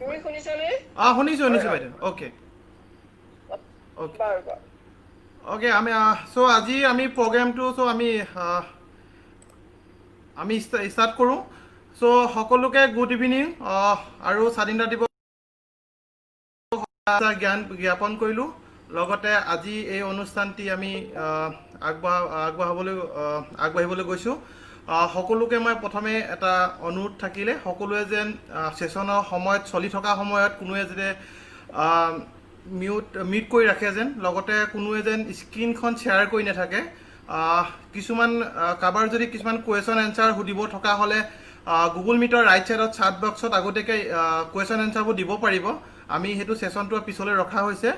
তুমি শুনিছানে? শুনিছোঁ বাইদেউ। অ'কে অ'কে বাৰু অ'কে আমি আজি আমি প্ৰগ্ৰেমটো আমি ষ্টাৰ্ট কৰোঁ। সকলোকে গুড ইভিনিং আৰু স্বাধীনতা দিৱস জ্ঞাপন কৰিলোঁ। লগতে আজি এই অনুষ্ঠানটি আমি আগবাঢ়িবলৈ গৈছোঁ। সকলোকে মই প্ৰথমে এটা অনুৰোধ থাকিলে, সকলোৱে যেন ছেশ্যনৰ সময়ত চলি থকা সময়ত কোনোৱে যাতে মিউট কৰি ৰাখে যেন, লগতে কোনোৱে যেন স্ক্ৰীনখন শ্বেয়াৰ কৰি নাথাকে। কাৰোবাৰ যদি কিছুমান কুৱেশ্যন এনচাৰ সুধিব থকা হ'লে গুগল মিটৰ ৰাইট ছাইডত চাট বক্সত আগতীয়াকৈ কুৱেশ্যন এনচাৰবোৰ দিব পাৰিব। আমি সেইটো ছেশ্যনটো পিছলৈ ৰখা হৈছে।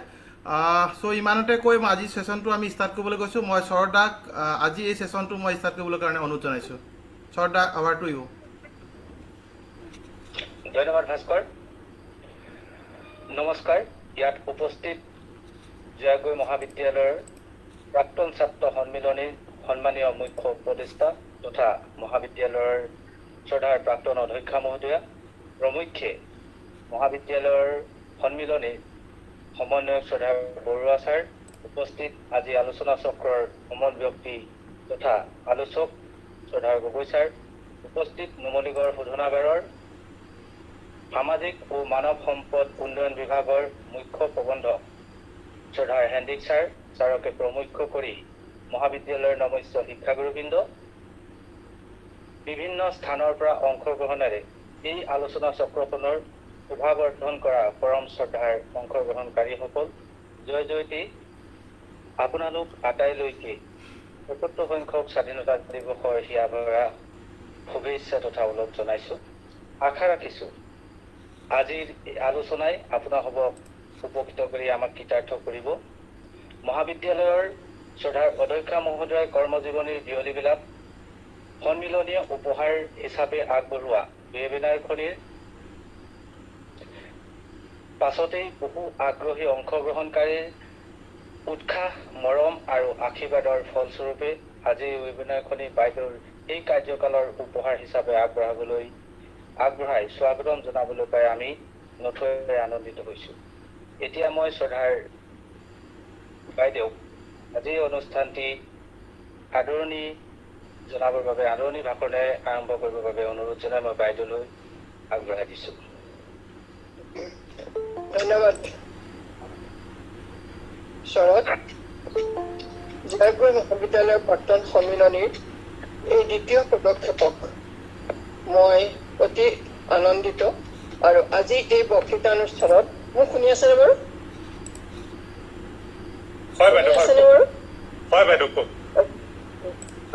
ইমানতে কৈ মই আজি ছেশ্যনটো আমি ষ্টাৰ্ট কৰিবলৈ গৈছোঁ। মই শৰদাক আজি এই ছেশ্যনটো মই ষ্টাৰ্ট কৰিবলৈ কাৰণে অনুৰোধ জনাইছোঁ। শৰদা, অভাৰ টু ইউ। ধন্যবাদ ভাস্কৰ। নমস্কাৰ। ইয়াত উপস্থিত জয়াগৈ মহাবিদ্যালয়ৰ প্ৰাক্তন ছাত্ৰ সন্মিলনীৰ সন্মানীয় মুখ্য উপদেষ্টা তথা মহাবিদ্যালয়ৰ শ্ৰদ্ধাৰ প্ৰাক্তন অধ্যক্ষা মহোদয়া, প্ৰমুখ্যে মহাবিদ্যালয়ৰ সন্মিলনীৰ সমন্বয়ক শ্ৰদ্ধাৰ বৰুৱা ছাৰ, উপস্থিত আজি আলোচনা চক্ৰৰ সমল ব্যক্তি তথা আলোচক শ্ৰদ্ধাৰ গগৈ ছাৰ, উপস্থিত নুমলীগড় শোধনাগাৰৰ সামাজিক ও মানৱ সম্পদ উন্নয়ন বিভাগৰ মুখ্য প্ৰবন্ধক শ্ৰদ্ধাৰ হেণ্ডিক ছাৰকে প্ৰমুখ্য কৰি মহাবিদ্যালয়ৰ নমস্য শিক্ষাগুৰুবৃন্দ, বিভিন্ন স্থানৰ পৰা অংশগ্ৰহণেৰে এই আলোচনা চক্ৰখনৰ শোভাবৰ্ধন কৰা পৰম শ্ৰদ্ধাৰ অংশগ্ৰহণকাৰীসকল, জয় জয়তী। আপোনালোক আটাইলৈকে ৭৫ সংখ্যক স্বাধীনতা দিৱসৰ হিয়া ভৰা শুভেচ্ছা তথা ওলগ জনাইছোঁ। আশা ৰাখিছোঁ আজিৰ আলোচনাই আপোনাসৱক উপকৃত কৰি আমাক কৃতাৰ্থ কৰিব। মহাবিদ্যালয়ৰ শ্ৰদ্ধাৰ অধ্যক্ষা মহোদয় কৰ্মজীৱনীৰ বিয়লিবিলাক সন্মিলনীয় উপহাৰ হিচাপে আগবঢ়োৱা ৱেবিনাৰখনিৰ পাছতেই বহু আগ্ৰহী অংশগ্ৰহণকাৰীৰ উৎসাহ, মৰম আৰু আশীৰ্বাদৰ ফলস্বৰূপে আজি ৱেবিনাৰখনি বাইদেউৰ এই কাৰ্যকালৰ উপহাৰ হিচাপে আগবঢ়াই স্বাগতম জনাবলৈ পাই আমি নথৈ আনন্দিত হৈছোঁ। এতিয়া মই শ্ৰদ্ধাৰ বাইদেউক আজি অনুষ্ঠানটি আদৰণি জনাবৰ বাবে আদৰণি ভাষণেৰে আৰম্ভ কৰিবৰ বাবে অনুৰোধ জনাই মই বাইদেউলৈ আগবঢ়াই দিছোঁ। ধন্যবাদ শৰৎ। জয়াগৈ মহাবিদ্যালয়ৰ প্ৰাক্তন সন্মিলনীৰ এই দ্বিতীয় পদক্ষেপক মই অতি আনন্দিত আৰু আজি এই বক্তৃতানুষ্ঠানত মোক শুনি আছেনে বাৰু?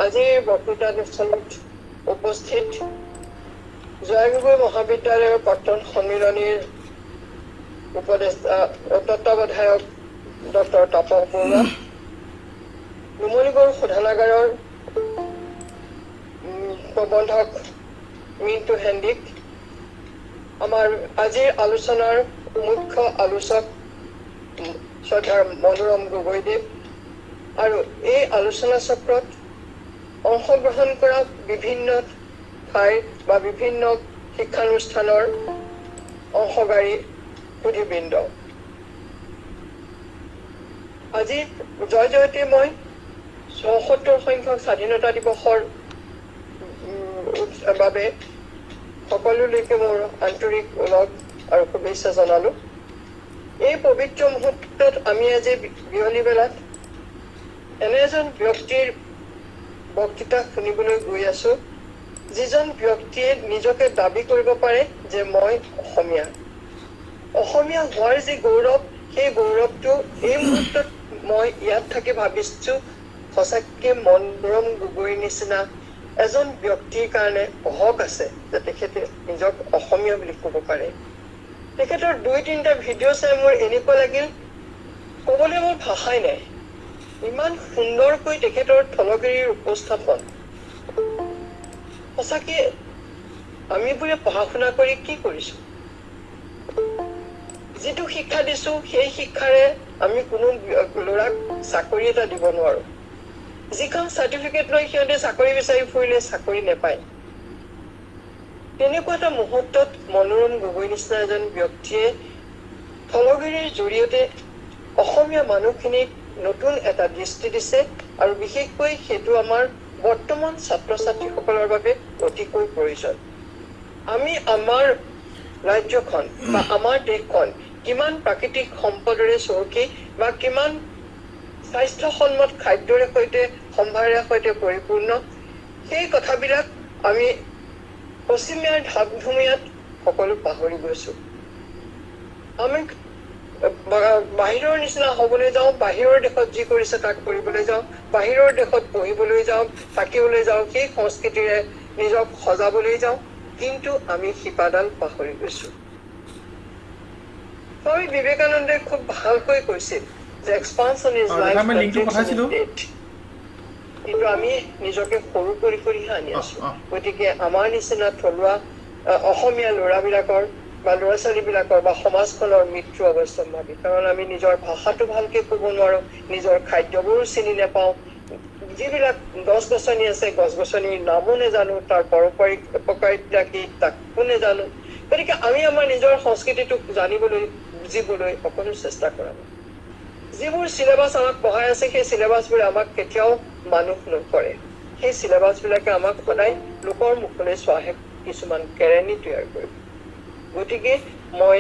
আজিৰ বক্তৃতানুষ্ঠানত উপস্থিত জয়াগৈ মহাবিদ্যালয়ৰ প্ৰাক্তন সন্মিলনীৰ উপদেষ্টা তত্ত্বাৱধায়ক ডক্টৰ তাপস বৰুৱা, নুমলীগড় শোধনাগাৰৰ প্ৰবন্ধক মিণ্টু হেণ্ডিক, আমাৰ আজিৰ আলোচনাৰ মুখ্য আলোচক শ্ৰদ্ধাৰ মনোৰম গগৈদেৱ আৰু এই আলোচনা চক্ৰত অংশগ্ৰহণ কৰা বিভিন্ন ঠাইৰ বা বিভিন্ন শিক্ষানুষ্ঠানৰ অংশীদাৰী সুধীবৃন্দ, আজি জয় জয়তে মই ৭৪ সংখ্যক স্বাধীনতা দিৱসৰ বাবে সকলোলৈকে মোৰ আন্তৰিক ওলগ আৰু শুভেচ্ছা জনালো। এই পবিত্ৰ মুহূৰ্তত আমি আজি বিয়লি বেলাত এনে এজন ব্যক্তিৰ বক্তৃতা শুনিবলৈ গৈ আছো, যিজন ব্যক্তিয়ে নিজকে দাবী কৰিব পাৰে যে মই অসমীয়া হোৱাৰ যি গৌৰৱ, সেই গৌৰৱটো এই মুহূৰ্তত মই ইয়াত থাকি ভাবিছো সঁচাকৈ মনোৰম গগৈৰ নিচিনা এজন ব্যক্তিৰ কাৰণে হক আছে যে তেখেতে নিজক অসমীয়া বুলি ক'ব পাৰে। তেখেতৰ ২-৩টা ভিডিঅ' চাই মোৰ এনেকুৱা লাগিল, ক'বলৈ মোৰ ভাষাই নাই। ইমান সুন্দৰকৈ তেখেতৰ থলগিৰিৰ উপস্থাপন। সঁচাকে আমি বোলে পঢ়া শুনা কৰি কি কৰিছো? যিটো শিক্ষা দিছো সেই শিক্ষাৰে আমি কোনো ল'ৰাক চাকৰি এটা দিব নোৱাৰো। যিখন চাৰ্টিফিকেট লৈ সিহঁতে চাকৰি বিচাৰি ফুৰিলে চাকৰি নাপায়। তেনেকুৱা এটা মুহূৰ্তত মনোৰম গগৈ নিচিনা এজন ব্যক্তিয়ে থলগিৰিৰ জৰিয়তে অসমীয়া মানুহখিনিক নতুন এটা দৃষ্টি দিছে আৰু বিশেষকৈ সেইটো আমাৰ বৰ্তমান ছাত্ৰ ছাত্ৰীসকলৰ বাবে অতিকৈ প্ৰয়োজন। আমি আমাৰ ৰাজ্যখন বা আমাৰ দেশখন কিমান প্ৰাকৃতিক সম্পদৰে চহকী বা কিমান স্বাস্থ্যসন্মত খাদ্যৰে সৈতে সম্ভাৰৰ সৈতে পৰিপূৰ্ণ, সেই কথাবিলাক আমি পশ্চিমীয়াৰ ধাকধুমীয়াত সকলো পাহৰি গৈছো। আমি বাহিৰৰ নিচিনা হ'বলৈ যাওঁ, বাহিৰৰ দেশত যি কৰিছে তাক কৰিবলৈ যাওঁ, বাহিৰৰ দেশত পঢ়িবলৈ যাওঁ, থাকিবলৈ যাওঁ, সেই সংস্কৃতিৰে নিজক সজাবলৈ যাওঁ, কিন্তু আমি শিপাডাল পাহৰি গৈছো। স্বামী বিবেকানন্দে খুব ভালকৈ কৈছিল যে এক্সপানশ্যন ইজ লাইফ, কিন্তু আমি নিজকে সৰু কৰি কৰিহে আনি আছো। গতিকে আমাৰ নিচিনা থলুৱা অসমীয়া ল'ৰাবিলাকৰ বা ল'ৰা ছোৱালীবিলাকৰ বা সমাজখনৰ মৃত্যু অৱশ্যম্ভাৱী। কাৰণ আমি নিজৰ ভাষাটো ভালকে ক'ব নোৱাৰো, নিজৰ খাদ্যবোৰো চিনি নাপাওঁ, যিবিলাক গছ গছনি আছে গছ গছনিৰ নামো নেজানো, তাৰ উপকাৰিতা কি তাকো নেজানো। গতিকে আমি আমাৰ নিজৰ সংস্কৃতিটোক জানিবলৈ বুজিবলৈ অকণো চেষ্টা কৰা নাই। যিবোৰ চিলেবাছ আমাক পঢ়াই আছে সেই চিলেবাছবোৰে আমাক কেতিয়াও মানুহ নকৰে। সেই চিলেবাছবিলাকে আমাক সদায় লোকৰ মুখলৈ চোৱাহে কিছুমান কেৰেণী তৈয়াৰ কৰিব। গতিকে মই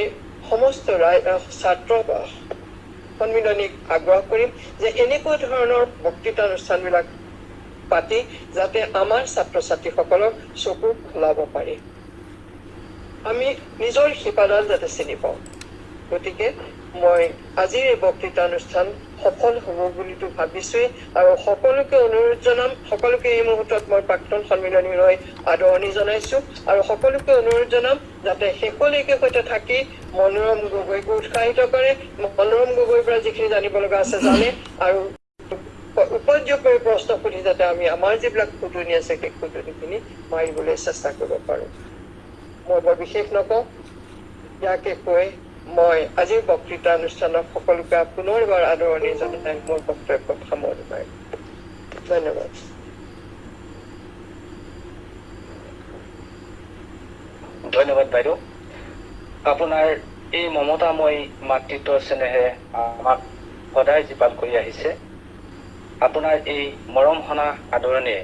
সমস্ত ছাত্ৰ সন্মিলনীক আগ্ৰহ কৰিম যে এনেকুৱা ধৰণৰ বক্তৃতানুষ্ঠানবিলাক পাতি যাতে আমাৰ ছাত্ৰ ছাত্ৰীসকলক চকু খোলাব পাৰি, আমি নিজৰ শিপাডাল যাতে চিনি পাওঁ। গতিকে মই আজিৰ এই বক্তৃতানুষ্ঠান সফল হ'ব বুলিতো ভাবিছোৱেই আৰু সকলোকে অনুৰোধ জনাম, সকলোকে এই মুহূৰ্তত মই প্ৰাক্তন সন্মিলনীলৈ আদৰণি জনাইছো আৰু সকলোকে অনুৰোধ জনাম যাতে শেষলৈকে সৈতে থাকি মনোৰম গগৈক উৎসাহিত কৰে, মনোৰম গগৈৰ পৰা যিখিনি জানিব লগা আছে জানে আৰু উপযোগ কৰি প্ৰশ্ন সুধি যাতে আমি আমাৰ যিবিলাক খুটনি আছে সেই খুটনিখিনি মাৰিবলৈ চেষ্টা কৰিব পাৰো। মই বৰ বিশেষ নকওঁ, ইয়াকে কৈ মই আজিৰ বক্তৃতানুষ্ঠানক সকলোকে পুনৰবাৰ আদৰণি জনাই মোৰ বক্তব্যত সামৰণি মাৰিম। ধন্যবাদ। ধন্যবাদ বাইদেউ। আপোনাৰ এই মমতাময়ী মাতৃত্বৰ চেনেহে আমাক সদায় জীপাল কৰি আহিছে। আপোনাৰ এই মৰম সনা আদৰণিয়ে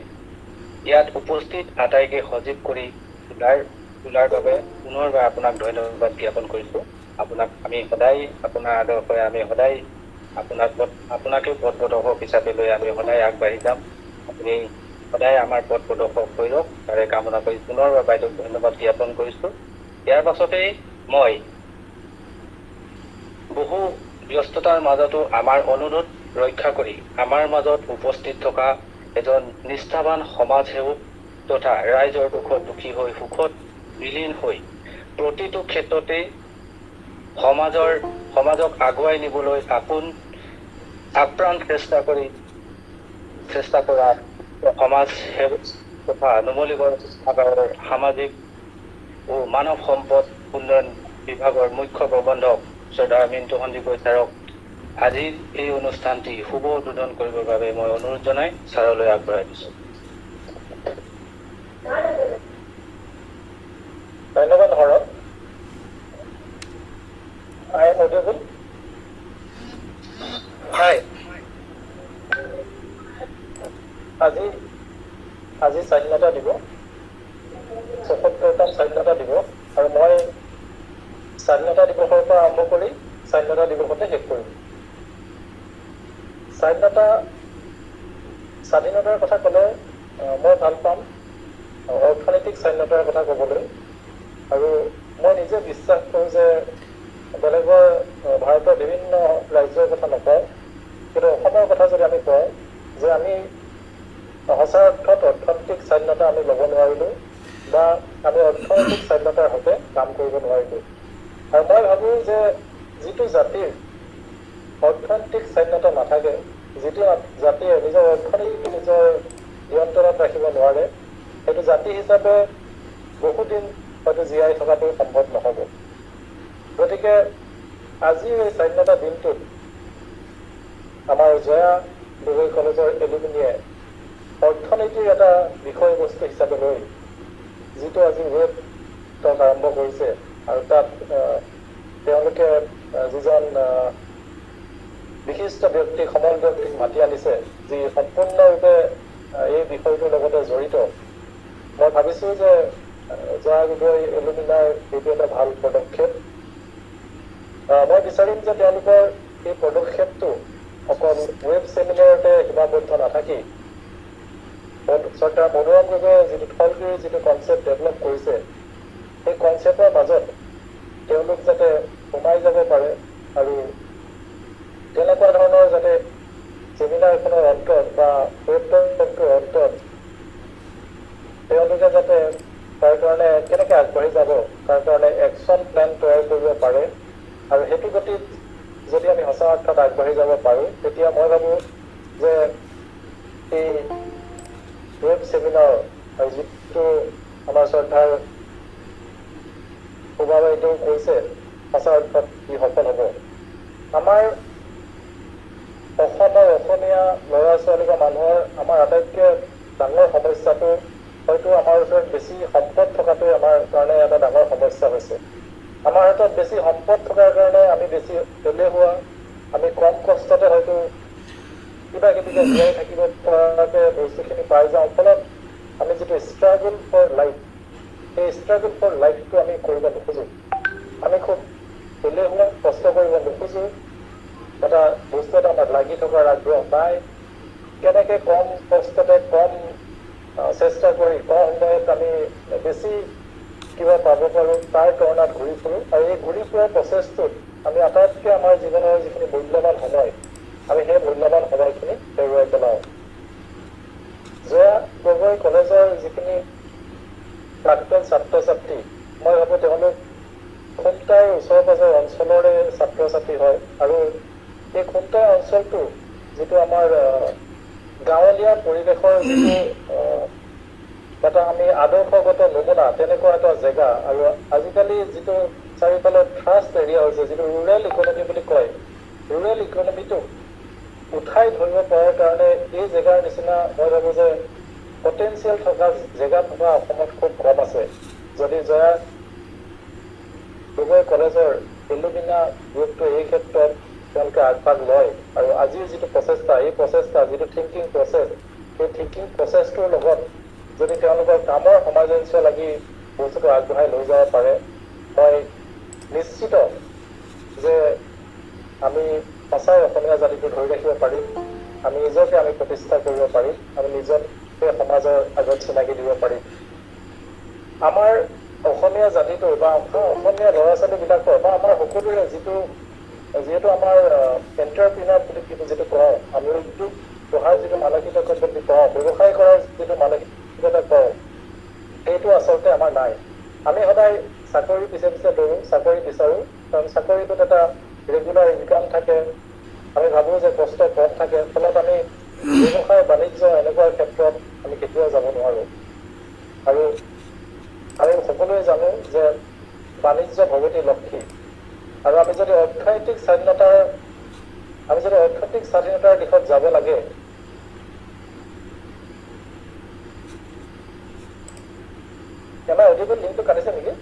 ইয়াত উপস্থিত আটাইকে সজীৱ কৰি তোলাৰ বাবে পুনৰবাৰ আপোনাক ধন্যবাদ জ্ঞাপন কৰিছোঁ। আপোনাক আমি সদায় আপোনাৰ আদৰ্শৰে আমি সদায় আপোনাকে পথ প্ৰদৰ্শক হিচাপে লৈ আমি সদায় আগবাঢ়ি যাম। আপুনি সদায় আমাৰ পথ প্ৰদৰ্শক হৈ ৰওক, তাৰে কামনা কৰি পুনৰবাৰ বাইদেউক ধন্যবাদ জ্ঞাপন কৰিছোঁ। ইয়াৰ পাছতেই মই বহু ব্যস্ততাৰ মাজতো আমাৰ অনুৰোধ ৰক্ষা কৰি আমাৰ মাজত উপস্থিত থকা এজন নিষ্ঠাৱান সমাজ সেৱক তথা ৰাইজৰ দুখত দুখী হৈ সুখত বিলীন হৈ প্ৰতিটো ক্ষেত্ৰতে সমাজক আগুৱাই নিবলৈ আপ্ৰাণ চেষ্টা কৰা সমাজ সেৱক তথা নুমলীগড় বিভাগৰ সামাজিক ও মানৱ সম্পদ উন্নয়ন বিভাগৰ মুখ্য প্ৰবন্ধক শ্ৰদ্ধা মিণ্টু সন্দিকৈ ছাৰক আজিৰ এই অনুষ্ঠানটি শুভ উদ্বোধন কৰিবৰ বাবে মই অনুৰোধ জনাই ছাৰলৈ আগবঢ়াই দিছোঁ। ধন্যবাদ হৰক। I am audible? Hi. আজি স্বাধীনতা দিৱস, ৭৪তম স্বাধীনতা দিৱস, আৰু মই স্বাধীনতা দিৱসৰ পৰা আৰম্ভ কৰি স্বাধীনতা দিৱসতে শেষ কৰিম। স্বাধীনতাৰ কথা ক'লে মই ভাল পাম অৰ্থনৈতিক স্বাধীনতাৰ কথা ক'বলৈ, আৰু মই নিজে বিশ্বাস কৰোঁ যে বেলেগৰ ভাৰতৰ বিভিন্ন ৰাজ্যৰ কথা নকয়, কিন্তু অসমৰ কথা যদি আমি কওঁ যে আমি সঁচা অৰ্থত অৰ্থনৈতিক স্বাধীনতা আমি ল'ব নোৱাৰিলোঁ বা আমি অৰ্থনৈতিক স্বাধীনতাৰ হকে কাম কৰিব নোৱাৰিলোঁ। আৰু মই ভাবোঁ যে যিটো জাতিৰ অৰ্থনৈতিক স্বাধীনতা নাথাকে, যিটো জাতিয়ে নিজৰ অৰ্থনীতি নিজৰ নিয়ন্ত্ৰণত ৰাখিব নোৱাৰে, সেইটো জাতি হিচাপে বহুদিন হয়তো জীয়াই থকাটো সম্ভৱ নহ'ব। গতিকে আজিৰ এই স্বাধীনতা দিনটোত আমাৰ জয়া গগৈ কলেজৰ এলুমিনিয়ে অৰ্থনীতিৰ এটা বিষয়বস্তু হিচাপে লৈ যিটো আজি ৱেব নাটক আৰম্ভ কৰিছে আৰু তাত তেওঁলোকে যিজন বিশিষ্ট ব্যক্তিক সমল ব্যক্তিক মাতি আনিছে যি সম্পূৰ্ণৰূপে এই বিষয়টোৰ লগতে জড়িত মই ভাবিছোঁ যে জয়া গগৈ এলুমিনাৰ এইটো এটা ভাল পদক্ষেপ মই বিচাৰিম যে তেওঁলোকৰ এই পদক্ষেপটো অকল ৱেব ছেমিনাৰতে সীমাবদ্ধ নাথাকি শ্ৰদ্ধা মনোৰম গগৈয়ে যিটো থলগুৰিৰ যিটো কনচেপ্ট ডেভেলপ কৰিছে সেই কনচেপ্টৰ মাজত তেওঁলোক যাতে সোমাই যাব পাৰে আৰু তেনেকুৱা ধৰণৰ যাতে ছেমিনাৰখনৰ অন্তত বা ৱেবটোৰ অন্তত তেওঁলোকে যাতে তাৰ কাৰণে কেনেকৈ আগবাঢ়ি যাব তাৰ কাৰণে একশ্যন প্লেন তৈয়াৰ কৰিব পাৰে আৰু সেইটো গতিত যদি আমি সঁচা অৰ্থত আগবাঢ়ি যাব পাৰোঁ তেতিয়া মই ভাবোঁ যে এই ৱেব ছেমিনাৰ আৰু যিটো আমাৰ শ্ৰদ্ধাৰ শোভা বাইদেউ কৈছে সঁচা অৰ্থত ই সফল হ'ব আমাৰ অসমৰ অসমীয়া ল'ৰা ছোৱালী বা মানুহৰ আমাৰ আটাইতকৈ ডাঙৰ সমস্যাটো হয়তো আমাৰ ওচৰত বেছি সম্পদ থকাটোৱে আমাৰ কাৰণে এটা ডাঙৰ সমস্যা হৈছে আমাৰ হাতত বেছি সম্পদ থকাৰ কাৰণে আমি বেছি এলেহুৱা আমি কম কষ্টতে হয়তো কিবা কিবিকে জীয়াই থাকিব পৰাকৈ বস্তুখিনি পাই যাওঁ ফলত আমি যিটো ষ্ট্ৰাগল ফৰ লাইফ সেই ষ্ট্ৰাগল ফৰ লাইফটো আমি কৰিব নোখোজোঁ আমি খুব এলেহুৱা কষ্ট কৰিব নোখোজোঁ এটা বস্তু এটা আমাক লাগি থকাৰ আগ্ৰহ নাই কেনেকৈ কম কষ্টতে কম চেষ্টা কৰি কম সময়ত আমি বেছি কিবা পাব পাৰোঁ তাৰ তুলনাত ঘূৰি ফুৰোঁ আৰু এই ঘূৰি ফুৰা প্ৰচেছটোত আমি আটাইতকৈ আমাৰ জীৱনৰ যিখিনি মূল্যৱান সময় আমি সেই মূল্যৱান সময়খিনি হেৰুৱাই পেলাওঁ জয়া গগৈ কলেজৰ যিখিনি প্ৰাক্তন ছাত্ৰ ছাত্ৰী মই ভাবোঁ তেওঁলোক খুমটাইৰ ওচৰ পাজৰ অঞ্চলৰে ছাত্ৰ ছাত্ৰী হয় আৰু এই খুমটাই অঞ্চলটো যিটো আমাৰ গাঁৱলীয়া পৰিৱেশৰ যিটো এটা আমি আদৰ্শগত নমুনা তেনেকুৱা এটা জেগা আৰু আজিকালি যিটো চাৰিওফালে থ্ৰাষ্ট এৰিয়া হৈছে যিটো ৰুৰেল ইকনমি বুলি কয় ৰুৰেল ইকনমিটো উঠাই ধৰিব পৰাৰ কাৰণে এই জেগাৰ নিচিনা মই ভাবোঁ যে পটেঞ্চিয়েল থকা জেগা থকা অসমত খুব কম আছে যদি জয়া গগৈ কলেজৰ এলুমিনা গ্ৰুপটো এই ক্ষেত্ৰত তেওঁলোকে আগভাগ লয় আৰু আজিৰ যিটো প্ৰচেষ্টা এই প্ৰচেষ্টা যিটো থিংকিং প্ৰচেছ সেই থিংকিং প্ৰচেছটোৰ লগত যদি তেওঁলোকৰ কামৰ সমাজঞ্চ লাগি বস্তুটো আগবঢ়াই লৈ যাব পাৰে মই নিশ্চিত যে আমি সঁচাই অসমীয়া জাতিটো ধৰি ৰাখিব পাৰিম আমি নিজকে আমি প্ৰতিষ্ঠা কৰিব পাৰিম আমি নিজকে সমাজৰ আগত চিনাকি দিব পাৰিম আমাৰ অসমীয়া জাতিটো বা অসমীয়া ল'ৰা ছোৱালীবিলাকৰ বা আমাৰ সকলোৰে যিহেতু আমাৰ এণ্টাৰপ্ৰিনাৰ বুলি যিটো কওঁ আমি উদ্যোগ পঢ়াৰ যিটো মানসিকতা বুলি কওঁ ব্যৱসায় কৰাৰ যিটো মানসিকতা কওঁ সেইটো আচলতে আমাৰ নাই আমি সদায় চাকৰি পিছে পিছে দৌৰোঁ চাকৰি বিচাৰোঁ কাৰণ চাকৰিটোত এটা ৰেগুলাৰ ইনকাম থাকে আমি ভাবোঁ যে কষ্ট কম থাকে ফলত আমি ব্যৱসায় বাণিজ্য এনেকুৱা ক্ষেত্ৰত আমি কেতিয়াও যাব নোৱাৰোঁ আৰু আমি সকলোৱে জানো যে বাণিজ্য ভগৱতী লক্ষ্মী আৰু আমি যদি অৰ্থনৈতিক স্বাধীনতাৰ দিশত যাব লাগে আমাৰ অডিঅ'ৰ লিংকটো কাটিছে নেকি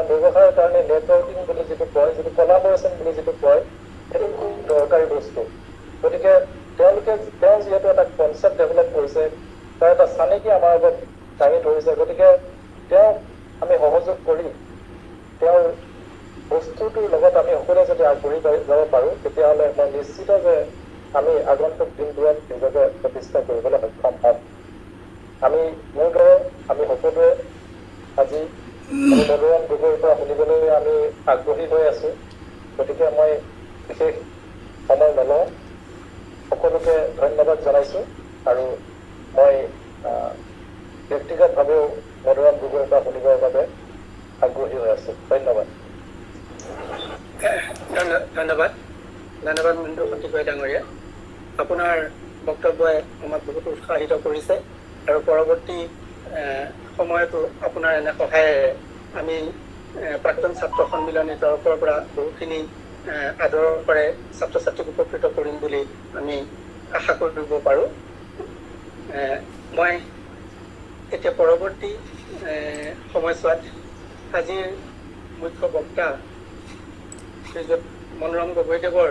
ব্যৱসায়ৰ কাৰণে নেটৱৰ্কিং বুলি যিটো কয় যিটো কলাবৰেশ্যন বুলি যিটো কয় সেইটো খুব দৰকাৰী বস্তু গতিকে তেওঁ যিহেতু এটা কনচেপ্ট ডেভেলপ কৰিছে তাৰ এটা চানেকি আমাৰ আগত দাঙি ধৰিছে গতিকে তেওঁক আমি সহযোগ কৰি তেওঁৰ বস্তুটোৰ লগত আমি সকলোৱে যদি আগবাঢ়ি যাব পাৰোঁ তেতিয়াহ'লে মই নিশ্চিত যে আমি আগন্তুক দিনবোৰত নিজকে প্ৰতিষ্ঠা কৰিবলৈ সক্ষম হ'ম আমি মোৰ দৰে আমি সকলোৱে আজি মনোৰম গগৈৰ পৰা শুনিবলৈ আমি আগ্ৰহী হৈ আছোঁ গতিকে মই বিশেষ সময় নলওঁ সকলোকে ধন্যবাদ জনাইছোঁ আৰু মই ব্যক্তিগতভাৱেও মনোৰম গগৈৰ পৰা শুনিবৰ বাবে আগ্ৰহী হৈ আছোঁ ধন্যবাদ ধন্যবাদ মহেন্দ্ৰ সন্দিকৈ ডাঙৰীয়া আপোনাৰ বক্তব্যই আমাক বহুত উৎসাহিত কৰিছে আৰু পৰৱৰ্তী সময়তো আপোনাৰ এনে সহায়েৰে আমি প্ৰাক্তন ছাত্ৰ সন্মিলনীৰ তৰফৰ পৰা বহুখিনি আদৰৰ কৰে ছাত্ৰ ছাত্ৰীক উপকৃত কৰিম বুলি আমি আশা কৰিব পাৰোঁ। মই এতিয়া পৰৱৰ্তী সময়ছোৱাত আজিৰ মুখ্য বক্তা শ্ৰীযুত মনোৰম গগৈদেৱৰ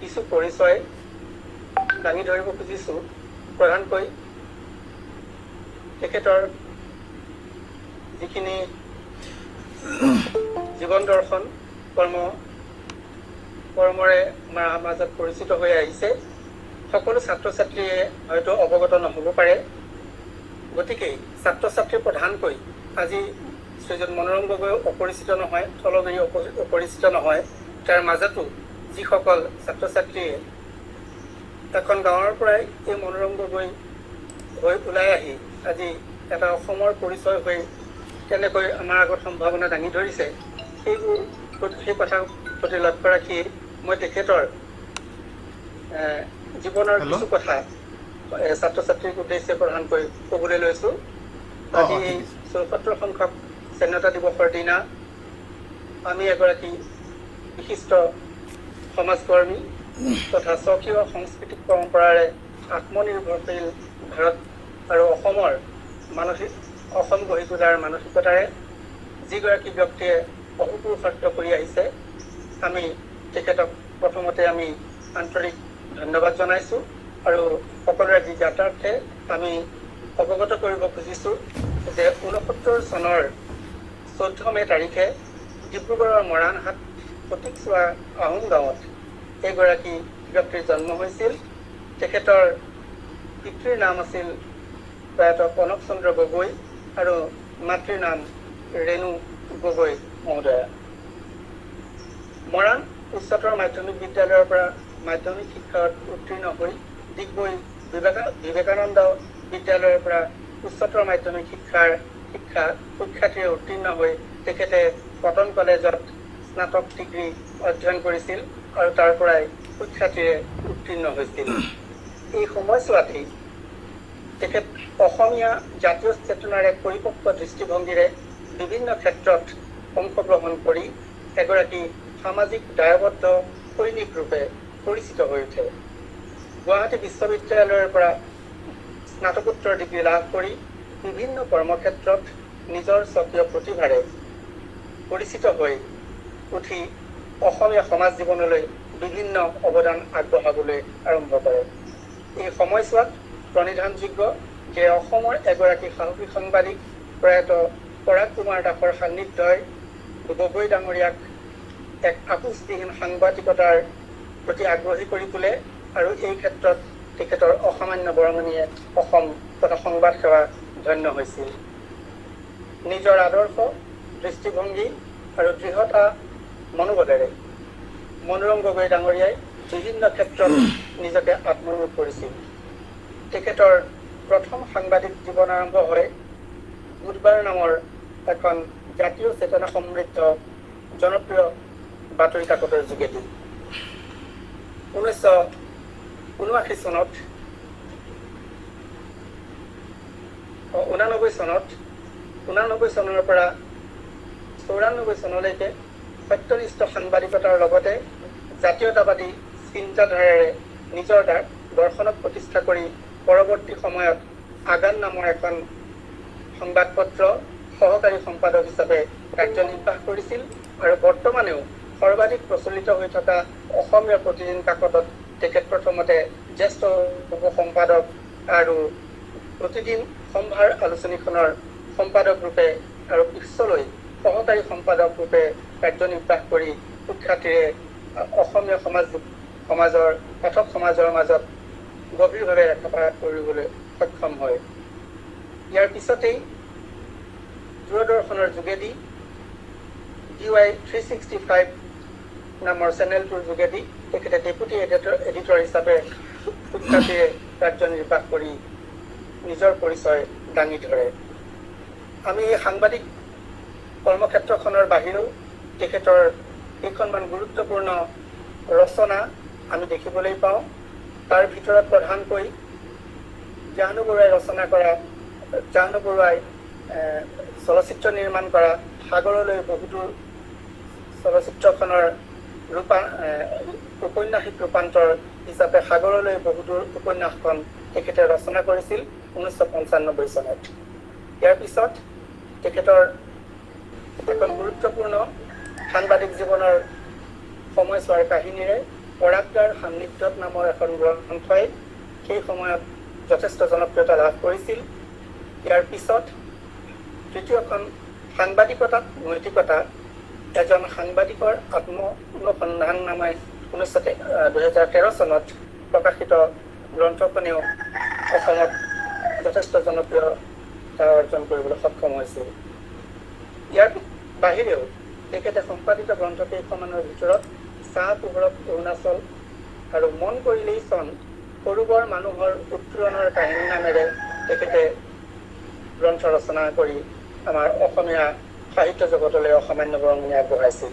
কিছু পৰিচয় দাঙি ধৰিব খুজিছোঁ। প্ৰধানকৈ তেখেতৰ যিখিনি জীৱন দৰ্শন কৰ্মৰে আমাৰ মাজত পৰিচিত হৈ আহিছে, সকলো ছাত্ৰ ছাত্ৰীয়ে হয়তো অৱগত নহ'ব পাৰে। গতিকে ছাত্ৰ ছাত্ৰী প্ৰধানকৈ আজি শ্ৰীযুত মনোৰম গগৈ অপৰিচিত নহয়, থলগিৰি অপৰিচিত নহয়, তাৰ মাজতো যিসকল ছাত্ৰ ছাত্ৰীয়ে এখন গাঁৱৰ পৰাই এই মনোৰম গগৈ হৈ ওলাই আহি আজি এটা অসমৰ পৰিচয় হৈ কেনেকৈ আমাৰ আগত সম্ভাৱনা দাঙি ধৰিছে, সেই কথাৰ প্ৰতি লক্ষ্য ৰাখি মই তেখেতৰ জীৱনৰ কিছু কথা ছাত্ৰ ছাত্ৰীৰ উদ্দেশ্যে প্ৰধানকৈ ক'বলৈ লৈছোঁ। আজি ৭৪ সংখ্যক স্বাধীনতা দিৱসৰ দিনা আমি এগৰাকী বিশিষ্ট সমাজকৰ্মী তথা স্বকীয় সাংস্কৃতিক পৰম্পৰাৰে আত্মনিৰ্ভৰশীল ভাৰত আৰু অসম গঢ়ি তোলাৰ মানসিকতাৰে যিগৰাকী ব্যক্তিয়ে অহোপুৰুষাৰ্থ কৰি আহিছে, আমি তেখেতক প্ৰথমতে আমি আন্তৰিক ধন্যবাদ জনাইছোঁ। আৰু সকলোৰে জ্ঞাতাৰ্থে আমি অৱগত কৰিব খুজিছোঁ যে ৬৯ চনৰ 14 মে' তাৰিখে ডিব্ৰুগড়ৰ মৰাণহাট প্ৰতীকচোৱা আহোম গাঁৱত এগৰাকী ব্যক্তিৰ জন্ম হৈছিল। তেখেতৰ পিতৃৰ নাম আছিল প্ৰয়াত কনক চন্দ্ৰ গগৈ আৰু মাতৃৰ নাম ৰেণু গগৈ মহোদয়া। মৰাণ উচ্চতৰ মাধ্যমিক বিদ্যালয়ৰ পৰা মাধ্যমিক শিক্ষাত উত্তীৰ্ণ হৈ ডিগবৈ বিবেকানন্দ বিদ্যালয়ৰ পৰা উচ্চতৰ মাধ্যমিক শিক্ষা সুখ্যাতিৰে উত্তীৰ্ণ হৈ তেখেতে কটন কলেজত স্নাতক ডিগ্ৰী অধ্যয়ন কৰিছিল আৰু তাৰ পৰাই সুখ্যাতিৰে উত্তীৰ্ণ হৈছিল। এই সময়ছোৱাতেই তেখেত অসমীয়া জাতীয় চেতনাৰে পৰিপক্ক দৃষ্টিভংগীৰে বিভিন্ন ক্ষেত্ৰত অংশগ্ৰহণ কৰি এগৰাকী সামাজিক দায়বদ্ধ সৈনিক ৰূপে পৰিচিত হৈ উঠে। গুৱাহাটী বিশ্ববিদ্যালয়ৰ পৰা স্নাতকোত্তৰ ডিগ্ৰী লাভ কৰি বিভিন্ন কৰ্মক্ষেত্ৰত নিজৰ স্বকীয় প্ৰতিভাৰে পৰিচিত হৈ উঠি অসমীয়া সমাজ জীৱনলৈ বিভিন্ন অৱদান আগবঢ়াবলৈ আৰম্ভ কৰে। এই সময়ছোৱাত প্ৰণিধানযোগ্য যে অসমৰ এগৰাকী সাহসী সাংবাদিক প্ৰয়াত পৰাগ কুমাৰ দাসৰ সান্নিধ্যই গগৈ ডাঙৰীয়াক এক আপোচবিহীন সাংবাদিকতাৰ প্ৰতি আগ্ৰহী কৰি তোলে আৰু এই ক্ষেত্ৰত তেখেতৰ অসামান্য বৰঙণিয়ে অসম তথা সংবাদ সেৱা ধন্য হৈছিল। নিজৰ আদৰ্শ দৃষ্টিভংগী আৰু দৃঢ়তা মনোবলেৰে মনোৰম গগৈ ডাঙৰীয়াই বিভিন্ন ক্ষেত্ৰত নিজকে আত্মনিয়োগ কৰিছিল। তেখেতৰ প্ৰথম সাংবাদিক জীৱন আৰম্ভ হয় বুধবাৰ নামৰ এখন জাতীয় চেতনা সমৃদ্ধ জনপ্ৰিয় বাতৰি কাকতৰ যোগেদি। 1989 চনত 89 চনৰ পৰা 94 চনলৈকে সত্যনিষ্ঠ সাংবাদিকতাৰ লগতে জাতীয়তাবাদী চিন্তাধাৰাৰে নিজৰ দৰ্শনক প্ৰতিষ্ঠা কৰি পৰৱৰ্তী সময়ত আগান নামৰ এখন সংবাদপত্ৰ সহকাৰী সম্পাদক হিচাপে কাৰ্যনিৰ্বাহ কৰিছিল আৰু বৰ্তমানেও সৰ্বাধিক প্ৰচলিত হৈ থকা অসমীয়া প্ৰতিদিন কাকতত তেখেত প্ৰথমতে জ্যেষ্ঠ উপসম্পাদক আৰু প্ৰতিদিন সম্ভাৰ আলোচনীখনৰ সম্পাদক ৰূপে আৰু পিছলৈ সহকাৰী সম্পাদক ৰূপে কাৰ্যনিৰ্বাহ কৰি সুখ্যাতিৰে অসমীয়া সমাজৰ পাঠক সমাজৰ মাজত গভীৰভাৱে ৰেখাপাত কৰিবলৈ সক্ষম হয়। ইয়াৰ পিছতেই দূৰদৰ্শনৰ যোগেদি DY 365 নামৰ চেনেলটোৰ যোগেদি তেখেতে ডেপুটি এডিটৰ হিচাপে সুখ্যাতিৰে কাৰ্যনিৰ্বাহ কৰি নিজৰ পৰিচয় দাঙি ধৰে। আমি সাংবাদিক কৰ্মক্ষেত্ৰখনৰ বাহিৰেও তেখেতৰ কেইখনমান গুৰুত্বপূৰ্ণ ৰচনা আমি দেখিবলৈ পাওঁ। তাৰ ভিতৰত প্ৰধানকৈ জাহ্নু বৰুৱাই ৰচনা কৰা জাহ্নু বৰুৱাই চলচ্চিত্ৰ নিৰ্মাণ কৰা সাগৰলৈ বহুদূৰ চলচ্চিত্ৰখনৰ ঔপন্যাসিক ৰূপান্তৰ হিচাপে সাগৰলৈ বহুদূৰ উপন্যাসখন তেখেতে ৰচনা কৰিছিল 1995 চনত। ইয়াৰ পিছত তেখেতৰ এখন গুৰুত্বপূৰ্ণ সাংবাদিক জীৱনৰ সময়ছোৱাৰ কাহিনীৰে পৰাগদাৰ সান্নিধ্যত নামৰ এখন গ্ৰন্থই সেই সময়ত যথেষ্ট জনপ্ৰিয়তা লাভ কৰিছিল। ইয়াৰ পিছত তৃতীয়খন সাংবাদিকতাত নৈতিকতা এজন সাংবাদিকৰ আত্ম অনুসন্ধান নামে 2013 চনত প্ৰকাশিত গ্ৰন্থখনেও অসমত যথেষ্ট জনপ্ৰিয়তা অৰ্জন কৰিবলৈ সক্ষম হৈছিল। ইয়াৰ বাহিৰেও তেখেতে সম্পাদিত গ্ৰন্থকেইখনৰ ভিতৰত চাহ পোহৰত অৰুণাচল আৰু মন কৰিলেই চন সৰু বৰ মানুহৰ উত্তৰণৰ কাহিনী নামেৰে তেখেতে গ্ৰন্থ ৰচনা কৰি আমাৰ অসমীয়া সাহিত্য জগতলৈ অসামান্য বৰঙণি আগবঢ়াইছিল।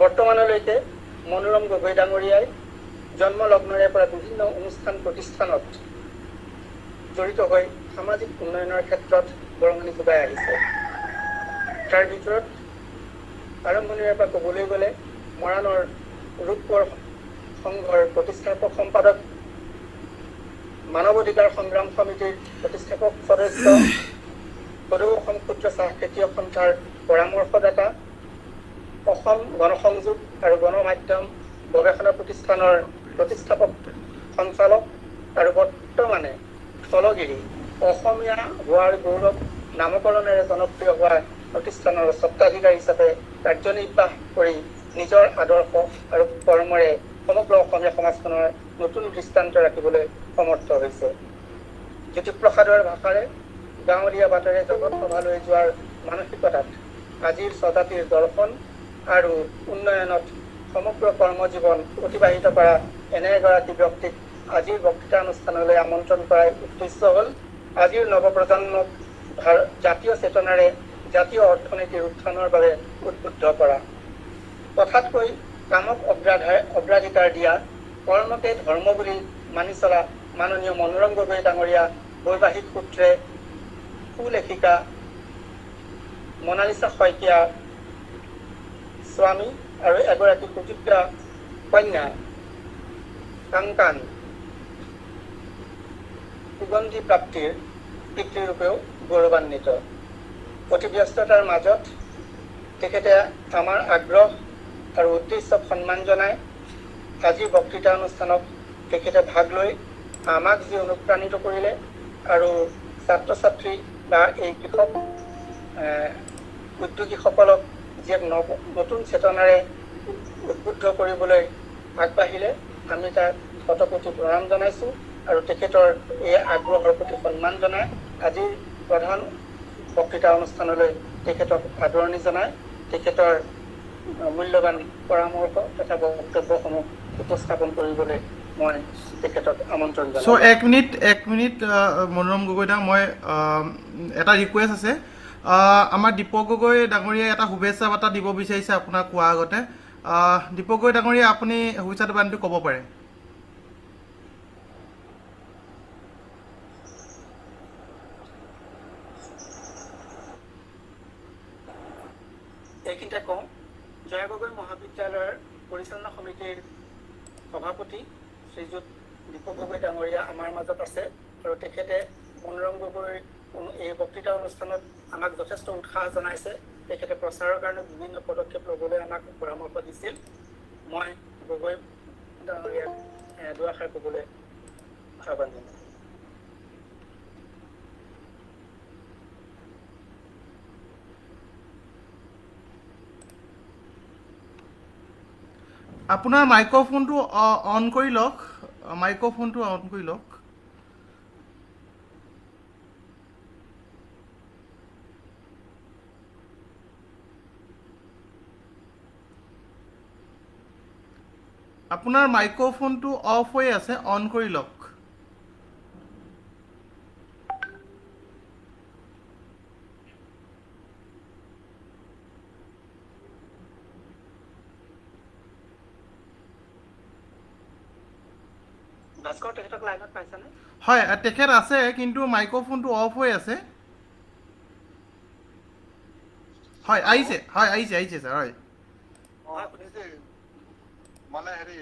বৰ্তমানলৈকে মনোৰম গগৈ ডাঙৰীয়াই জন্ম লগ্নৰে পৰা বিভিন্ন অনুষ্ঠান প্ৰতিষ্ঠানত জড়িত হৈ সামাজিক উন্নয়নৰ ক্ষেত্ৰত বৰঙণি যোগাই আহিছে। তাৰ ভিতৰত আৰম্ভণিৰে পৰা ক'বলৈ গ'লে মৰাণৰ ৰূপকৰ সংঘৰ প্ৰতিষ্ঠাপক সম্পাদক, মানৱ অধিকাৰ সংগ্ৰাম সমিতিৰ প্ৰতিষ্ঠাপক সদস্য, সদৌ অসম ক্ষুদ্ৰ চাহ খেতিয়ক সন্থাৰ পৰামৰ্শদাতা, অসম গণসংযোগ আৰু গণমাধ্যম গৱেষণা প্ৰতিষ্ঠানৰ প্ৰতিষ্ঠাপক সঞ্চালক আৰু বৰ্তমানে স্থলগিৰি অসমীয়া হোৱাৰ গৌৰৱ নামকৰণেৰে জনপ্ৰিয় হোৱা প্ৰতিষ্ঠানৰ স্বত্বাধিকাৰী হিচাপে কাৰ্যনিৰ্বাহ কৰি নিজৰ আদৰ্শ আৰু কৰ্মৰে সমগ্ৰ অসমীয়া সমাজখনৰ নতুন দৃষ্টান্ত ৰাখিবলৈ সমৰ্থ হৈছে। জ্যোতিপ্ৰসাদৰ ভাষাৰে গাঁৱলীয়া বাটেৰে জগত সভালৈ যোৱাৰ মানসিকতাত আজিৰ স্বজাতিৰ দৰ্শন আৰু উন্নয়নত সমগ্ৰ কৰ্মজীৱন অতিবাহিত কৰা এনে এগৰাকী ব্যক্তিক আজিৰ বক্তৃতানুষ্ঠানলৈ আমন্ত্ৰণ কৰাই উদ্দেশ্য হ'ল আজিৰ নৱপ্ৰজন্মক জাতীয় চেতনাৰে জাতীয় অৰ্থনীতিৰ উত্থানৰ বাবে উদ্বুদ্ধ কৰা। কথাতকৈ কামক অগ্ৰাধিকাৰ দিয়া, কৰ্মকে ধৰ্ম বুলি মানি চলা মাননীয় মনোৰম গগৈ ডাঙৰীয়া বৈবাহিক সূত্ৰে সুলেখিকা মনালিছা শইকীয়া স্বামী আৰু এগৰাকী সুযোগ্য কন্যা কাংকান সুগন্ধি প্ৰাপ্তিৰ পিতৃৰূপেও গৌৰৱান্বিত। অতি ব্যস্ততাৰ মাজত তেখেতে আমাৰ আগ্ৰহ আৰু উদ্দেশ্যক সন্মান জনাই আজিৰ বক্তৃতা অনুষ্ঠানত তেখেতে ভাগ লৈ আমাক যি অনুপ্ৰাণিত কৰিলে আৰু ছাত্ৰ ছাত্ৰী বা এই কৃষক উদ্যোগীসকলক যি নতুন চেতনাৰে উদ্বুদ্ধ কৰিবলৈ আগবাঢ়িলে আমি তাক শতকোটি প্ৰণাম জনাইছোঁ আৰু তেখেতৰ এই আগ্ৰহৰ প্ৰতি সন্মান জনাই আজিৰ প্ৰধান বক্তৃতা অনুষ্ঠানলৈ তেখেতক আদৰণি জনাই তেখেতৰ মূল্যৱান পৰামৰ্শ তথা বক্তব্যসমূহ উপস্থাপন কৰিবলৈ মই তেখেতক আমন্ত্ৰণ জনাইছোঁ। চ' এক মিনিট মনোৰম গগৈ দা, মই এটা ৰিকুৱেষ্ট আছে। আমাৰ দীপক গগৈ ডাঙৰীয়াই এটা শুভেচ্ছা বাৰ্তা দিব বিচাৰিছে আপোনাক কোৱাৰ আগতে। দীপক গগৈ ডাঙৰীয়া, আপুনি শুভেচ্ছা বাৰ্তাটো ক'ব পাৰে। এইখিনিতে কওঁ, জয়া গগৈ মহাবিদ্যালয়ৰ পৰিচালনা সমিতিৰ সভাপতি শ্ৰীযুত দীপক গগৈ ডাঙৰীয়া আমাৰ মাজত আছে আৰু তেখেতে মনোৰম গগৈৰ এই বক্তৃতা অনুষ্ঠানত আমাক যথেষ্ট উৎসাহ জনাইছে। তেখেতে প্ৰচাৰৰ কাৰণে বিভিন্ন পদক্ষেপ ল'বলৈ আমাক পৰামৰ্শ দিছিল। মই গগৈ ডাঙৰীয়াক দুআষাৰ ক'বলৈ আহ্বান জনাইছোঁ। আপোনাৰ মাইক্ৰফোনটো অন কৰি লওক, মাইক্ৰফোনটো অন কৰি লওক। আপোনাৰ মাইক্ৰফোনটো অফ হৈ আছে, অন কৰি লওক। ভাস্কৰ তেখেতক লাইনত পাইছানে? হয় তেখেত আছে কিন্তু মাইক্ৰফোনটো অফ হৈ আছে হয় আহিছে হয় আহিছে ছাৰ হয় মানে হেৰি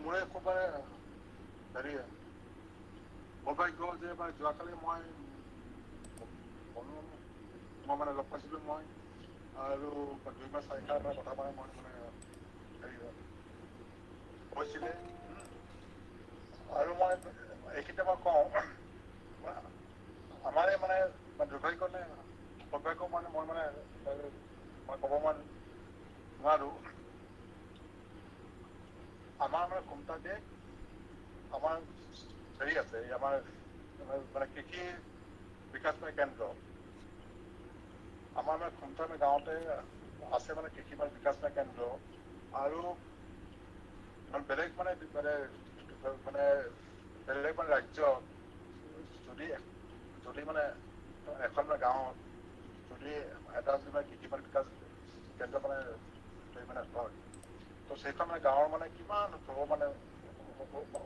মোৰে ক'বাৰ হেৰি সৌভাগ্য যে মানে যোৱাকালি মই মানে লগ পাইছিলোঁ মই আৰু 2 বা 4 এটা কথা মানে মই মানে হেৰি হৈছিলে আৰু মই এইখিনিতে মই কওঁ আমাৰে মানে দুৰ্ভাগ্য নে সৌভাগ্য মানে মই ক'ব নোৱাৰোঁ আমাৰ মানে কোনটাতে আমাৰ হেৰি আছে আমাৰ মানে কৃষি বিকাশ কেন্দ্ৰ আমাৰ মানে খুমটামে গাঁৱতে আছে মানে কৃষি বিকাশ কেন্দ্ৰ আৰু বেলেগ মানে বেলেগ মানে ৰাজ্য যদি মানে এখন গাঁৱত যদি এটা যদি মানে কৃষি বিকাশ কেন্দ্ৰ মানে হয় তো সেইখন মানে গাঁৱৰ মানে কিমান হ'ব মানে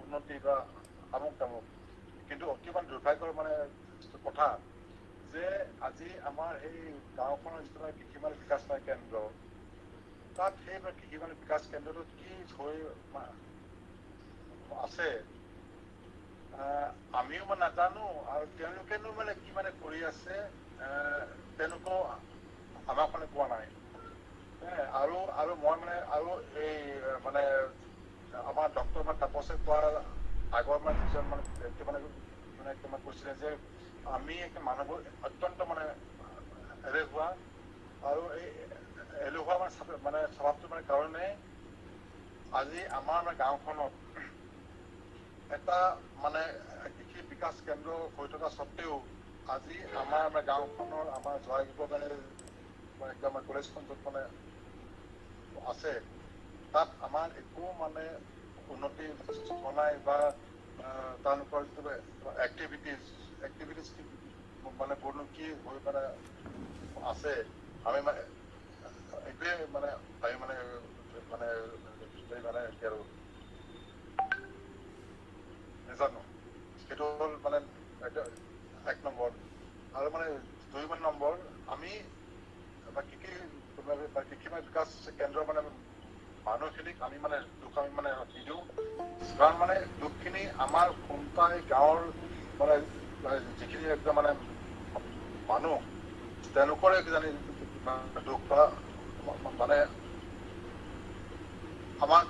উন্নতি বা আমুক তামুক কিন্তু অতিমান দুৰ্ভাগ্যৰ মানে কথা যে আজি আমাৰ এই গাঁওখনৰ যিটো মানে কৃষি বিকাশ কেন্দ্ৰ তাত সেই কৃষি বিকাশ কেন্দ্ৰটোত কি হৈ আছে আমিও মানে নাজানো আৰু তেওঁলোকেনো মানে কি মানে কৰি আছে তেওঁলোকেও আমাক মানে কোৱা নাই আৰু মই মানে আৰু এই মানে আমাৰ ডক্টৰ মানে তাপসে কোৱাৰ আগৰ মানে যিজন মানে ব্যক্তি মানে কৈছিলে যে আমি মানুহবোৰ অত্যন্ত মানে এলেহুৱা আৰু এই এলেহুৱা মানে স্বভাৱটো মানে কাৰণে আজি আমাৰ মানে গাঁওখনত এটা মানে কৃষি বিকাশ কেন্দ্ৰ হৈ থকা স্বত্তেও আজি আমাৰ মানে গাঁওখনৰ আমাৰ জোৱাই মানে একদম কলেজখন য'ত মানে আছে তাত আমাৰ একো মানে উন্নতি হোৱা নাই বা তেওঁলোকৰ যিটো এক্টিভিটিজ মানে কোনো কি হৈ মানে আছে আমি মানে এইটোৱে মানে আমি মানে মানে মানে কি আৰু নাজানো সেইটো হ'ল মানে 1 নম্বৰ আৰু মানে 2 নম্বৰ আমি কৃষি বিকাশ কেন্দ্ৰ মানে মানুহখিনিক আমি মানে দুখ আমি মানে নিদিওঁ কাৰণ মানে দুখখিনি আমাৰ খুমটাই গাঁৱৰ মানে যিখিনি একদম মানে মানুহ তেওঁলোকৰে কিজানি দুখ বা মানে আমাৰ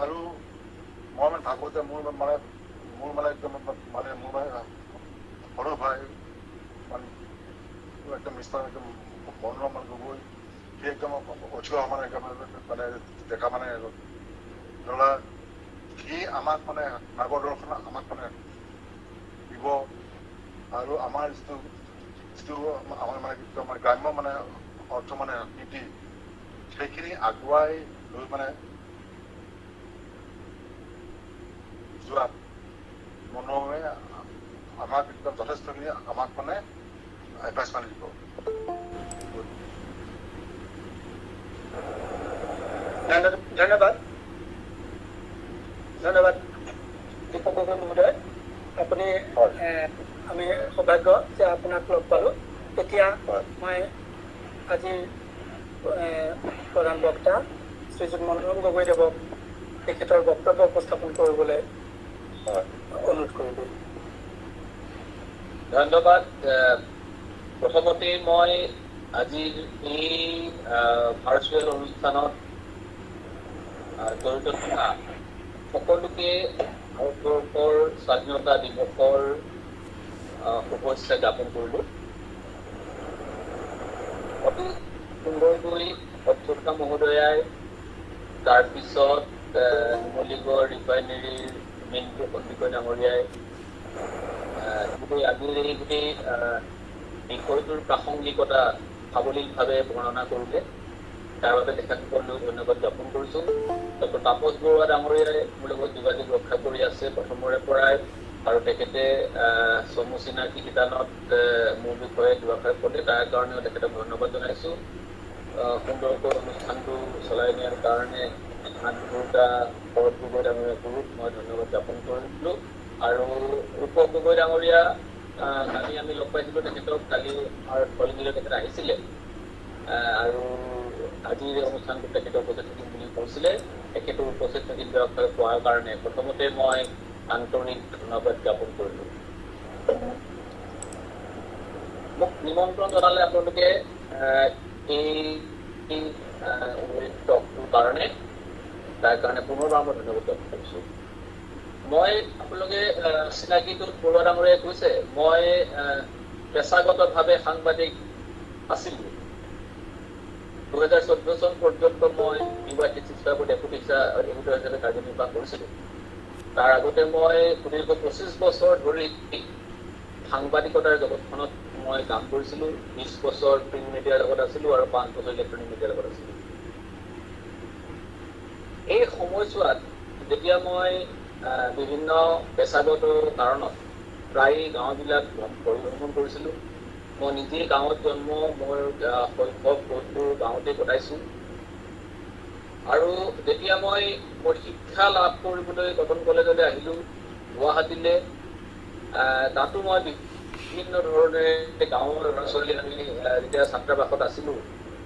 আৰু মই মানে ভাবোঁ যে মোৰ মানে একদম মানে মোৰ মানে সৰু ভাই মানে একদম নিষ্ঠা একদম মনোৰম মানে গগৈ সি একদম উঠোৱা মানে একদম মানে দেখা মানে ধৰা সি আমাক মানে মাৰ্গদৰ্শন আমাক মানে দিব আৰু আমাৰ যিটো আমাৰ মানে গ্ৰাম্য মানে অৰ্থ মানে নীতি সেইখিনি আগুৱাই লৈ মানে যোৱাত মনোৱে আমাক একদম যথেষ্টখিনি আমাক মানে এডভাইচ মানে দিব ধন্যবাদ দীপক গগৈ মহোদয় আপুনি আমি সৌভাগ্য যে আপোনাক লগ পালোঁ এতিয়া মই আজি প্ৰধান বক্তা শ্ৰীযুত মনোৰম গগৈদেৱক তেখেতৰ বক্তব্য উপস্থাপন কৰিবলৈ অনুৰোধ কৰিলোঁ ধন্যবাদ প্ৰথমতে মই আজিৰ এই ভাৰ্চুৱেল অনুষ্ঠানত জড়িত থকা সকলোকে ভাৰতবৰ্ষৰ স্বাধীনতা দিৱসৰ শুভেচ্ছা জ্ঞাপন কৰিলোঁ অতি সুন্দৰকৈ অধ্যক্ষা মহোদয়াই তাৰপিছত নুমলীগড় ৰিফাইনেৰীৰ মেইনটো সন্দিকৈ ডাঙৰীয়াই আজিৰ এই গোটেই বিষয়টোৰ প্ৰাসংগিকতা সাৱলীকভাৱে বৰ্ণনা কৰিলে তাৰ বাবে তেখেতসকললৈ ধন্যবাদ জ্ঞাপন কৰিছোঁ ডক্টৰ তাপস বৰুৱা ডাঙৰীয়াই মোৰ লগত যোগাযোগ ৰক্ষা কৰি আছে প্ৰথমৰে পৰাই আৰু তেখেতে চমু চিনাকি শিতানত মোৰ বিষয়ে দুআষাৰ ক'লে তাৰ কাৰণেও তেখেতক ধন্যবাদ জনাইছোঁ সুন্দৰকৈ অনুষ্ঠানটো চলাই নিয়াৰ কাৰণে আন দুটা শৰৎ গগৈ ডাঙৰীয়া গুৰুক মই ধন্যবাদ জ্ঞাপন কৰিলোঁ। আৰু ৰূপক গগৈ ডাঙৰীয়া কালি আমি লগ পাইছিলোঁ, তেখেতক কালি আমাৰ কলেজলৈ তেখেত আহিছিলে আৰু আজিৰ অনুষ্ঠানটোত তেখেতে উপস্থিত থাকিম বুলি কৈছিলে। তেখেতো উপস্থিত থাকিব পোৱাৰ কাৰণে প্ৰথমতে মই আন্তৰিক ধন্যবাদ জ্ঞাপন কৰিলোঁ। মোক নিমন্ত্ৰণ জনালে আপোনালোকে এই টকটোৰ কাৰণে, তাৰ কাৰণে পুনৰবাৰ মই ধন্যবাদ জ্ঞাপন কৰিছোঁ। মই আপোনালোকে চিনাকিটো বৰুৱা ডাঙৰীয়াই কৈছে, মই পেছাগতভাৱে সাংবাদিক আছিলোঁ। 2014 চন পৰ্যন্ত মই নিৰ্বাচিত শিক্ষাবোৰ ডেপুটি এডিটৰ হিচাপে কাৰ্যনিৰ্বাহ কৰিছিলোঁ। তাৰ আগতে মই দীৰ্ঘ 25 বছৰ ধৰি সাংবাদিকতাৰ জগতখনত মই কাম কৰিছিলোঁ। 20 বছৰ প্ৰিণ্ট মিডিয়াৰ লগত আছিলোঁ আৰু 5 বছৰ ইলেক্ট্ৰনিক মিডিয়াৰ লগত আছিলোঁ। এই সময়ছোৱাত যেতিয়া মই বিভিন্ন পেছাগত কাৰণত প্ৰায় গাঁওবিলাক পৰিভ্ৰমণ কৰিছিলোঁ, মই নিজেই গাঁৱত জন্ম, মোৰ শৈশৱ বহুতো গাঁৱতে কটাইছোঁ। আৰু যেতিয়া মই মোৰ শিক্ষা লাভ কৰিবলৈ কটন কলেজলৈ আহিলোঁ গুৱাহাটীলৈ, তাতো মই বিভিন্ন ধৰণে গাঁৱৰ ল'ৰা ছোৱালী, আমি যেতিয়া ছাত্ৰাবাসত আছিলোঁ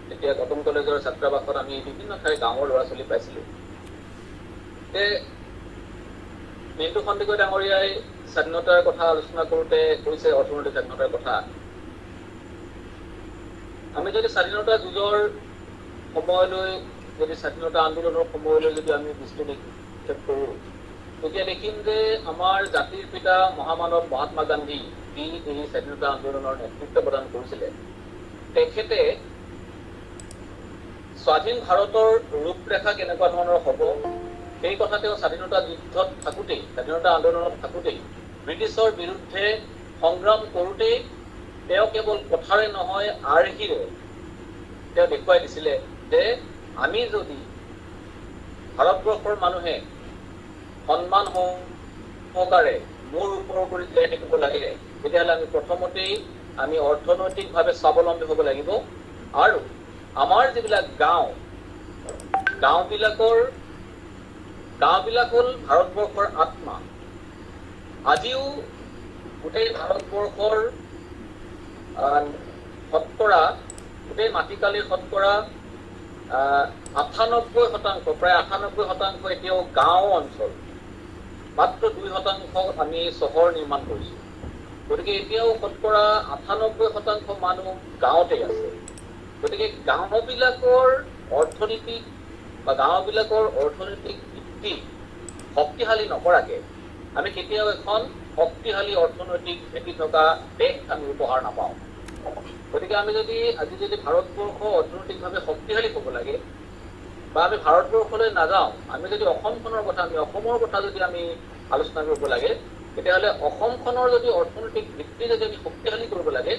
তেতিয়া কটন কলেজৰ ছাত্ৰাবাসত আমি বিভিন্ন ঠাইৰ গাঁৱৰ ল'ৰা ছোৱালী পাইছিলোঁ। মিণ্টু সন্দিকৈ ডাঙৰীয়াই স্বাধীনতাৰ কথা আলোচনা কৰোঁতে কৈছে অৰ্থনৈতিক স্বাধীনতাৰ কথা। আমি যদি স্বাধীনতা যুঁজৰ সময়লৈ, যদি স্বাধীনতা আন্দোলনৰ সময়লৈ যদি আমি দৃষ্টি নিক্ষেপ কৰোঁ, তেতিয়া দেখিম যে আমাৰ জাতিৰ পিতা মহামানৱ মহাত্মা গান্ধী, যি এই স্বাধীনতা আন্দোলনৰ নেতৃত্ব প্ৰদান কৰিছিলে, তেখেতে স্বাধীন ভাৰতৰ ৰূপৰেখা কেনেকুৱা ধৰণৰ হ'ব সেই কথা তেওঁ স্বাধীনতা যুদ্ধত থাকোঁতেই, স্বাধীনতা আন্দোলনত থাকোঁতেই, ব্ৰিটিছৰ বিৰুদ্ধে সংগ্ৰাম কৰোঁতেই তেওঁ কেৱল কথাৰে নহয় আৰ্হিৰে তেওঁ দেখুৱাই দিছিলে যে আমি যদি ভাৰতবৰ্ষৰ মানুহে সন্মান সহকাৰে মোৰ ওপৰৰ কৰি জীয়াই থাকিব লাগে, তেতিয়াহ'লে আমি প্ৰথমতেই আমি অৰ্থনৈতিকভাৱে স্বাৱলম্বী হ'ব লাগিব। আৰু আমাৰ যিবিলাক গাঁওবিলাক হ'ল ভাৰতবৰ্ষৰ আত্মা। আজিও গোটেই ভাৰতবৰ্ষৰ শতকৰা, গোটেই মাটিকালিৰ শতকৰা 98%, প্ৰায় 98% এতিয়াও গাঁও অঞ্চল, মাত্ৰ 2% আমি চহৰ নিৰ্মাণ কৰিছোঁ। গতিকে এতিয়াও শতকৰা 98% মানুহ গাঁৱতে আছে। গতিকে গাঁওবিলাকৰ অৰ্থনীতিক ভিত্তি শক্তিশালী নকৰাকে আমি কেতিয়াও এখন শক্তিশালী অৰ্থনৈতিক ভেটি থকা দেশ আমি উপহাৰ নাপাওঁ। গতিকে আমি আজি যদি ভাৰতবৰ্ষ অৰ্থনৈতিকভাৱে শক্তিশালী হ'ব লাগে, বা আমি ভাৰতবৰ্ষলৈ নাযাওঁ, আমি যদি অসমৰ কথা যদি আমি আলোচনা কৰিব লাগে, তেতিয়াহ'লে অসমখনৰ যদি অৰ্থনৈতিক ভিত্তি যদি আমি শক্তিশালী কৰিব লাগে,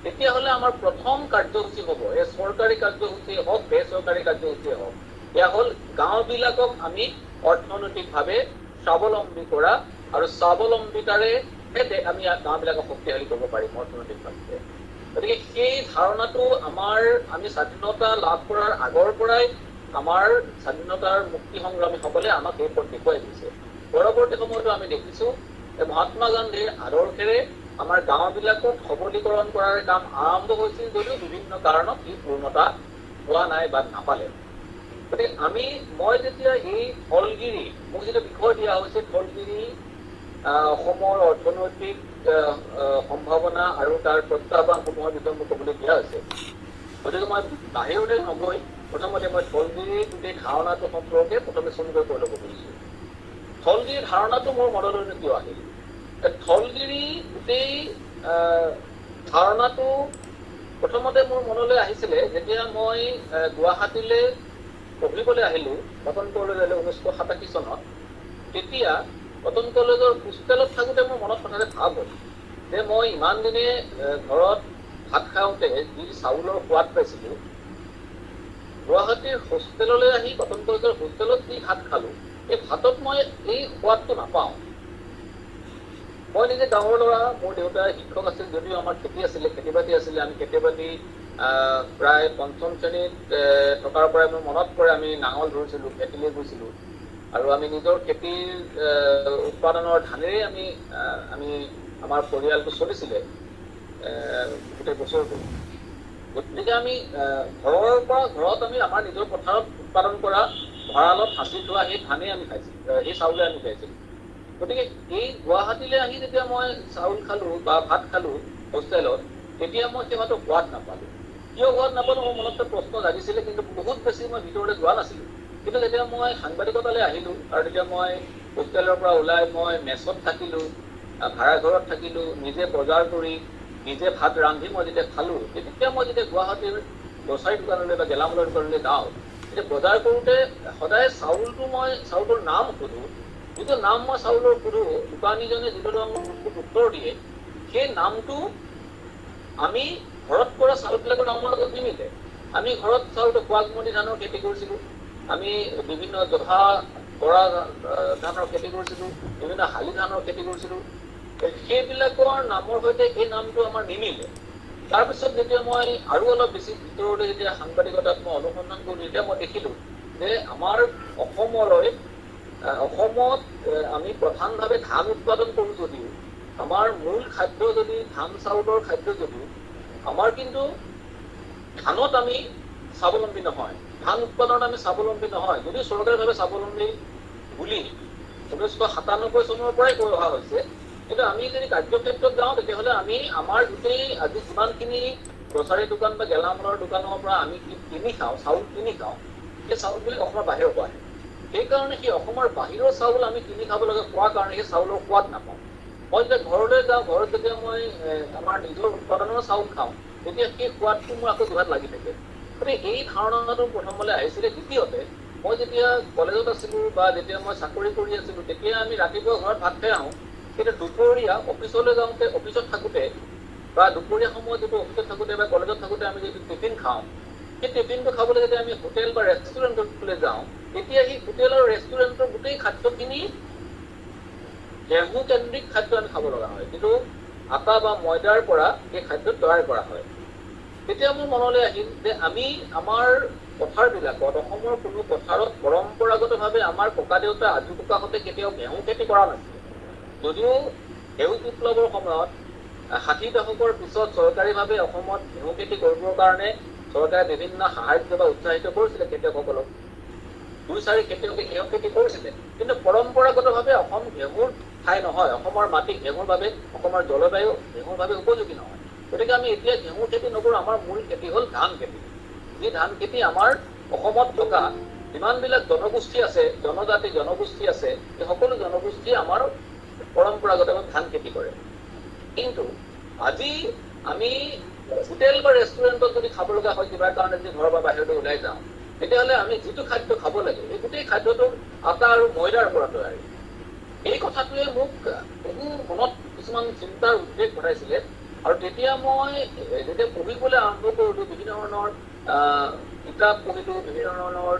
তেতিয়াহ'লে আমাৰ প্ৰথম কাৰ্যসূচী হ'ব, এই চৰকাৰী কাৰ্যসূচীয়ে হওক, বেচৰকাৰী কাৰ্যসূচীয়ে হওক, এয়া হ'ল গাঁওবিলাকক আমি অৰ্থনৈতিকভাৱে স্বাৱলম্বী কৰা, আৰু স্বাৱলম্বিতাৰে আমি গাঁওবিলাকক শক্তিশালী কৰিব পাৰিম অৰ্থনৈতিকভাৱে। গতিকে সেই ধাৰণাটো আমি স্বাধীনতা লাভ কৰাৰ আগৰ পৰাই আমাৰ স্বাধীনতাৰ মুক্তি সংগ্ৰামীসকলে আমাক এই পথ দেখুৱাই দিছে। পৰৱৰ্তী সময়তো আমি দেখিছোঁ যে মহাত্মা গান্ধীৰ আদৰ্শেৰে আমাৰ গাঁওবিলাকক সবলীকৰণ কৰাৰ কাম আৰম্ভ হৈছিল, যদিও বিভিন্ন কাৰণত ই পূৰ্ণতা হোৱা নাই বা নাপালে। গতিকে মই যেতিয়া এই ধলগিৰি, মোক যেতিয়া বিষয় দিয়া হৈছে ধলগিৰি অসমৰ অৰ্থনৈতিক সম্ভাৱনা আৰু তাৰ প্ৰত্যাহ্বানসমূহৰ বিষয়ে মোক ক'বলৈ দিয়া হৈছে, গতিকে মই বাহিৰলৈ নগৈ প্ৰথমতে মই ধলগিৰিৰ গোটেই ধাৰণাটো সম্পৰ্কে প্ৰথমে চমুকৈ কৈ ল'ব খুজিছোঁ। ধলগিৰিৰ ধাৰণাটো মোৰ মনলৈ কিয় আহিল? ধলগিৰি গোটেই ধাৰণাটো প্ৰথমতে মোৰ মনলৈ আহিছিলে যেতিয়া মই গুৱাহাটীলৈ পঢ়িবলৈ আহিলোঁ কটন কলেজলৈ 1987 চনত। তেতিয়া কটন কলেজৰ হোষ্টেলত থাকোঁতে মোৰ মনত হঠাতে ভাৱ হ'ল যে মই ইমান দিনে ঘৰত ভাত খাওঁতে যি চাউলৰ সোৱাদ পাইছিলোঁ, গুৱাহাটীৰ হোষ্টেললৈ আহি কটন কলেজৰ হোষ্টেলত যি ভাত খালোঁ, এই ভাতত মই এই সোৱাদটো নাপাওঁ। মই নিজে গাঁৱৰ ল'ৰা, মোৰ দেউতা শিক্ষক আছিল, যদিও আমাৰ খেতি বাতি আছিলে, আমি খেতি বাতি প্ৰায় পঞ্চম শ্ৰেণীত থকাৰ পৰাই মোৰ মনত পৰে আমি নাঙল ধৰিছিলোঁ, খেতিলৈ গৈছিলোঁ আৰু আমি নিজৰ খেতিৰ উৎপাদনৰ ধানেৰে আমি আমাৰ পৰিয়ালটো চলিছিলে গোটেই বছৰটো। গতিকে আমি ঘৰৰ পৰা ঘৰত আমি আমাৰ নিজৰ পথাৰত উৎপাদন কৰা ভঁৰালত সাঁচি থোৱা সেই ধানেই আমি খাইছিলোঁ, সেই চাউলে আমি খাইছিলোঁ। গতিকে এই গুৱাহাটীলৈ আহি যেতিয়া মই চাউল খালোঁ বা ভাত খালোঁ হোষ্টেলত, তেতিয়া মই সেই ভাতটো সোৱাদ নাপালোঁ। কিয় সোৱাদ নাপালোঁ মোৰ মনত প্ৰশ্ন জাগিছিলে, কিন্তু বহুত বেছি মই ভিতৰলৈ যোৱা নাছিলোঁ। কিন্তু যেতিয়া মই সাংবাদিকতালৈ আহিলোঁ আৰু তেতিয়া মই হোষ্টেলৰ পৰা ওলাই মই মেছত থাকিলোঁ, ভাড়াঘৰত থাকিলোঁ, নিজে বজাৰ কৰি নিজে ভাত ৰান্ধি মই যেতিয়া খালোঁ, তেতিয়া মই যেতিয়া গুৱাহাটীৰ গ্ৰচাৰী দোকানলৈ বা গেলামালৰ দোকানলৈ যাওঁ, তেতিয়া বজাৰ কৰোঁতে সদায় চাউলটোৰ নাম সোধোঁ। যিটো নাম মই চাউলৰ সোধোঁ, দোকানীজনে যিটো উত্তৰ দিয়ে, সেই নামটো আমি ঘৰত কৰা চাউলবিলাকৰ নামৰ লগত নিমিলে। আমি ঘৰত চাউলটো সোৱাগমণি ধানৰ খেতি কৰিছিলোঁ, আমি বিভিন্ন জহা বৰা ধানৰ খেতি কৰিছিলোঁ, বিভিন্ন শালি ধানৰ খেতি কৰিছিলোঁ। সেইবিলাকৰ নামৰ সৈতে এই নামটো আমাৰ নিমিলে। তাৰপিছত যেতিয়া মই আৰু অলপ বেছি ভিতৰলৈ যেতিয়া সাংবাদিকতাত মই অনুসন্ধান কৰিলোঁ, তেতিয়া মই দেখিলোঁ যে আমাৰ অসমত আমি প্ৰধানভাৱে ধান উৎপাদন কৰোঁ যদিও, আমাৰ মূল খাদ্য যদি ধান চাউলৰ খাদ্য যদিও, আমাৰ কিন্তু ধানত আমি স্বাৱলম্বী নহয়, ধান উৎপাদনত আমি স্বাৱলম্বী নহয়। যদিও চৰকাৰীভাৱে স্বাৱলম্বী বুলি 1997 চনৰ পৰাই কৈ অহা হৈছে, কিন্তু আমি যদি কাৰ্যক্ষেত্ৰত যাওঁ তেতিয়াহ'লে আমি আমাৰ গোটেই আজি যিমানখিনি গ্ৰচাৰী দোকান বা গেলামালৰ দোকানৰ পৰা আমি চাউল কিনি খাওঁ, সেই চাউলবিলাক অসমৰ বাহিৰৰ পৰা আহে। সেইকাৰণে সেই অসমৰ বাহিৰৰ চাউল আমি কিনি খাব লগা হোৱাৰ কাৰণে সেই চাউলৰ সোৱাদ নাপাওঁ। মই যেতিয়া ঘৰলৈ যাওঁ, ঘৰত যেতিয়া মই আমাৰ নিজৰ উৎপাদনৰ চাউল খাওঁ, তেতিয়া সেই সোৱাদটো মোৰ আকৌ জিভাত লাগি থাকে। গতিকে এই ধাৰণাটো প্ৰথমলৈ আহিছিলে। দ্বিতীয়তে মই যেতিয়া কলেজত আছিলোঁ বা যেতিয়া মই চাকৰি কৰি আছিলোঁ, তেতিয়া আমি ৰাতিপুৱা ঘৰত ভাত খাই আহোঁ, কিন্তু দুপৰীয়া অফিচলৈ যাওঁতে, অফিচত থাকোঁতে বা দুপৰীয়া সময়ত যিটো অফিচত থাকোঁতে বা কলেজত থাকোঁতে আমি যিটো টিফিন খাওঁ, সেই টিফিনটো খাবলৈ যদি আমি হোটেল বা ৰেষ্টুৰেণ্টলৈ যাওঁ, তেতিয়া সেই হোটেল আৰু ৰেষ্টুৰেণ্টৰ গোটেই খাদ্যখিনি ঘেঁহু কেন্দ্ৰিক খাদ্য আমি খাব লগা হয়, কিন্তু আটা বা ময়দাৰ পৰা সেই খাদ্য তৈয়াৰ কৰা হয়। তেতিয়া মোৰ মনলৈ আহিল যে আমি আমাৰ পথাৰবিলাকত, অসমৰ কোনো পথাৰত পৰম্পৰাগতভাৱে আমাৰ ককা দেউতা আজু ককাহঁতে কেতিয়াও ঘেঁহু খেতি কৰা নাছিল। যদিও সেউজ বিপ্লৱৰ সময়ত 60 দশকৰ পিছত চৰকাৰীভাৱে অসমত ঘেঁহু খেতি কৰিবৰ কাৰণে চৰকাৰে বিভিন্ন সাহায্য বা উৎসাহিত কৰিছিলে খেতিয়কসকলক। 2-4 খেতিয়কে ঘেঁহু খেতি কৰিছিলে, কিন্তু পৰম্পৰাগতভাৱে অসম ঘেঁহুৰ ঠাই নহয়। অসমৰ মাটি ঘেঁহুৰ বাবে, অসমৰ জলবায়ু ঘেঁহুৰ বাবে উপযোগী নহয়। গতিকে আমি এতিয়া ঘেঁহু খেতি নকৰোঁ। আমাৰ মূল খেতি হ'ল ধান খেতি। যি ধান খেতি আমাৰ অসমত থকা যিমানবিলাক জনগোষ্ঠী আছে, জনজাতি জনগোষ্ঠী আছে, এই সকলো জনগোষ্ঠীয়ে আমাৰ পৰম্পৰাগতভাৱে ধান খেতি কৰে। কিন্তু আজি আমি হোটেল বা ৰেষ্টুৰেণ্টত যদি খাব লগা হয় কিবা কাৰণে, যদি ঘৰৰ পৰা বাহিৰলৈ ওলাই যাওঁ, তেতিয়াহ'লে আমি যিটো খাদ্য খাব লাগে, এই গোটেই খাদ্যটো আটা আৰু ময়দাৰ পৰা তৈয়াৰী। এই কথাটোৱে মোক বহু মনত কিছুমান চিন্তাৰ উদ্বেগ ঘটাইছিলে। আৰু তেতিয়া মই যেতিয়া পঢ়িবলৈ আৰম্ভ কৰিলোঁ, বিভিন্ন ধৰণৰ কিতাপ পঢ়িলোঁ, বিভিন্ন ধৰণৰ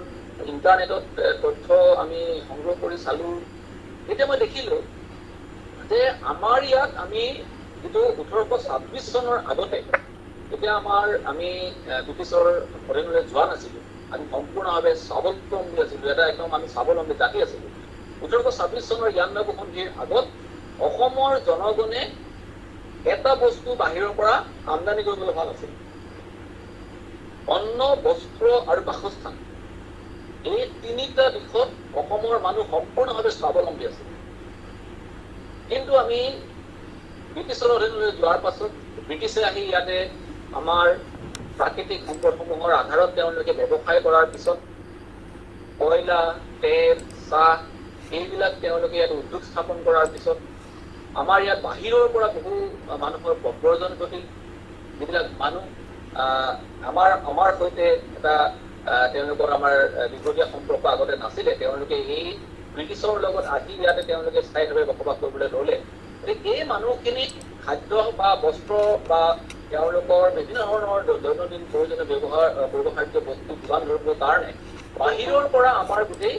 ইণ্টাৰনেটত তথ্য আমি সংগ্ৰহ কৰি চালোঁ, তেতিয়া মই দেখিলোঁ যে আমাৰ ইয়াত আমি যিটো 1826 চনৰ আগতে, যেতিয়া আমি ব্ৰিটিছৰ অধীনলৈ যোৱা নাছিলোঁ, আমি সম্পূৰ্ণভাৱে স্বাৱলম্বী আছিলোঁ, একদম আমি স্বাৱলম্বী জাতি আছিলোঁ। 1826 চনৰ 92 সন্ধিৰ আগত অসমৰ জনগণে এটা বস্তু বাহিৰৰ পৰা আমদানি কৰিবলৈ ভাল আছিল, অন্ন, বস্ত্ৰ আৰু বাসস্থান। এই 3টা দিশত অসমৰ মানুহ সম্পূৰ্ণভাৱে স্বাৱলম্বী আছিল। কিন্তু আমি ব্ৰিটিছৰ অধীনলৈ যোৱাৰ পাছত ব্ৰিটিছে আহি ইয়াতে আমাৰ প্ৰাকৃতিক সম্পদসমূহৰ আধাৰত তেওঁলোকে ব্যৱসায় কৰাৰ পিছত কয়লা, তেল, চাহ এইবিলাক তেওঁলোকে ইয়াত উদ্যোগ স্থাপন কৰাৰ পিছত আমাৰ ইয়াত বাহিৰৰ পৰা বহু মানুহৰ প্ৰব্ৰজন ঘটিল। যিবিলাক মানুহ আমাৰ সৈতে এটা তেওঁলোকৰ আমাৰ দীঘলীয়া সম্পৰ্ক আগতে নাছিলে, তেওঁলোকে এই ব্ৰিটিছৰ লগত আহি ইয়াতে তেওঁলোকে স্থায়ীভাৱে বসবাস কৰিবলৈ ল'লে। এই মানুহখিনিক খাদ্য বা বস্ত্ৰ বা তেওঁলোকৰ বিভিন্ন ধৰণৰ দৈনন্দিন প্ৰয়োজনীয় ব্যৱহাৰ্য বস্তু যোগান ধৰিবৰ কাৰণে বাহিৰৰ পৰা আমাৰ গোটেই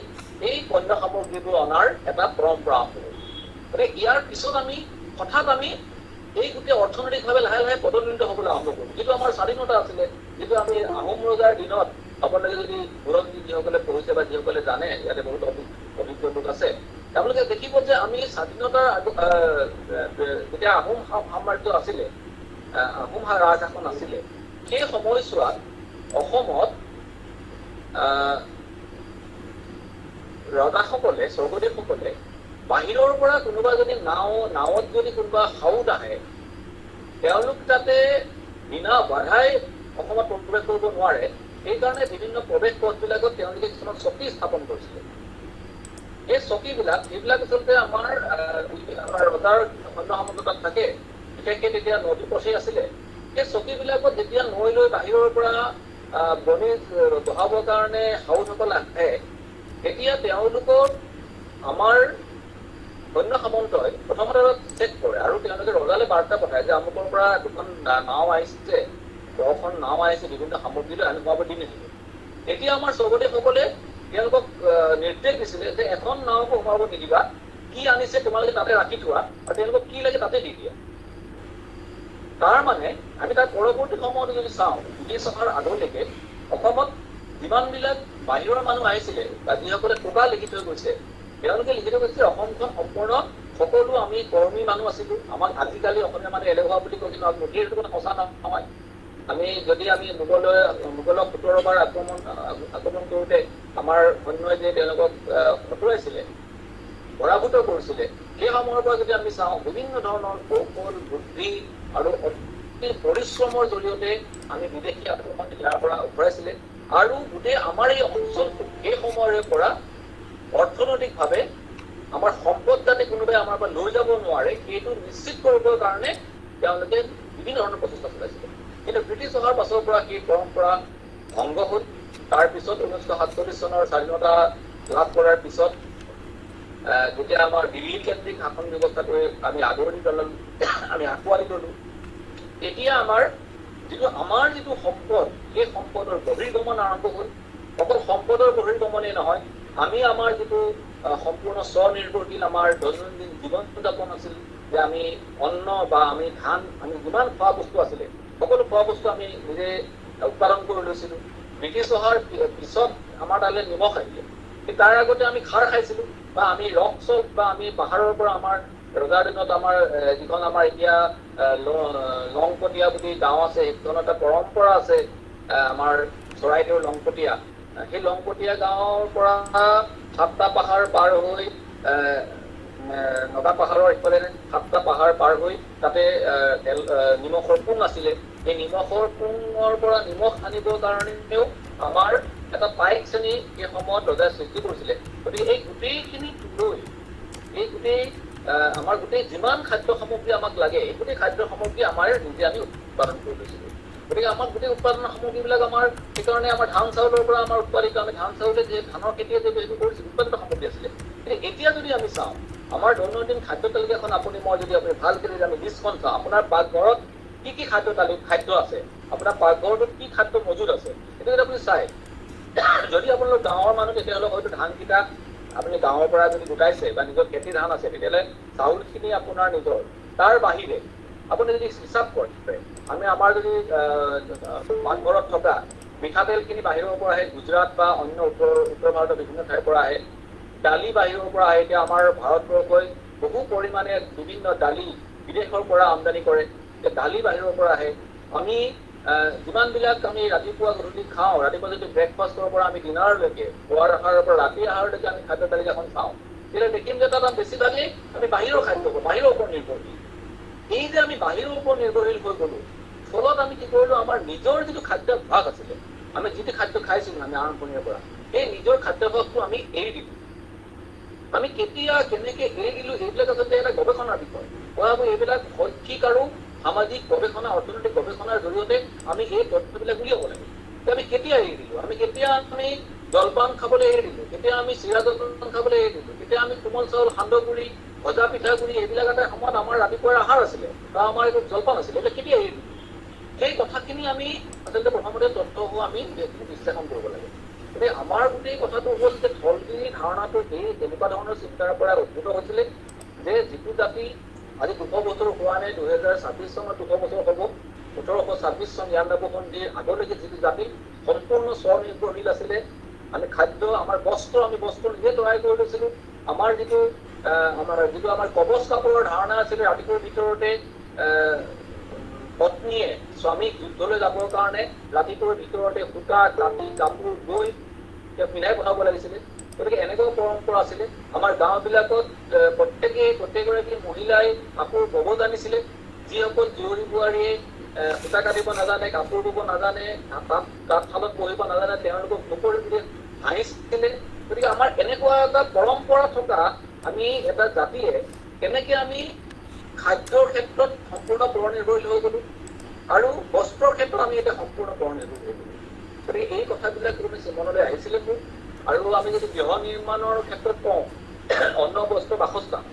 এই পণ্য সামগ্ৰীবোৰ অনাৰ এটা পৰম্পৰা আছে। গতিকে ইয়াৰ পিছত হঠাৎ আমি এই গোটেই অৰ্থনৈতিকভাৱে লাহে লাহে পদোন্নতি হ'বলৈ আৰম্ভ কৰোঁ। যিটো আমাৰ স্বাধীনতা আছিলে, যিটো আমি আহোম ৰজাৰ দিনত আপোনালোকে যদি বুৰঞ্জী যিসকলে পঢ়িছে বা যিসকলে জানে, ইয়াতে বহুত অভিজ্ঞ লোক আছে, তেওঁলোকে দেখিব যে আমি স্বাধীনতাৰ যেতিয়া আহোম সাম্ৰাজ্য আছিলে, আহোম ৰাজশাসন আছিলে, সেই সময়ছোৱাত অসমত ৰজাসকলে, স্বৰ্গদেউসকলে বাহিৰৰ পৰা কোনোবা যদি নাৱত যদি কোনোবা সাউদ আহে, তেওঁলোক তাতে বিনা বাধাই অসমত প্ৰৱেশ কৰিব নোৱাৰে। সেইকাৰণে বিভিন্ন প্ৰৱেশ পথবিলাকত তেওঁলোকে কিছুমান চকী স্থাপন কৰিছিলে। এই চকীবিলাক যিবিলাক আচলতে আমাৰ ৰজাৰ সৈন্য সামন্ততাত থাকে, বিশেষকে তেতিয়া নদী পথে আছিলে, সেই চকীবিলাকত যেতিয়া নৈ লৈ বাহিৰৰ পৰা বণিজ বহাবৰ কাৰণে সাউদসকল আহে, তেতিয়া তেওঁলোকক আমাৰ সৈন্য সামন্তই প্ৰথমতে চেক কৰে আৰু তেওঁলোকে ৰজালৈ বাৰ্তা পঠায় যে আমুকৰ পৰা দুখন নাও আহিছে, 10খন নাও আহিছে, বিভিন্ন সামগ্ৰী লৈ আনুৱাব দি নিদিব। এতিয়া আমাৰ স্বৰ্গদেউসকলে তেওঁলোকক নিৰ্দেশ দিছিলে যে এখন নাওকো সোমাব নিদিবা, কি আনিছে তোমালোকে তাতে ৰাখি থোৱা আৰু তেওঁলোকক কি লাগে তাতে দি দিয়া। তাৰ মানে আমি তাৰ পৰৱৰ্তী সময়ত যদি চাওঁ, ব্ৰিটিছ অহাৰ আগলৈকে অসমত যিমানবিলাক বাহিৰৰ মানুহ আহিছিলে বা যিসকলে টকা লিখি থৈ গৈছে, তেওঁলোকে লিখি থৈ গৈছে অসমখন সম্পূৰ্ণ সকলো আমি কৰ্মী মানুহ আছিলো। আমাক আজিকালি অসমীয়া মানুহ এলেহুৱা বুলি কয়, কিন্তু নদীৰ এইটো কোনো সঁচা নহয়। যদি আমি মোগলক 17 বাৰ আক্ৰমণ কৰোঁতে আমাৰ সৈন্যই যে তেওঁলোকক হতুৱাইছিলে, পৰাভূত কৰিছিলে, সেই সময়ৰ পৰা যদি আমি চাওঁ, বিভিন্ন ধৰণৰ কৌশল, বুদ্ধি আৰু অতি পৰিশ্ৰমৰ জৰিয়তে আমি বিদেশী আক্ৰমণ ইয়াৰ পৰা উভৰাইছিলে। আৰু গোটেই আমাৰ এই অঞ্চলটো সেই সময়ৰে পৰা অৰ্থনৈতিকভাৱে আমাৰ সম্পদ যাতে কোনোবাই আমাৰ পৰা লৈ যাব নোৱাৰে, সেইটো নিশ্চিত কৰিবৰ কাৰণে তেওঁলোকে বিভিন্ন ধৰণৰ প্ৰচেষ্টা চলাইছিলে। কিন্তু ব্ৰিটিছ অহাৰ পাছৰ পৰা সেই পৰম্পৰা ভংগ হ'ল। তাৰপিছত 1947 চনৰ স্বাধীনতা লাভ কৰাৰ পিছত যেতিয়া আমাৰ দিল্লী কেন্দ্ৰিক শাসন ব্যৱস্থাটো আমি আদৰণি জনালো, আমি আঁকোৱালি ল'লো, তেতিয়া আমাৰ যিটো সম্পদ, সেই সম্পদৰ বহিৰ্গমন আৰম্ভ হ'ল। অকল সম্পদৰ বহিৰ্গমনেই নহয়, আমি আমাৰ যিটো সম্পূৰ্ণ স্বনিৰ্ভৰশীল আমাৰ দৈনন্দিন জীৱন যাপন আছিল, যে আমি অন্ন বা আমি ধান, আমি যিমান খোৱা বস্তু আছিলে সকলো খোৱা বস্তু আমি নিজে উৎপাদন কৰি লৈছিলো। ব্ৰিটিছ অহাৰ পিছত আমাৰ তালৈ নিমখ আহিলে, কিন্তু তাৰ আগতে আমি খাৰ খাইছিলো বা আমি ৰক চক বা আমি পাহাৰৰ পৰা আমাৰ ৰজাৰ দিনত আমাৰ যিখন আমাৰ এতিয়া লংপটীয়া বুলি গাঁও আছে, সেইখন এটা পৰম্পৰা আছে আমাৰ চৰাইদেউৰ লংপটীয়া। সেই লংপটীয়া গাঁৱৰ পৰা 7টা পাহাৰ পাৰ হৈ নগা পাহাৰৰ ইফালে 7টা পাহাৰ পাৰ হৈ তাতে নিমখৰ পোং আছিলে। এই নিমখৰ পোঙৰ পৰা নিমখ আনিবৰ কাৰণেও আমাৰ এটা পাইক শ্ৰেণী এই সময়ত ৰজাই সৃষ্টি কৰিছিলে। গতিকে এই গোটেইখিনি লৈ আমাৰ গোটেই যিমান খাদ্য সামগ্ৰী আমাক লাগে, এই গোটেই খাদ্য সামগ্ৰী আমাৰ নিজে আমি উৎপাদন কৰি লৈছিলো। গতিকে আমাৰ গোটেই উৎপাদনৰ সামগ্ৰীবিলাক আমাৰ সেইকাৰণে আমাৰ ধান চাউলৰ পৰা আমাৰ উৎপাদিত, আমি ধান চাউলে যে ধানৰ খেতিয়ে যে সেইটো কৰিছিলো, উৎপাদিত সামগ্ৰী আছিলে। কিন্তু এতিয়া যদি আমি চাওঁ, আমাৰ দৈনন্দিন খাদ্য তালিকাখন আপুনি ভালকে যদি আমি লিষ্টখন চাওঁ, আপোনাৰ পাকঘৰত কি কি খাদ্য আছে, আপোনাৰ পাকঘৰটোত কি খাদ্য মজুত আছে, সেইটো যদি আপুনি চাই, যদি আপোনালোক গাঁৱৰ মানুহ তেতিয়াহ'লে হয়তো ধানকেইটা আপুনি গাঁৱৰ পৰা যদি গোটাইছে বা নিজৰ খেতি ধান আছে, তেতিয়াহ'লে চাউলখিনি আপোনাৰ নিজৰ। তাৰ বাহিৰে আপুনি যদি হিচাপ কৰে, আমি আমাৰ যদি পাকঘৰত থকা মিঠাতেলখিনি বাহিৰৰ পৰা আহে, গুজৰাট বা অন্য উত্তৰ ভাৰতৰ বিভিন্ন ঠাইৰ পৰা আহে, দালি বাহিৰৰ পৰা আহে। এতিয়া আমাৰ ভাৰতবৰ্ষই বহু পৰিমাণে বিভিন্ন দালি বিদেশৰ পৰা আমদানি কৰে, দালি বাহিৰৰ পৰা আহে। আমি যিমানবিলাক আমি ৰাতিপুৱা গধূলি খাওঁ, ৰাতিপুৱা যদি ব্ৰেকফাষ্টৰ পৰা আমি ডিনাৰলৈকে, পুৱাৰ আহাৰৰ পৰা ৰাতি আহাৰলৈকে আমি খাদ্য তালিকাখন চাওঁ, তেতিয়া দেখিম যে তাত বেছিভাগেই আমি বাহিৰৰ খাদ্য, বাহিৰৰ ওপৰত নিৰ্ভৰশীল। এই যে আমি বাহিৰৰ ওপৰত নিৰ্ভৰশীল হৈ গ'লো, ফলত আমি কি কৰিলো, আমাৰ নিজৰ যিটো খাদ্যাভ্যাস আছিলে, আমি যিটো খাদ্য খাইছিলো আমি আৰম্ভণিৰ পৰা, এই নিজৰ খাদ্যাভ্যাসটো আমি এৰি দিলো। আমি কেতিয়া কেনেকে এৰি দিলো, এইবিলাক আচলতে এটা গৱেষণাৰ বিষয়। মই ভাবো এইবিলাক শৈক্ষিক আৰু সামাজিক গৱেষণা, অৰ্থনৈতিক গৱেষণাৰ জৰিয়তে আমি এই তথ্যবিলাক উলিয়াব লাগে। আমি কেতিয়া এৰি দিলো, কেতিয়া আমি জলপান খাবলৈ এৰি দিলো, কেতিয়া আমি চিৰা জলপান খাবলৈ এৰি দিলো, কেতিয়া আমি কোমল চাউল, সান্দহগুৰি, ভজা পিঠাগুৰি, এইবিলাক এটা সময়ত আমাৰ ৰাতিপুৱাৰ আহাৰ আছিলে বা আমাৰ এইটো জলপান আছিলে, এইবিলাক কেতিয়া এৰি দিলো। সেই কথাখিনি আমি আচলতে প্ৰথমতে তথ্যসমূহ আমি বিশ্লেষণ কৰিব লাগে। গতিকে আমাৰ গোটেই কথাটো হ'ল যে থলগিৰি ধাৰণাটো এই তেনেকুৱা ধৰণৰ চিন্তাৰ পৰা উদ্ভূত হৈছিলে যে যিটো জাতি আজি 200 বছৰ হোৱা নাই, 2026 চনত 200 বছৰ হ'ব, 1826 চন 99 সন্ধিৰ আগলৈকে যিটো জাতি সম্পূৰ্ণ স্বনিৰ্ভৰশীল আছিলে। আমি খাদ্য, আমাৰ বস্ত্ৰ, আমি বস্ত্ৰ নিজে তৈয়াৰ কৰি লৈছিলোঁ। আমাৰ যিটো আমাৰ কবচ কাপোৰৰ ধাৰণা আছিলে, ৰাতিটোৰ ভিতৰতে পত্নীয়ে স্বামীক যুদ্ধলৈ যাবৰ কাৰণে ৰাতিটোৰ ভিতৰতে সূতা, কাটি, কাপোৰ বৈ পিন্ধাই পঠাব লাগিছিলে। গতিকে এনেকুৱা পৰম্পৰা আছিলে। আমাৰ গাঁওবিলাকত প্ৰত্যেকগৰাকী মহিলাই কাপোৰ বব জানিছিলে। যিসকল জীয়ৰী বোৱাৰীয়ে সূতা কাটিব নাজানে, কাপোৰ বব নাজানে, তাঁতশালত বহিব নাজানে, তেওঁলোকক নকৰি বুলি হাঁহিছিলে। গতিকে আমাৰ এনেকুৱা এটা পৰম্পৰা থকা আমি এটা জাতিয়ে কেনেকে আমি খাদ্যৰ ক্ষেত্ৰত সম্পূৰ্ণ পৰনিৰ্ভৰশীল হৈ গলো আৰু বস্ত্ৰৰ ক্ষেত্ৰত আমি এতিয়া সম্পূৰ্ণ পৰনিৰ্ভৰশীল হৈ গলো। গতিকে এই কথাবিলাক মনলৈ আহিছিলে মোৰ। আৰু আমি যদি গৃহ নিৰ্মাণৰ ক্ষেত্ৰত কওঁ, অন্ন, বস্ত্ৰ, বাসস্থান,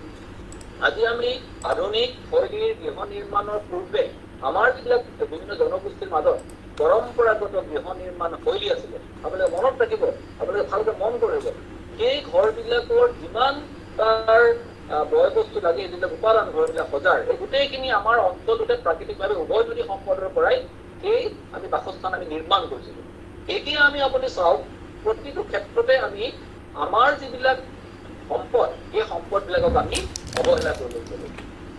আজি আমি আধুনিক শৈলীৰ গৃহ নিৰ্মাণৰ পূৰ্বে আমাৰ যিবিলাক বিভিন্ন জনগোষ্ঠীৰ মাজত পৰম্পৰাগত গৃহ নিৰ্মাণ শৈলী আছিলে, আপোনালোকে মনত ৰাখিব, আপোনালোকে ভালকে মন কৰিব, সেই ঘৰবিলাকৰ যিমান তাৰ বয় বস্তু লাগে, যিবিলাক উপাদান ঘৰবিলাক সজাৰ, এই গোটেইখিনি আমাৰ অঞ্চলতে প্ৰাকৃতিকভাৱে উভয়নদী সম্পদৰ পৰাই সেই আমি বাসস্থান আমি নিৰ্মাণ কৰিছিলো। এতিয়া আমি আপুনি চাওক, প্ৰতিটো ক্ষেত্ৰতে আমি আমাৰ যিবিলাক সম্পদ, এই সম্পদবিলাকক আমি অৱহেলা কৰি লৈছিলো।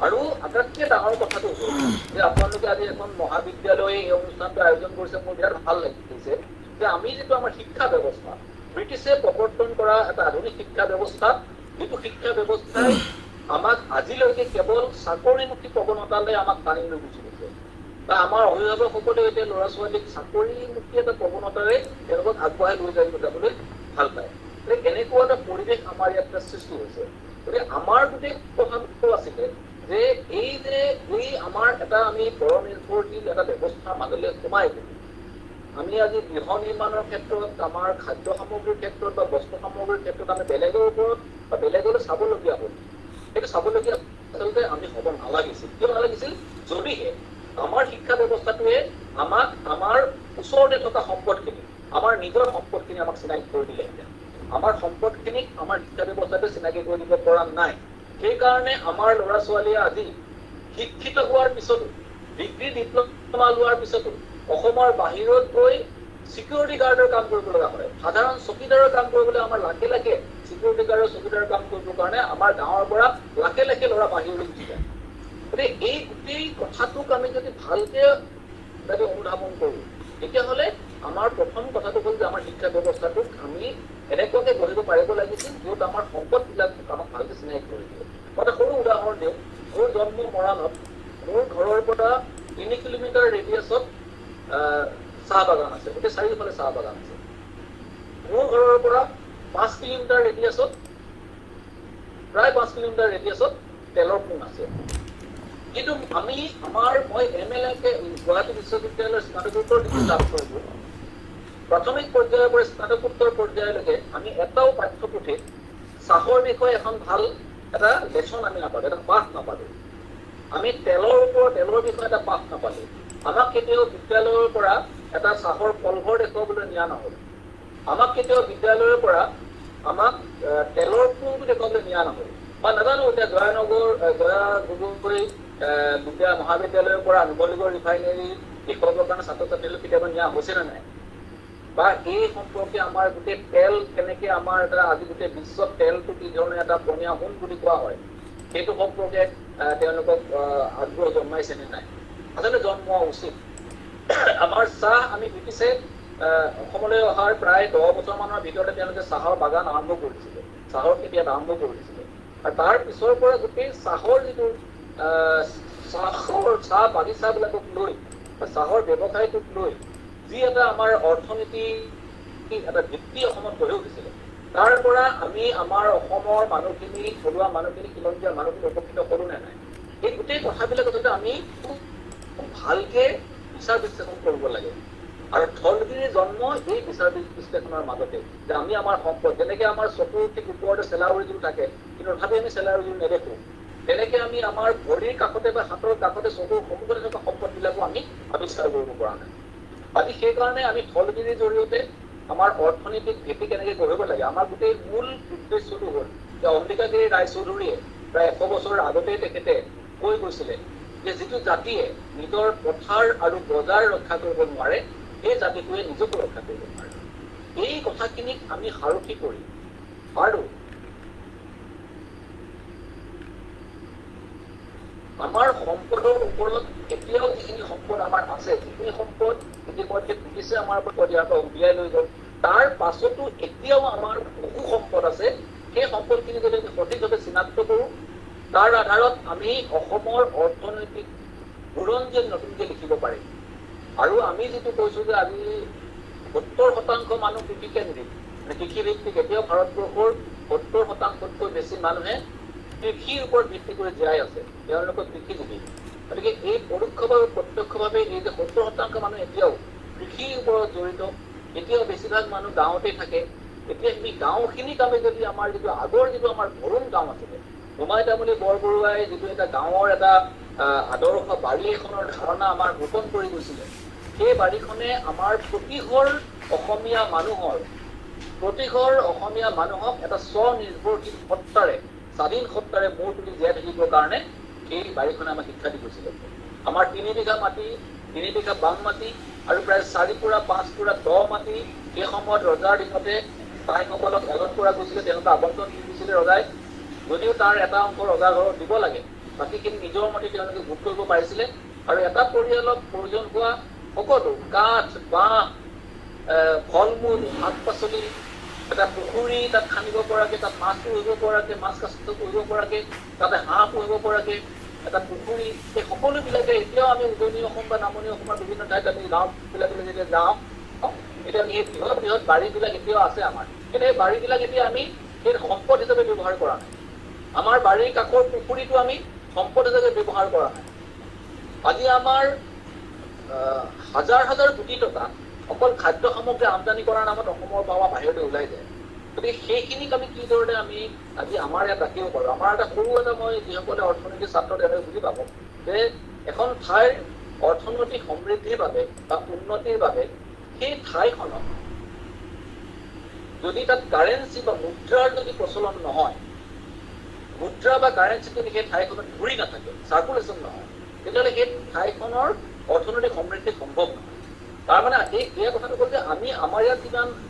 আৰু আটাইতকৈ ডাঙৰ কথাটো হ'ল যে আপোনালোকে আজি এখন মহাবিদ্যালয়ে এই অনুষ্ঠানটো আয়োজন কৰিছে, মোৰ বিৰাট ভাল লাগিছে যে আমি যিটো আমাৰ শিক্ষা ব্যৱস্থা, ব্ৰিটিছে প্ৰৱৰ্তন কৰা এটা আধুনিক শিক্ষা ব্যৱস্থা, যিটো শিক্ষা ব্যৱস্থাই আমাক আজিলৈকে কেৱল চাকৰিমুখী প্ৰৱণতালৈ আমাক টানি লৈ গুচি গৈছে। বা আমাৰ অভিভাৱকসকলেও এতিয়া ল'ৰা ছোৱালীক চাকৰিমুখী এটা প্ৰৱণতাৰে তেওঁলোকক আগবঢ়াই লৈ যাবলৈ ভাল পায়। এনেকুৱা এটা পৰিৱেশ আমাৰ ইয়াত সৃষ্টি হৈছে। গতিকে আমাৰ গোটেই কথাটো আছিলে যে এই আমাৰ এটা আমি পৰনিৰ্ভৰশীল এটা ব্যৱস্থাৰ মাজলৈ সোমাই গলো। আমি আজি গৃহ নিৰ্মাণৰ ক্ষেত্ৰত, আমাৰ খাদ্য সামগ্ৰীৰ ক্ষেত্ৰত বা বস্ত্ৰ সামগ্ৰীৰ ক্ষেত্ৰত আমি বেলেগৰ ওপৰত বা বেলেগলৈ চাবলগীয়া হ'ল। সেইটো চাবলগীয়া আচলতে আমি হ'ব নালাগিছিল। কিয় নালাগিছিল? যদিহে আমাৰ শিক্ষা ব্যৱস্থাটোৱে আমাক আমাৰ ওচৰতে থকা সম্পদখিনি, আমাৰ নিজৰ সম্পদখিনি আমাক চিনাকি কৰি দিলেহেঁতেন। আমাৰ সম্পদখিনিক আমাৰ শিক্ষা ব্যৱস্থাটোৱে চিনাকি কৰি দিব পৰা নাই। সেইকাৰণে আমাৰ ল'ৰা ছোৱালীয়ে আজি শিক্ষিত হোৱাৰ পিছতো, ডিগ্ৰী ডিপ্ল'মা লোৱাৰ পিছতো অসমৰ বাহিৰত গৈ চিকিউৰিটি গাৰ্ডৰ কাম কৰিব লগা হয়। সাধাৰণ চকীদাৰৰ কাম কৰিবলৈ আমাৰ লাখে লাখে চিকিউৰিটি গাৰ্ডৰ চকীদাৰৰ কাম কৰিবৰ কাৰণে আমাৰ গাঁৱৰ পৰা লাখে লাখে ল'ৰা বাহিৰলৈ গুচি যায়। গতিকে এই গোটেই কথাটোক আমি যদি ভালকে অনুধাৱন কৰো, তেতিয়াহ'লে আমাৰ প্ৰথম কথাটো হ'ল যে আমাৰ শিক্ষা ব্যৱস্থাটোক আমি এনেকুৱাকে গঢ়িব পাৰিব লাগিছিল য'ত আমাৰ সম্পদবিলাক আমাক ভালকে চিনাকি কৰি দিয়ে। মই এটা সৰু উদাহৰণ দিওঁ। মোৰ জন্ম মৰাণত, মোৰ ঘৰৰ পৰা 3 কিলোমিটাৰ ৰেডিয়াছত চাহ বাগান আছে, গোটেই চাৰিওফালে চাহ বাগান আছে। মোৰ ঘৰৰ পৰা 5 কিলোমিটাৰ ৰেডিয়াছত, প্ৰায় 5 কিলোমিটাৰ ৰেডিয়াছত তেলৰ পোন আছে। কিন্তু মই MLA-কে গুৱাহাটী বিশ্ববিদ্যালয়ৰ স্নাতকোত্তৰ ডিগ্ৰী লাভ কৰিলো। প্ৰাথমিক পৰ্যায়ৰ পৰা স্নাতকোত্তৰ পৰ্যায়লৈকে আমি এটাও পাঠ্যপুথিত চাহৰ বিষয়ে এখন ভাল এটা লেচন আমি নাপালো, এটা পাঠ নাপালো। আমি তেলৰ বিষয়ে এটা পাঠ নাপালো। আমাক কেতিয়াও বিদ্যালয়ৰ পৰা এটা চাহৰ কলঘৰ দেখুৱাবলৈ নিয়া নহল। আমাক কেতিয়াও বিদ্যালয়ৰ পৰা আমাক তেলৰ কোনটো দেখুৱাবলৈ নিয়া নহল। বা নাজানো এতিয়া জয়া গগৈ মহাবিদ্যালয়ৰ পৰা নুমলীগড় ৰিফাইনেৰী দেখুৱাবৰ কাৰণে ছাত্ৰ ছাত্ৰীলৈ কেতিয়াবা নিয়া হৈছে নে নাই, বা এই সম্পৰ্কে আমাৰ গোটেই তেল কেনেকে আমাৰ এটা আজি গোটেই বিশ্বত তেলটো কি ধৰণে এটা পনীয়া সোণ বুলি কোৱা হয়, সেইটো সম্পৰ্কে তেওঁলোকক আগ্ৰহ জন্মাইছে নে নাই, আচলতে জন্মোৱা উচিত। আমাৰ চাহ আমি ব্ৰিটিছে অসমলৈ অহাৰ প্ৰায় 10 বছৰমানৰ ভিতৰতে তেওঁলোকে চাহৰ বাগান আৰম্ভ কৰিছিলে, চাহৰ খেতি আৰম্ভ কৰিছিলে। আৰু তাৰ পিছৰ পৰা গোটেই চাহৰ যিটো চাহ বাগিচাবিলাকক লৈ বা চাহৰ ব্যৱসায়টোক লৈ যি এটা আমাৰ অৰ্থনীতি এটা ভিত্তি অসমত গঢ়ি উঠিছিলে, তাৰ পৰা আমি আমাৰ অসমৰ মানুহখিনি, থলুৱা মানুহখিনি, খিলঞ্জীয়া মানুহখিনি উপকৃত কৰো নে নাই, এই গোটেই কথাবিলাক আচলতে আমি খুব ভালকে বিচাৰ বিশ্লেষণ কৰিব লাগে। আৰু স্থলগিৰিৰ জন্ম এই বিচাৰ বিশ্লেষণৰ মাজতে, যে আমি আমাৰ সম্পদ, যেনেকে আমাৰ চকুৰ ঠিক ওপৰতে চেলাউৰিযোৰ থাকে কিন্তু তথাপি আমি চেলাউৰিযোৰ নেদেখো, তেনেকে আমি আমাৰ ভৰিৰ কাষতে বা হাতৰ কাষতে চকুৰ সন্মুখতে থকা সম্পদবিলাকো আমি আৱিষ্কাৰ কৰিব পৰা নাই। আজি সেইকাৰণে আমি স্থলগিৰিৰ জৰিয়তে আমাৰ অৰ্থনৈতিক ভেটি কেনেকে গঢ়িব লাগে, আমাৰ গোটেই মূল উদ্দেশ্যটো হ'ল যে অম্বিকাগিৰি ৰায়চৌধুৰীয়ে প্ৰায় 100 বছৰৰ আগতেই তেখেতে কৈ গৈছিলে যে যিটো জাতিয়ে নিজৰ পথাৰ আৰু বজাৰ ৰক্ষা কৰিব নোৱাৰে সেই জাতিটোৱে নিজকো ৰক্ষা কৰিব নোৱাৰে। এই কথাখিনিক আমি সাৰথি কৰি আৰু আমাৰ সম্পদৰ ওপৰত এতিয়াও যিখিনি সম্পদ আমাৰ আছে, যিখিনি সম্পদ ইতিমধ্যে ব্ৰিটিছে আমাৰ পৰা উলিয়াই লৈ গ'ল, তাৰ পাছতো এতিয়াও আমাৰ বহু সম্পদ আছে। সেই সম্পদখিনি যদি আমি সঠিকভাৱে চিনাক্ত কৰোঁ, তাৰ আধাৰত আমি অসমৰ অৰ্থনৈতিক বুৰঞ্জী নতুনকৈ লিখিব পাৰিম। আৰু আমি যিটো কৈছোঁ যে আজি 70% মানুহ কৃষিকেন্দ্ৰিক, কৃষিভিত্তিক, এতিয়াও ভাৰতবৰ্ষৰ 70%তকৈ বেছি মানুহে কৃষিৰ ওপৰত ভিত্তি কৰি জীয়াই আছে, তেওঁলোকৰ কৃষিজীৱী। গতিকে এই পৰোক্ষভাৱে প্ৰত্যক্ষভাৱে এই যে 70% মানুহ এতিয়াও কৃষিৰ ওপৰত জড়িত, এতিয়াও বেছিভাগ মানুহ গাঁৱতে থাকে। এতিয়া সেই গাঁওখিনিক আমি যদি আমাৰ যিটো আগৰ যিটো আমাৰ ভৰুণ গাঁও আছিলে, হুমায়ুন তামুলী বৰবৰুৱাই যিটো এটা গাঁৱৰ এটা আদৰ্শ বাৰী এখনৰ ধাৰণা আমাৰ ৰোপণ কৰি গৈছিলে, সেই বাৰীখনে আমাৰ প্ৰতিঘৰ অসমীয়া মানুহক এটা স্বনিৰ্ভৰশীল সত্তাৰে, স্বাধীন সত্তাৰে মূৰ তুলি জীয়াই থাকিবৰ কাৰণে সেই বাৰীখনে আমাক শিক্ষা দি গৈছিলে। আমাৰ 3 বিঘা মাটি, 3 বিঘা বাম মাটি আৰু প্ৰায় 4 পুৰা 5 পুৰা দ মাটি সেই সময়ত ৰজাৰ দিনতে তাইসকলক এলত কৰা গৈছিলে, তেওঁলোকে আবণ্টন দি দিছিলে ৰজাই। যদিও তাৰ এটা অংশ ৰজাৰ ঘৰত দিব লাগে, বাকীখিনি নিজৰ মতে তেওঁলোকে ভোগ কৰিব পাৰিছিলে। আৰু এটা পৰিয়ালক প্ৰয়োজন হোৱা সকলো কাঠ, বাঁহ, ফল মূল, শাক পাচলি, এটা পুখুৰী তাত খান্দিব পৰাকে, তাত মাছ পুহিব পৰাকে, মাছ কাছ পুহিব পৰাকে, তাতে হাঁহ পুহিব পৰাকে এটা পুখুৰী, এই সকলোবিলাকে এতিয়াও আমি উজনি অসম বা নামনি অসমৰ বিভিন্ন ঠাইত আমি গাঁওবিলাকলৈ যেতিয়া যাওঁ, এতিয়া আমি এই বৃহৎ বৃহৎ বাৰীবিলাক এতিয়াও আছে আমাৰ। কিন্তু এই বাৰীবিলাক এতিয়া আমি সেই সম্পদ হিচাপে ব্যৱহাৰ কৰা নাই। আমাৰ বাৰীৰ কাষৰ পুখুৰীটো আমি সম্পদ হিচাপে ব্যৱহাৰ কৰা নাই। আজি আমাৰ হাজাৰ হাজাৰ কোটি টকা অকল খাদ্য সামগ্ৰী আমদানি কৰাৰ নামত অসমৰ পৰা বাহিৰলৈ ওলাই যায়। গতিকে সেইখিনিক আমি কি ধৰণে আমি আজি আমাৰ ইয়াত ৰাখিব পাৰোঁ। আমাৰ এটা সৰু এটা, মই যিসকলে অৰ্থনীতিৰ ছাত্ৰ তেওঁলোকে বুজি পাব যে এখন ঠাইৰ অৰ্থনৈতিক সমৃদ্ধিৰ বাবে বা উন্নতিৰ বাবে সেই ঠাইখনক যদি তাত কাৰেঞ্চি বা মুদ্ৰাৰ যদি প্ৰচলন নহয়, মুদ্ৰা বা কাৰেঞ্চি যদি সেই ঠাইখনত ঘূৰি নাথাকে, চাৰ্কুলেশ্যন নহয়, তেতিয়াহ'লে সেই ঠাইখনৰ অৰ্থনৈতিক সমৃদ্ধি সম্ভৱ নহয়। তাৰমানে এই কথাটো হ'ল যে আমি আমাৰ ইয়াত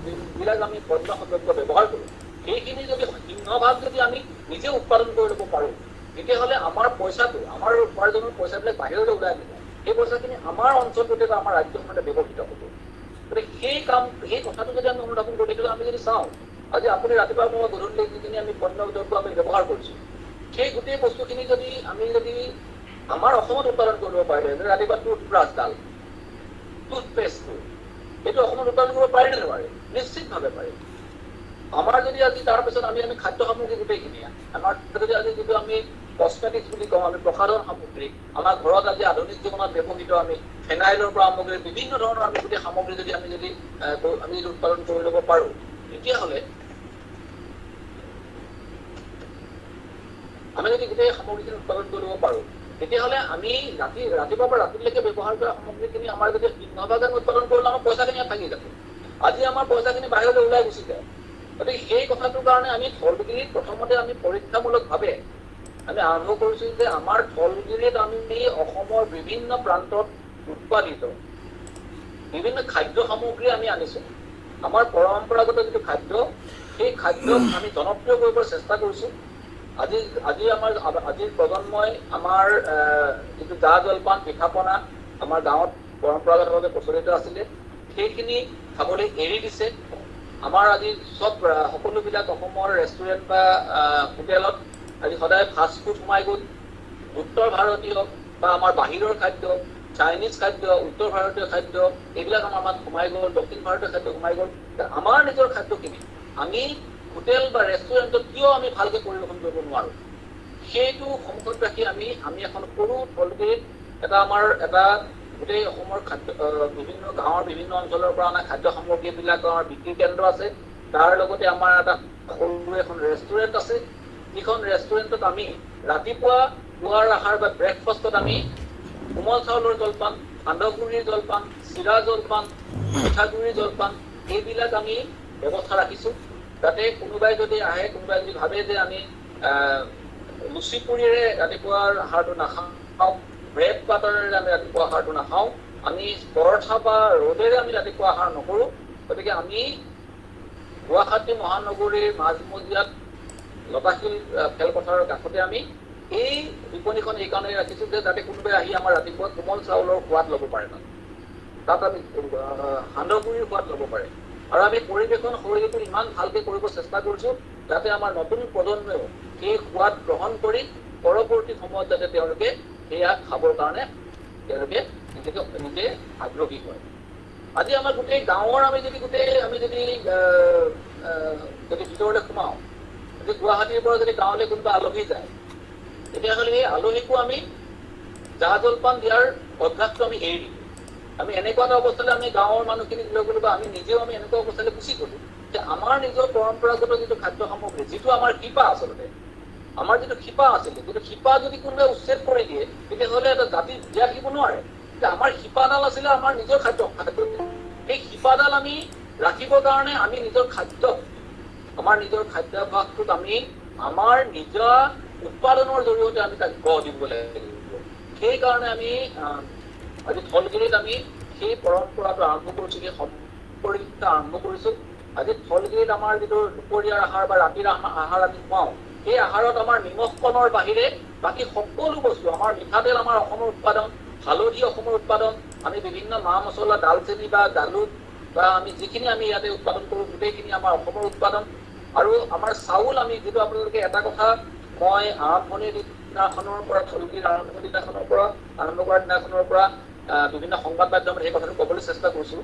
যিবিলাক আমি পণ্য সামগ্ৰী ব্যৱহাৰ কৰোঁ, সেইখিনি যদি সিংহভাগ যদি আমি নিজে উৎপাদন কৰি ল'ব পাৰোঁ, তেতিয়াহ'লে আমাৰ পইচাটো, আমাৰ উপাৰ্জনৰ পইচাবিলাক বাহিৰলৈ ওলাই আহিব। সেই পইচাখিনি আমাৰ অঞ্চলটোতে বা আমাৰ ৰাজ্যখনতে ব্যৱহৃত হ'ব। গতিকে সেই কথাটো যদি আমি অনুধাৱন কৰোঁ, তেতিয়াহ'লে আমি যদি চাওঁ, আজি আপুনি ৰাতিপুৱা মই গধূলি যিখিনি আমি পণ্য দ্ৰব্য আমি ব্যৱহাৰ কৰিছোঁ, সেই গোটেই বস্তুখিনি যদি আমি আমাৰ অসমত উৎপাদন কৰিব পাৰিলে, ৰাতিপুৱা টুথব্ৰাছডাল, টুথপেষ্টটো, এইটো অসমত উৎপাদন কৰিব পাৰি নে নোৱাৰে? নিশ্চিতভাৱে পাৰি। আমাৰ যদি আজি তাৰপিছত আমি খাদ্য সামগ্ৰী গোটেইখিনি, আমাৰ যদি আজি যিটো আমি কছমেটিক্স বুলি কওঁ, আমি প্ৰসাধন সামগ্ৰী, আমাৰ ঘৰত আজি আধুনিক জীৱনত ব্যৱহৃত আমি ফেনাইলৰ পৰা সামগ্ৰী, বিভিন্ন ধৰণৰ আমি গোটেই সামগ্ৰী যদি আমি উৎপাদন কৰি ল'ব পাৰোঁ, তেতিয়াহ'লে আমি যদি গোটেই সামগ্ৰীখিনি উৎপাদন কৰি ল'ব পাৰোঁ, তেতিয়াহ'লে আমি ৰাতিপুৱাৰ পৰা ৰাতিলৈকে ব্যৱহাৰ কৰা সামগ্ৰীখিনি আমাৰ যদি সিংহভাগ উৎপাদন কৰিলে আমাৰ পইচাখিনি ইয়াত থাকি যাব। আজি আমাৰ পইচাখিনি বাহিৰলৈ ওলাই গুচি যায়। গতিকে সেই কথাটোৰ কাৰণে আমি থলুগিৰিত প্ৰথমতে আমি পৰীক্ষামূলকভাৱে আমি আৰম্ভ কৰিছোঁ যে আমাৰ থলুগিৰিত আমি অসমৰ বিভিন্ন প্ৰান্তত উৎপাদিত বিভিন্ন খাদ্য সামগ্ৰী আমি আনিছোঁ। আমাৰ পৰম্পৰাগত যিটো খাদ্য, সেই খাদ্যক আমি জনপ্ৰিয় কৰিবৰ চেষ্টা কৰিছোঁ। আজিৰ প্ৰজন্মই আমাৰ যিটো জা জলপান, পিঠা পনা আমাৰ গাঁৱত পৰম্পৰাগতভাৱে প্ৰচলিত আছিলে, সেইখিনি খাবলৈ এৰি দিছে। আমাৰ আজি সকলোবিলাক অসমৰ ৰেষ্টুৰেণ্ট বা হোটেলত আজি সদায় ফাষ্ট ফুড সোমাই গ'ল। উত্তৰ ভাৰতীয় বা আমাৰ বাহিৰৰ খাদ্য, চাইনিজ খাদ্য, উত্তৰ ভাৰতীয় খাদ্য, এইবিলাক আমাৰ মাজত সোমাই গ'ল, দক্ষিণ ভাৰতীয় খাদ্য সোমাই গ'ল। আমাৰ নিজৰ খাদ্যখিনি আমি হোটেল বা ৰেষ্টুৰেণ্টত কিয় আমি ভালকৈ পৰিৱেশন কৰিব নোৱাৰোঁ, সেইটো সন্মুখত ৰাখি আমি এখন সৰু থলুগিৰিত আমাৰ গোটেই অসমৰ খাদ্য, বিভিন্ন গাঁৱৰ বিভিন্ন অঞ্চলৰ পৰা অনা খাদ্য সামগ্ৰীবিলাক আমাৰ বিক্ৰী কেন্দ্ৰ আছে। তাৰ লগতে আমাৰ এটা সৰু এখন ৰেষ্টুৰেণ্ট আছে, যিখন ৰেষ্টুৰেণ্টত আমি ৰাতিপুৱা পুৱাৰ আহাৰ বা ব্ৰেকফাষ্টত আমি কোমল চাউলৰ জলপান, সান্দহগুড়িৰ জলপান, চিৰা জলপান, পিঠাগুড়িৰ জলপান, এইবিলাক আমি ব্যৱস্থা ৰাখিছোঁ। যাতে কোনোবাই যদি আহে, কোনোবাই যদি ভাবে যে আমি লুচি পুৰিৰে ৰাতিপুৱাৰ আহাৰটো নাখাওঁ, ব্ৰেড বাটাৰেৰে আমি ৰাতিপুৱা আহাৰটো নাখাওঁ, আমি পৰঠা বা ৰ'দেৰে আমি ৰাতিপুৱা আহাৰ নকৰোঁ। গতিকে আমি গুৱাহাটী মহানগৰীৰ মাজমজিয়াত লতাশিল খেলপথাৰৰ কাষতে আমি এই বিপণীখন এইকাৰণে ৰাখিছোঁ যে যাতে কোনোবাই আহি আমাৰ ৰাতিপুৱা কোমল চাউলৰ সোৱাদ ল'ব পাৰে। তাত আমি সান্দহগুড়িৰ সোৱাদ ল'ব পাৰে। আৰু আমি পৰিৱেশন শৈলীটো ইমান ভালকৈ কৰিব চেষ্টা কৰিছোঁ যাতে আমাৰ নতুন প্ৰজন্মইও সেই সোৱাদ গ্ৰহণ কৰি পৰৱৰ্তী সময়ত যাতে তেওঁলোকে সেয়া খাবৰ কাৰণে তেওঁলোকে নিজে আগ্ৰহী হয়। আজি আমাৰ গোটেই গাঁৱৰ আমি যদি ভিতৰলৈ সোমাওঁ, যদি গুৱাহাটীৰ পৰা যদি গাঁৱলৈ কোনোবা আলহী যায়, তেতিয়াহ'লে এই আলহীকো আমি জা জলপান দিয়াৰ অভ্যাসটো আমি এৰি দিওঁ। আমি এনেকুৱা এটা অৱস্থালৈ আমি গাঁৱৰ মানুহখিনিক লৈ গ'লো বা আমি নিজেও আমি এনেকুৱা অৱস্থালৈ গুচি গ'লো যে আমাৰ নিজৰ পৰম্পৰাগত যিটো খাদ্য সামগ্ৰী, যিটো আমাৰ শিপা আচলতে, আমাৰ যিটো শিপা আছিলে, যিটো শিপা যদি কোনোবাই উচ্ছেদ কৰি দিয়ে তেতিয়াহ'লে এটা জাতি জীয়াই থাকিব নোৱাৰে। যে আমাৰ শিপাডাল আছিলে আমাৰ নিজৰ খাদ্য। সেই শিপাডাল আমি ৰাখিবৰ কাৰণে আমি নিজৰ খাদ্যাভ্যাসটোক আমি আমাৰ নিজা উৎপাদনৰ জৰিয়তে আমি তাক গঢ় দিব লাগিব। সেইকাৰণে আমি আজি থলগিৰিত আমি সেই পৰম্পৰাটো আৰম্ভ কৰিছোঁ, সেই সম্পৰ্কীয়তা আৰম্ভ কৰিছোঁ। আজি থলগিৰিত আমাৰ যিটো দুপৰীয়াৰ আহাৰ বা ৰাতিৰ আহাৰ আমি খুৱাওঁ, সেই আহাৰত আমাৰ নিমখকণৰ বাহিৰে বাকী সকলো বস্তু, আমাৰ মিঠাতেল আমাৰ অসমৰ উৎপাদন, হালধি অসমৰ উৎপাদন, আমি বিভিন্ন মা মছলা, ডালচেনি বা জালুক বা আমি যিখিনি আমি ইয়াতে উৎপাদন কৰোঁ গোটেইখিনি আমাৰ অসমৰ উৎপাদন। আৰু আমাৰ চাউল আমি যিটো আপোনালোকে এটা কথা মই আৰম্ভণিৰ দিনাখনৰ পৰা, থলগিৰ আৰম্ভণিৰ দিনাখনৰ পৰা, আৰম্ভ কৰাৰ দিনাখনৰ পৰা বিভিন্ন সংবাদ মাধ্যমত সেই কথাটো ক'বলৈ চেষ্টা কৰিছোঁ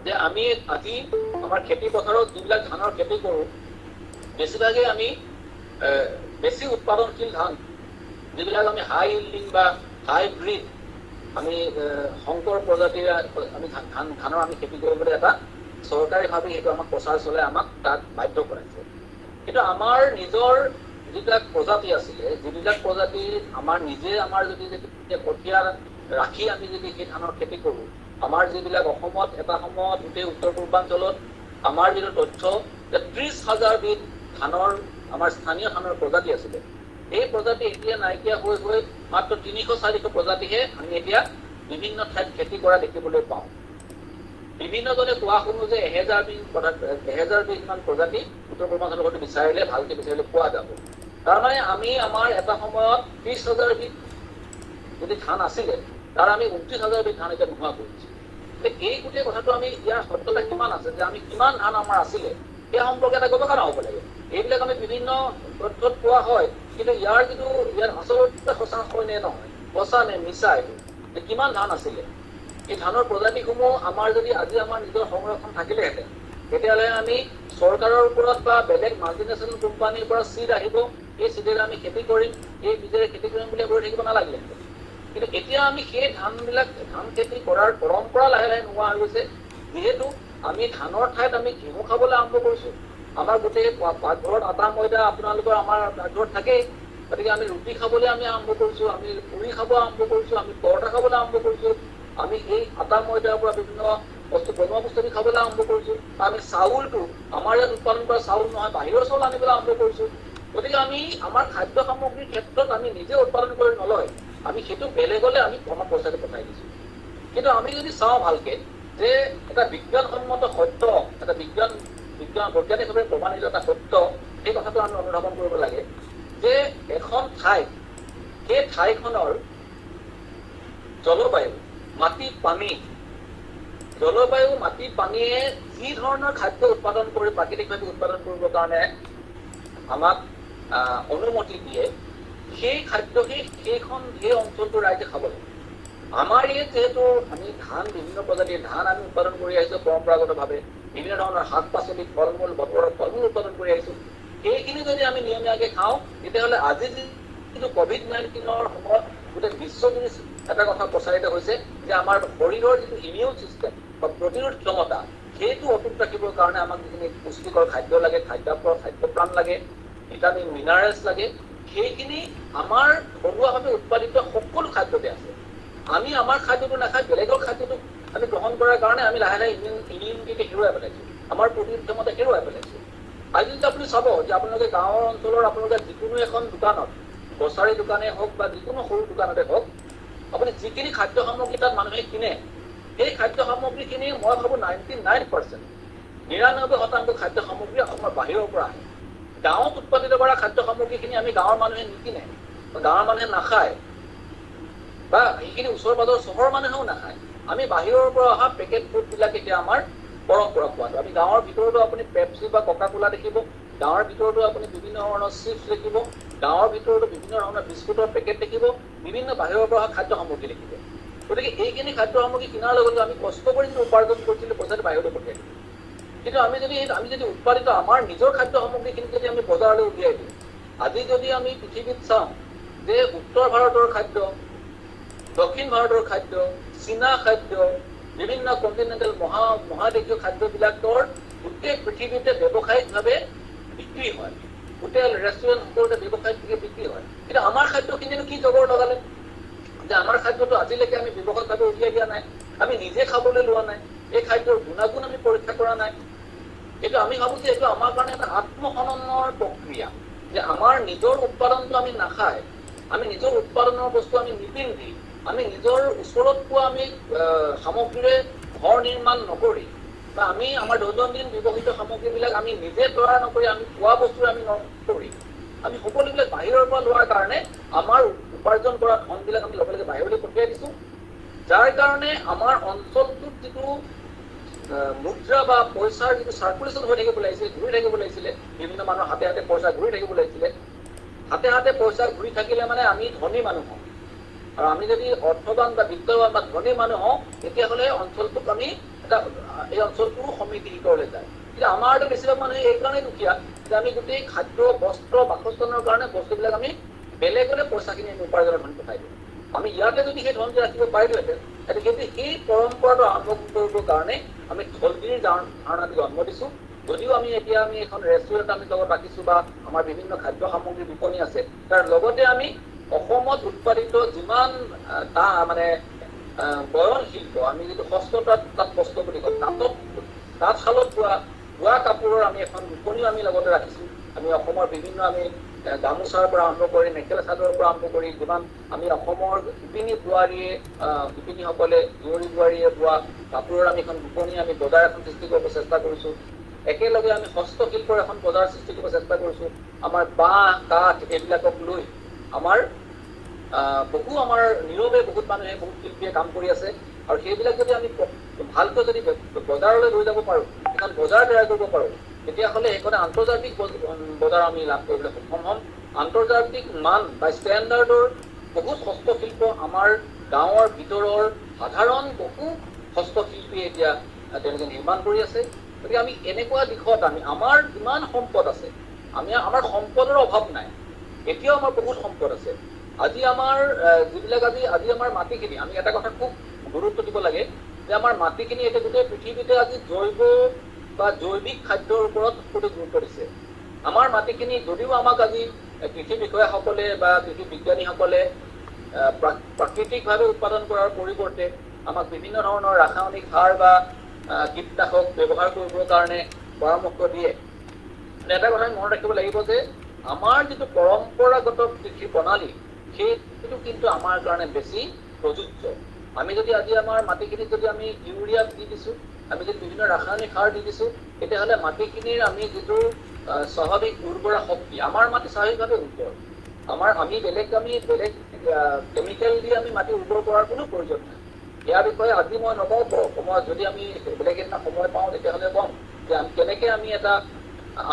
যে আমি আজি আমাৰ খেতি পথাৰত যিবিলাক ধানৰ খেতি কৰোঁ, বেছিভাগেই আমি বেছি উৎপাদনশীল ধান, যিবিলাক আমি হাই ইল্ডিং বা হাইব্ৰিড, আমি শংকৰ প্ৰজাতিৰ আমি ধানৰ আমি খেতি কৰিবলৈ এটা চৰকাৰীভাৱে সেইটো আমাক প্ৰচাৰ চলাই আমাক তাত বাধ্য কৰাইছে। কিন্তু আমাৰ নিজৰ যিবিলাক প্ৰজাতি আছিলে, যিবিলাক প্ৰজাতি আমাৰ নিজে আমাৰ যদি কঠীয়া ৰাখি আমি যদি সেই ধানৰ খেতি কৰোঁ, আমাৰ যিবিলাক অসমত এটা সময়ত গোটেই উত্তৰ পূৰ্বাঞ্চলত আমাৰ যিটো তথ্য যে 30,000 বিধ ধানৰ আমাৰ স্থানীয় ধানৰ প্ৰজাতি আছিলে, এই প্ৰজাতি এতিয়া নাইকিয়া হৈ গৈ মাত্ৰ 300-400 প্ৰজাতিহে আমি এতিয়া বিভিন্ন ঠাইত খেতি কৰা দেখিবলৈ পাওঁ। বিভিন্নজনে কোৱা শুনো যে 1000 বিধ মান প্ৰজাতি উত্তৰ পূৰ্বাঞ্চলৰ হয়তো ভালকৈ বিচাৰিলে পোৱা যাব। তাৰমানে আমি আমাৰ এটা সময়ত 30,000 বিধ যদি ধান আছিলে, তাৰ আমি 29,000 বিধ ধান এতিয়া নোহোৱা কৰিছোঁ। এই গোটেই কথাটো আমি ইয়াৰ সত্যতা কিমান আছে, যে আমি কিমান ধান আমাৰ আছিলে সেই সম্পৰ্কে এটা গৱেষণা হ'ব লাগে। এইবিলাক আমি বিভিন্ন তথ্যত পোৱা হয়, কিন্তু ইয়াৰ আচলতে সঁচা হয় নে নহয়, সঁচা নে মিছা, এইটো যে কিমান ধান আছিলে, এই ধানৰ প্ৰজাতিসমূহ আমাৰ যদি আজি আমাৰ নিজৰ সংৰক্ষণ থাকিলেহেঁতেন, তেতিয়াহ'লে আমি চৰকাৰৰ ওপৰত বা বেলেগ মাল্টিনেশ্যনেল কোম্পানীৰ পৰা চিড আহিব, এই চিডেৰে আমি খেতি কৰিম, এই বীজেৰে খেতি কৰিম বুলি কৰি থাকিব নালাগিলেহেঁতেন। কিন্তু এতিয়া আমি সেই ধান খেতি কৰাৰ পৰম্পৰা লাহে লাহে নোহোৱা হৈ গৈছে। যিহেতু আমি ধানৰ ঠাইত আমি ঘেঁহু খাবলৈ আৰম্ভ কৰিছোঁ। আমাৰ গোটেই পাকঘৰত আটা ময়দা আপোনালোকৰ আমাৰ পাকঘৰত থাকেই, গতিকে আমি ৰুটি খাবলৈ আমি আৰম্ভ কৰিছোঁ, আমি পুৰি খাব আৰম্ভ কৰিছোঁ, আমি পৰঠা খাবলৈ আৰম্ভ কৰিছোঁ, আমি এই আটা ময়দাৰ পৰা বিভিন্ন বনোৱা বস্তু আমি খাবলৈ আৰম্ভ কৰিছোঁ। আমি চাউলটো আমাৰ ইয়াত উৎপাদন কৰা চাউল নহয়, বাহিৰৰ চাউল আনিবলৈ আৰম্ভ কৰিছোঁ। গতিকে আমি আমাৰ খাদ্য সামগ্ৰীৰ ক্ষেত্ৰত আমি নিজে উৎপাদন কৰি নলয়, আমি সেইটো বেলেগলৈ আমি আমাৰ পইচাটো পঠাই দিছোঁ। কিন্তু আমি যদি চাওঁ ভালকে যে এটা বিজ্ঞানসন্মত সত্য, এটা বৈজ্ঞানিকভাৱে প্ৰমাণিত এটা সত্য, সেই কথাটো আমি অনুধাৱন কৰিব লাগে যে এখন ঠাইত, সেই ঠাইখনৰ জলবায়ু, মাটি পানীয়ে যি ধৰণৰ খাদ্য উৎপাদন কৰি প্ৰাকৃতিকভাৱে উৎপাদন কৰিবৰ কাৰণে আমাক অনুমতি দিয়ে, সেই খাদ্যকে সেই অঞ্চলটোৰ ৰাইজে খাব লাগে। আমাৰ ইয়াত যিহেতু আমি বিভিন্ন প্ৰজাতিৰ ধান আমি উৎপাদন কৰি আহিছোঁ পৰম্পৰাগতভাৱে, বিভিন্ন ধৰণৰ শাক পাচলি, ফল মূল, বতৰৰ ফল মূল উৎপাদন কৰি আহিছোঁ, সেইখিনি যদি আমি নিয়মীয়াকৈ খাওঁ, তেতিয়াহ'লে আজি যিটো COVID-19ৰ সময়ত গোটেই বিশ্বজুৰি এটা কথা প্ৰচাৰিত হৈছে যে আমাৰ শৰীৰৰ যিটো ইমিউন ছিষ্টেম বা প্ৰতিৰোধ ক্ষমতা, সেইটো অটুট ৰাখিবৰ কাৰণে আমাক যিখিনি পুষ্টিকৰ খাদ্য লাগে, খাদ্যপ্ৰাণ লাগে, ভিটামিন মিনাৰেলছ লাগে, সেইখিনি আমাৰ ঘৰুৱাভাৱে উৎপাদিত সকলো খাদ্যতে আছে। আমি আমাৰ খাদ্যটো নাখাই বেলেগৰ খাদ্যটো আমি গ্ৰহণ কৰাৰ কাৰণে আমি লাহে লাহে ইমিউনিটি হেৰুৱাই পেলাইছোঁ, আমাৰ প্ৰতিৰোধ ক্ষমতা হেৰুৱাই পেলাইছোঁ। আজি যদি আপুনি চাব যে আপোনালোকে গাঁৱৰ অঞ্চলৰ আপোনালোকে যিকোনো এখন দোকানত, গ্ৰছাৰী দোকানেই হওক বা যিকোনো সৰু দোকানতে হওক, আপুনি যিখিনি খাদ্য সামগ্ৰী তাত মানুহে কিনে, সেই খাদ্য সামগ্ৰীখিনি মই ভাবোঁ 99%, 99% খাদ্য সামগ্ৰী অসমৰ বাহিৰৰ পৰা আহে। গাঁৱত উৎপাদিত কৰা খাদ্য সামগ্ৰীখিনি আমি গাঁৱৰ মানুহে নিকিনে, গাঁৱৰ মানুহে নাখায়, বা সেইখিনি ওচৰ পাজৰ চহৰৰ মানুহেও নাখায়। আমি বাহিৰৰ পৰা অহা পেকেট ফুডবিলাক এতিয়া আমাৰ পৰম্পৰা পোৱাটো। আমি গাঁৱৰ ভিতৰতো আপুনি পেপচি বা ককা কোলা দেখিব, গাঁৱৰ ভিতৰতো আপুনি বিভিন্ন ধৰণৰ চিপছ দেখিব, গাঁৱৰ ভিতৰতো বিভিন্ন ধৰণৰ বিস্কুটৰ পেকেট দেখিব, বিভিন্ন বাহিৰৰ পৰা অহা খাদ্য সামগ্ৰী দেখিব। গতিকে এইখিনি খাদ্য সামগ্ৰী কিনাৰ লগতে আমি কষ্ট কৰি যদি উপাৰ্জন কৰিছিলোঁ পইচাটো বাহিৰলৈ পঠিয়াই দিওঁ। কিন্তু আমি যদি উৎপাদিত আমাৰ নিজৰ খাদ্য সামগ্ৰীখিনি যদি আমি বজাৰলৈ উলিয়াই দিওঁ, আজি যদি আমি পৃথিৱীত চাওঁ যে উত্তৰ ভাৰতৰ খাদ্য, দক্ষিণ ভাৰতৰ খাদ্য, চীনা খাদ্য, বিভিন্ন কণ্টিনেণ্টেল মহাদেশীয় খাদ্যবিলাকৰ গোটেই পৃথিৱীতে ব্যৱসায়িকভাৱে বিক্ৰী হয়, হোটেল ৰেষ্টুৰেণ্ট সকলোতে ব্যৱসায়িকভাৱে বিক্ৰী হয়। কিন্তু আমাৰ খাদ্যখিনিনো কি জগৰ লগালে যে আমাৰ খাদ্যটো আজিলৈকে আমি ব্যৱসায়িকভাৱে উলিয়াই দিয়া নাই, আমি নিজে খাবলৈ লোৱা নাই, এই খাদ্যৰ গুণাগুণ আমি পৰীক্ষা কৰা নাই। কিন্তু আমি ভাবোঁ যে এইটো আমাৰ কাৰণে এটা আত্মহননৰ প্ৰক্ৰিয়া, যে আমাৰ নিজৰ উৎপাদনটো আমি নাখায়, আমি নিজৰ উৎপাদনৰ বস্তু আমি নিপিন্ধি, আমি নিজৰ ওচৰত পোৱা আমি সামগ্ৰীৰে ঘৰ নিৰ্মাণ নকৰি, বা আমি আমাৰ দৈনন্দিন ব্যৱহৃত সামগ্ৰীবিলাক আমি নিজে তৈয়াৰ নকৰি, আমি খোৱা বস্তুৰে আমি নকৰি, আমি সকলোবিলাক বাহিৰৰ পৰা লোৱাৰ কাৰণে আমাৰ উপাৰ্জন কৰা ধনবিলাক আমি লগে লগে বাহিৰলৈ পঠিয়াই দিছোঁ, যাৰ কাৰণে আমাৰ অঞ্চলটোত যিটো মুদ্ৰা বা পইচাৰ যিটো চাৰ্কুলেশ্যন হৈ থাকিব লাগিছিলে, ঘূৰি থাকিব লাগিছিলে, বিভিন্ন মানুহৰ হাতে হাতে পইচা ঘূৰি থাকিব লাগিছিলে, হাতে হাতে পইচা ঘূৰি থাকিলে মানে আমি ধনী মানুহ হওঁ। আৰু আমি যদি অৰ্থবান বা বিত্তবান বা ধনী মানুহ হওঁ, তেতিয়াহ'লে অঞ্চলটোক আমি এই অঞ্চলটো সমিতি শিখৰলৈ যায়। কিন্তু আমাৰতো বেছিভাগ মানুহে এই কাৰণেই দুখীয়া যে আমি গোটেই খাদ্য, বস্ত্ৰ, বাসস্থানৰ কাৰণে বস্তুবিলাক আমি বেলেগলৈ পইচাখিনি আমি উপাৰ্জনৰ ধন পঠাই দিওঁ। আমি ইয়াতে যদি সেই ধনটো ৰাখিব পাৰিলোহেঁতেন, কিন্তু সেই পৰম্পৰাটো আৰম্ভ কৰিবৰ কাৰণে আমি ঢলগিৰিৰ ধাৰণাটো জন্ম দিছোঁ। যদিও আমি এতিয়া এখন ৰেষ্টুৰেণ্ট আমি লগত ৰাখিছোঁ বা আমাৰ বিভিন্ন খাদ্য সামগ্ৰীৰ বিপণী আছে, তাৰ লগতে আমি অসমত উৎপাদিত যিমান বয়ন শিল্প, আমি যিটো তাঁত বস্ত্ৰ বুলি কওঁ, তাঁতশালত বোৱা কাপোৰৰ আমি এখন বিপণীও আমি লগতে ৰাখিছোঁ। আমি অসমৰ বিভিন্ন আমি গামোচাৰ পৰা আৰম্ভ কৰি মেখেলা চাদৰৰ পৰা আৰম্ভ কৰি যিমান আমি অসমৰ শিপিনীসকলে জীয়ৰী বোৱাৰীয়ে বোৱা কাপোৰৰ আমি এখন বিপণী, আমি বজাৰ এখন সৃষ্টি কৰিব চেষ্টা কৰিছোঁ। একেলগে আমি হস্তশিল্পৰ এখন বজাৰ সৃষ্টি কৰিব চেষ্টা কৰিছোঁ। আমাৰ বাঁহ, কাঠ এইবিলাকক লৈ আমাৰ নীৰৱে বহুত মানুহে, বহুত শিল্পীয়ে কাম কৰি আছে। আৰু সেইবিলাক যদি আমি ভালকৈ যদি বজাৰলৈ লৈ যাব পাৰোঁ, এখন বজাৰ তৈয়াৰ কৰিব পাৰোঁ, তেতিয়াহ'লে সেইখনে আন্তৰ্জাতিক বজাৰ আমি লাভ কৰিবলৈ সক্ষম হ'ম। আন্তৰ্জাতিক মান বা ষ্টেণ্ডাৰ্ডৰ বহুত হস্তশিল্প আমাৰ গাঁৱৰ ভিতৰৰ সাধাৰণ বহু হস্তশিল্পীয়ে এতিয়া তেওঁলোকে নিৰ্মাণ কৰি আছে। গতিকে আমি এনেকুৱা দিশত আমাৰ যিমান সম্পদ আছে, আমাৰ সম্পদৰ অভাৱ নাই, এতিয়াও আমাৰ বহুত সম্পদ আছে। আজি আমাৰ যিবিলাক আজি আমাৰ মাটিখিনি, আমি এটা কথা খুব গুৰুত্ব দিব লাগে যে আমাৰ মাটিখিনি এতিয়া গোটেই পৃথিৱীতে আজি জৈৱ বা জৈৱিক খাদ্যৰ ওপৰত সকলোৱে গুৰুত্ব দিছে। আমাৰ মাটিখিনি যদিও আমাক আজি কৃষি বিষয়াসকলে বা কৃষি বিজ্ঞানীসকলে প্ৰাকৃতিকভাৱে উৎপাদন কৰাৰ পৰিৱৰ্তে আমাক বিভিন্ন ধৰণৰ ৰাসায়নিক সাৰ বা কীটনাশক ব্যৱহাৰ কৰিবৰ কাৰণে পৰামৰ্শ দিয়ে, এটা কথা মনত ৰাখিব লাগিব যে আমাৰ যিটো পৰম্পৰাগত কৃষি প্ৰণালী, সেইটো কিন্তু আমাৰ কাৰণে বেছি প্ৰযোজ্য। আমি যদি আজি আমাৰ মাটিখিনিত যদি আমি ইউৰিয়া দি দিছোঁ, আমি যদি বিভিন্ন ৰাসায়নিক সাৰ দি দিছোঁ, তেতিয়াহ'লে মাটিখিনিৰ আমি যিটো স্বাভাৱিক উৰ্বৰা শক্তি, আমাৰ মাটি স্বাভাৱিকভাৱে উৰ্বৰ, আমি বেলেগ কেমিকেল দি আমি মাটি উৰ্বৰ কৰাৰ কোনো প্ৰয়োজন নাই। ইয়াৰ বিষয়ে আজি মই নকওঁ, সময়ত যদি আমি বেলেগ এদিনা সময় পাওঁ তেতিয়াহ'লে কম যে কেনেকৈ আমি এটা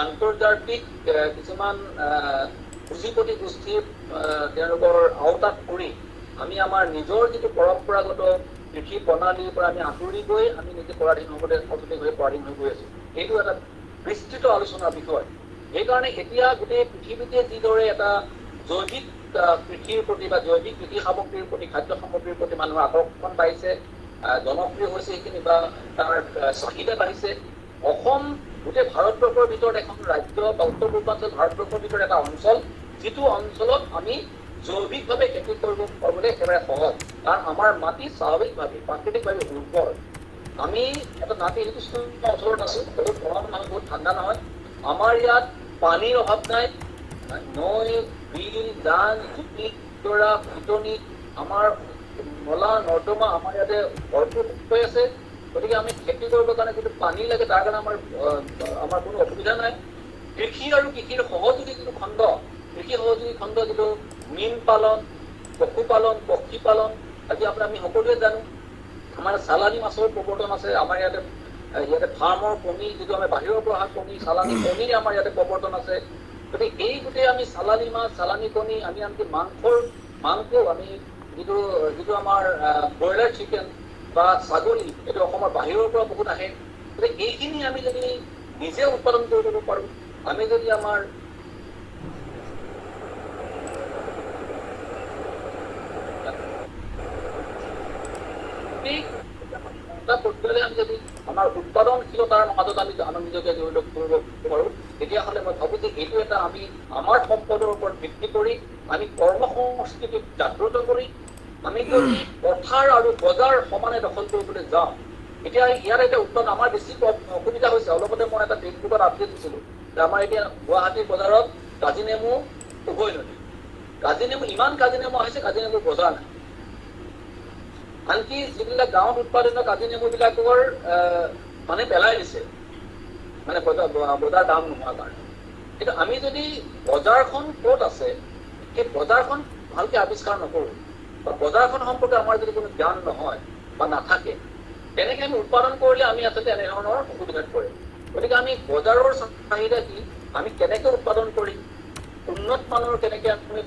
আন্তৰ্জাতিক কিছুমান পুঁজিপতি গোষ্ঠীৰ তেওঁলোকৰ আওতাত পৰি আমি আমাৰ নিজৰ যিটো পৰম্পৰাগত কৃষি প্ৰণালীৰ পৰা আমি আঁতৰি গৈ আমি নিজে পৰাধীন হ'বলৈ সচেতন হৈ পৰাধীন হৈ গৈ আছোঁ। এইটো এটা বিস্তৃত আলোচনাৰ বিষয়। সেইকাৰণে এতিয়া গোটেই পৃথিৱীতে যিদৰে এটা জৈৱিক কৃষিৰ প্ৰতি বা জৈৱিক কৃষি সামগ্ৰীৰ প্ৰতি, খাদ্য সামগ্ৰীৰ প্ৰতি মানুহৰ আকৰ্ষণ বাঢ়িছে, জনপ্ৰিয় হৈছে সেইখিনি বা তাৰ চাহিদা বাঢ়িছে, অসম গোটেই ভাৰতবৰ্ষৰ ভিতৰত এখন ৰাজ্য বা উত্তৰ পূৰ্বাঞ্চল ভাৰতবৰ্ষৰ ভিতৰত এটা অঞ্চল, যিটো অঞ্চলত আমি জৈৱিকভাৱে খেতি কৰিব পাবলৈ একেবাৰে সহজ, কাৰণ আমাৰ মাটি স্বাভাৱিকভাৱে প্ৰাকৃতিকভাৱে উৰ্বৰ। আমি এটা নাতিশীতোষ্ণ অঞ্চলত আছোঁ, বহুত গৰম নহয়, বহুত ঠাণ্ডা নহয়। আমাৰ ইয়াত পানীৰ অভাৱ নাই, নৈ, বিল, জান, জুতি, পিতনি, আমাৰ নলা নৰ্দমা আমাৰ ইয়াতে ভৰপূৰ হৈ আছে। গতিকে আমি খেতি কৰিবৰ কাৰণে যিটো পানী লাগে তাৰ কাৰণে আমাৰ কোনো অসুবিধা নাই। কৃষি আৰু কৃষিৰ সহযোগী যিটো খণ্ড, কৃষি সহযোগী খণ্ড যিটো মীন পালন, পশুপালন, পক্ষী পালন, আজি আমি সকলোৱে জানো আমাৰ চালানী মাছৰ প্ৰৱৰ্তন আছে। আমাৰ ইয়াতে ফাৰ্মৰ কণী, যিটো আমি বাহিৰৰ পৰা অহা কণী, চালানী কণীৰ আমাৰ ইয়াতে প্ৰৱৰ্তন আছে। গতিকে এই গোটেই আমি চালানী মাছ, চালানী কণী, আমি আনকি মাংসও আমি যিটো আমাৰ ব্ৰইলাৰ চিকেন বা ছাগলী, এইটো অসমৰ বাহিৰৰ পৰা বহুত আহে। গতিকে এইখিনি আমি যদি নিজে উৎপাদন কৰি ল'ব পাৰোঁ, আমি যদি আমাৰ পৰ্যায়লৈ আমি যদি আমাৰ উৎপাদনশীলতাৰ মাজত আমি নিজকে জড়িত কৰিব পাৰোঁ, তেতিয়াহ'লে মই ভাবোঁ যে এইটো এটা আমি আমাৰ সম্পদৰ ওপৰত ভিত্তি কৰি আমি কৰ্ম সংস্কৃতিক জাগ্ৰত কৰি আমি যদি পথাৰ আৰু বজাৰ সমানে দখল কৰিবলৈ যাওঁ, এতিয়া ইয়াৰ এটা উৎপাদন আমাৰ বেছি অসুবিধা হৈছে। অলপতে মই এটা ফেচবুকত আপডেট দিছিলোঁ যে আমাৰ এতিয়া গুৱাহাটীৰ বজাৰত কাজি নেমু উভৈ নদী। কাজি নেমু, ইমান কাজি নেমু আহিছে, কাজি নেমুৰ বজাৰ নাই। আনকি যিবিলাক গাঁৱত উৎপাদিত কাজি নেমুবিলাকৰ মানে পেলাই দিছে, মানে বজাৰ দাম নোহোৱাৰ কাৰণে। কিন্তু আমি যদি বজাৰখন ক'ত আছে, সেই বজাৰখন ভালকে আৱিষ্কাৰ নকৰোঁ বা বজাৰখন সম্পৰ্কে আমাৰ যদি কোনো জ্ঞান নহয় বা নাথাকে, তেনেকে আমি উৎপাদন কৰিলে আমি আচলতে এনেধৰণৰ অসুবিধাত পৰিম। গতিকে আমি বজাৰৰ চাহিদা কি, আমি কেনেকে উৎপাদন কৰিম, উন্নত মানৰ কেনেকে আমি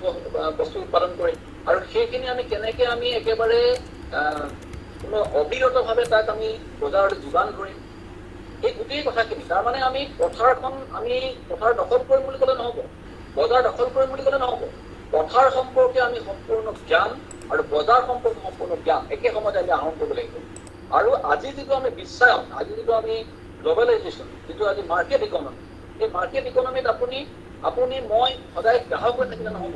বস্তু উৎপাদন কৰিম, আৰু সেইখিনি আমি কেনেকে আমি একেবাৰে কোনো অবিৰতভাৱে তাক আমি বজাৰলৈ যোগান ধৰিম, এই গোটেই কথাখিনি। তাৰমানে আমি পথাৰ দখল কৰিম বুলি ক'লে নহ'ব, বজাৰ দখল কৰিম বুলি ক'লে নহ'ব। পথাৰ সম্পৰ্কে আমি সম্পূৰ্ণ জ্ঞান আৰু বজাৰ সম্পৰ্কে সম্পূৰ্ণ জ্ঞান একে সময়তে আমি আহৰণ কৰিব লাগিব। আৰু আজি যিটো আমি বিশ্বায়ন, আজি যিটো আমি গ্লবেলাইজেশ্যন, যিটো আজি মাৰ্কেট ইকনমি, এই মাৰ্কেট ইকনমিত আপুনি মই সদায় গ্ৰাহক হৈ থাকিলে নহ'ব।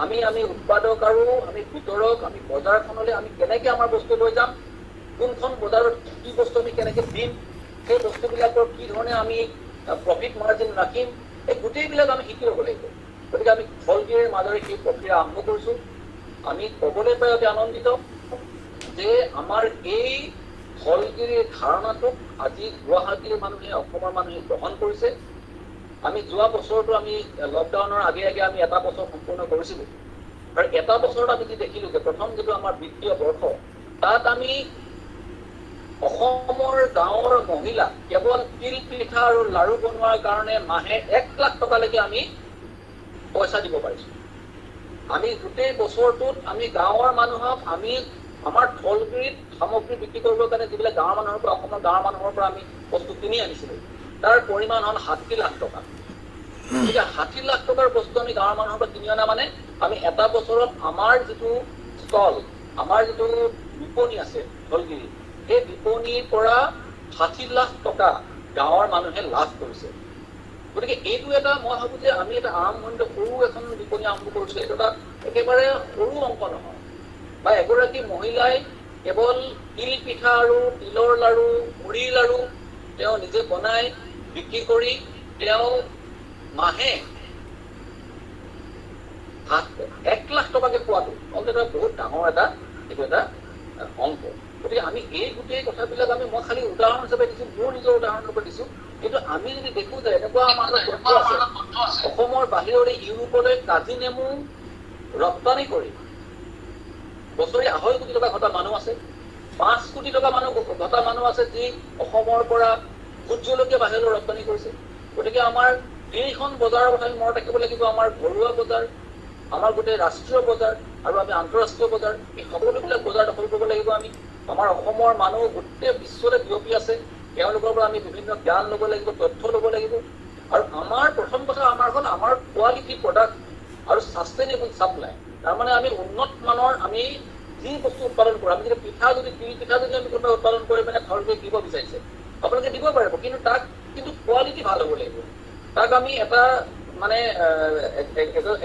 আমি উৎপাদক আৰু আমি বিতৰক, আমি বজাৰখনলৈ আমি কেনেকে আমাৰ বস্তু লৈ যাম, কোনখন বজাৰত কি বস্তু আমি কেনেকে দিম, সেই বস্তুবিলাকৰ কি ধৰণে আমি প্ৰফিট মাৰ্জিন ৰাখিম, এই গোটেইবিলাক আমি শিকি ল'ব লাগিব। গতিকে আমি ফলগিৰিৰ মাজেৰে সেই প্ৰক্ৰিয়া আৰম্ভ কৰিছোঁ। আমি ক'বলৈ পাই অতি আনন্দিত যে আমাৰ এই ফলগিৰিৰ ধাৰণাটোক আজি গুৱাহাটীৰ মানুহে, অসমৰ মানুহে গ্ৰহণ কৰিছে। আমি যোৱা বছৰতো আমি লকডাউনৰ আগে আমি এটা বছৰ সম্পূৰ্ণ কৰিছিলোঁ, আৰু এটা বছৰত আমি যি দেখিলোঁ যে প্ৰথম যিটো আমাৰ বিত্তীয় বৰ্ষ, তাত আমি অসমৰ গাঁৱৰ মহিলা কেৱল তিল পিঠা আৰু লাড়ু বনোৱাৰ কাৰণে মাহে 1 লাখ টকালৈকে আমি পইচা দিব পাৰিছোঁ। আমি গোটেই বছৰটোত আমি গাঁৱৰ মানুহক আমাৰ ফলগিৰিত সামগ্ৰী বিক্ৰী কৰিবৰ কাৰণে যিবিলাক গাঁৱৰ মানুহৰ পৰা, অসমৰ গাঁৱৰ মানুহৰ পৰা আমি বস্তু কিনি আনিছিলোঁ, তাৰ পৰিমাণ হ'ল 60 লাখ টকা। গতিকে 60 লাখ টকাৰ বস্তু আমি গাঁৱৰ মানুহৰ পৰা কিনি অনা মানে আমি এটা বছৰত আমাৰ যিটো ষ্টল, আমাৰ যিটো বিপণী আছে ফলগিৰি, সেই বিপণীৰ পৰা 60 লাখ টকা গাঁৱৰ মানুহে লাভ কৰিছে। গতিকে এইটো এটা, মই ভাবোঁ যে আমি এটা আৰম্ভণিতে সৰু এখন বিপণী আৰম্ভ কৰিছোঁ, এইটো এটা একেবাৰে সৰু অংক নহয়। বা এগৰাকী মহিলাই কেৱল তিল পিঠা আৰু তিলৰ লাড়ু, মুড়িৰ লাড়ু তেওঁ নিজে বনাই বিক্ৰী কৰি তেওঁ মাহে 1 লাখ টকাকে পোৱাটো অন্ততঃ বহুত ডাঙৰ এইটো এটা অংক। গতিকে আমি এই গোটেই কথাবিলাক মই খালি উদাহৰণ হিচাপে দিছোঁ, মোৰ নিজৰ উদাহৰণ হিচাপে দিছোঁ। কিন্তু আমি যদি দেখোঁ যে এনেকুৱা আমাৰ তথ্য আছে, অসমৰ বাহিৰলৈ ইউৰোপলৈ কাজি নেমু ৰপ্তানি কৰি বছৰি 2.5 কোটি টকা ঘটা মানুহ আছে, 5 কোটি টকা ঘটা মানুহ আছে যি অসমৰ পৰা ভোট জলকীয়া বাহিৰলৈ ৰপ্তানি কৰিছে। গতিকে আমাৰ 3খন বজাৰৰ কথা আমি মনত ৰাখিব লাগিব। আমাৰ ঘৰুৱা বজাৰ, আমাৰ গোটেই ৰাষ্ট্ৰীয় বজাৰ আৰু আমি আন্তঃৰাষ্ট্ৰীয় বজাৰ, এই সকলোবিলাক বজাৰ দখল কৰিব লাগিব। আমাৰ অসমৰ মানুহ গোটেই বিশ্বতে বিয়পি আছে, তেওঁলোকৰ পৰা আমি বিভিন্ন জ্ঞান ল'ব লাগিব, তথ্য ল'ব লাগিব। আৰু আমাৰ প্ৰথম কথা হ'ল আমাৰ কোৱালিটি প্ৰডাক্ট আৰু ছাষ্টেইনেবল ছাপ্লাই। তাৰমানে আমি উন্নত মানৰ আমি যি বস্তু উৎপাদন কৰোঁ, আমি যদি তিল পিঠা যদি আমি কোনোবাই উৎপাদন কৰি মানে ঘৰলৈ দিব বিচাৰিছে, আপোনালোকে দিব পাৰিব, কিন্তু তাক কোৱালিটি ভাল হ'ব লাগিব। তাক আমি এটা মানে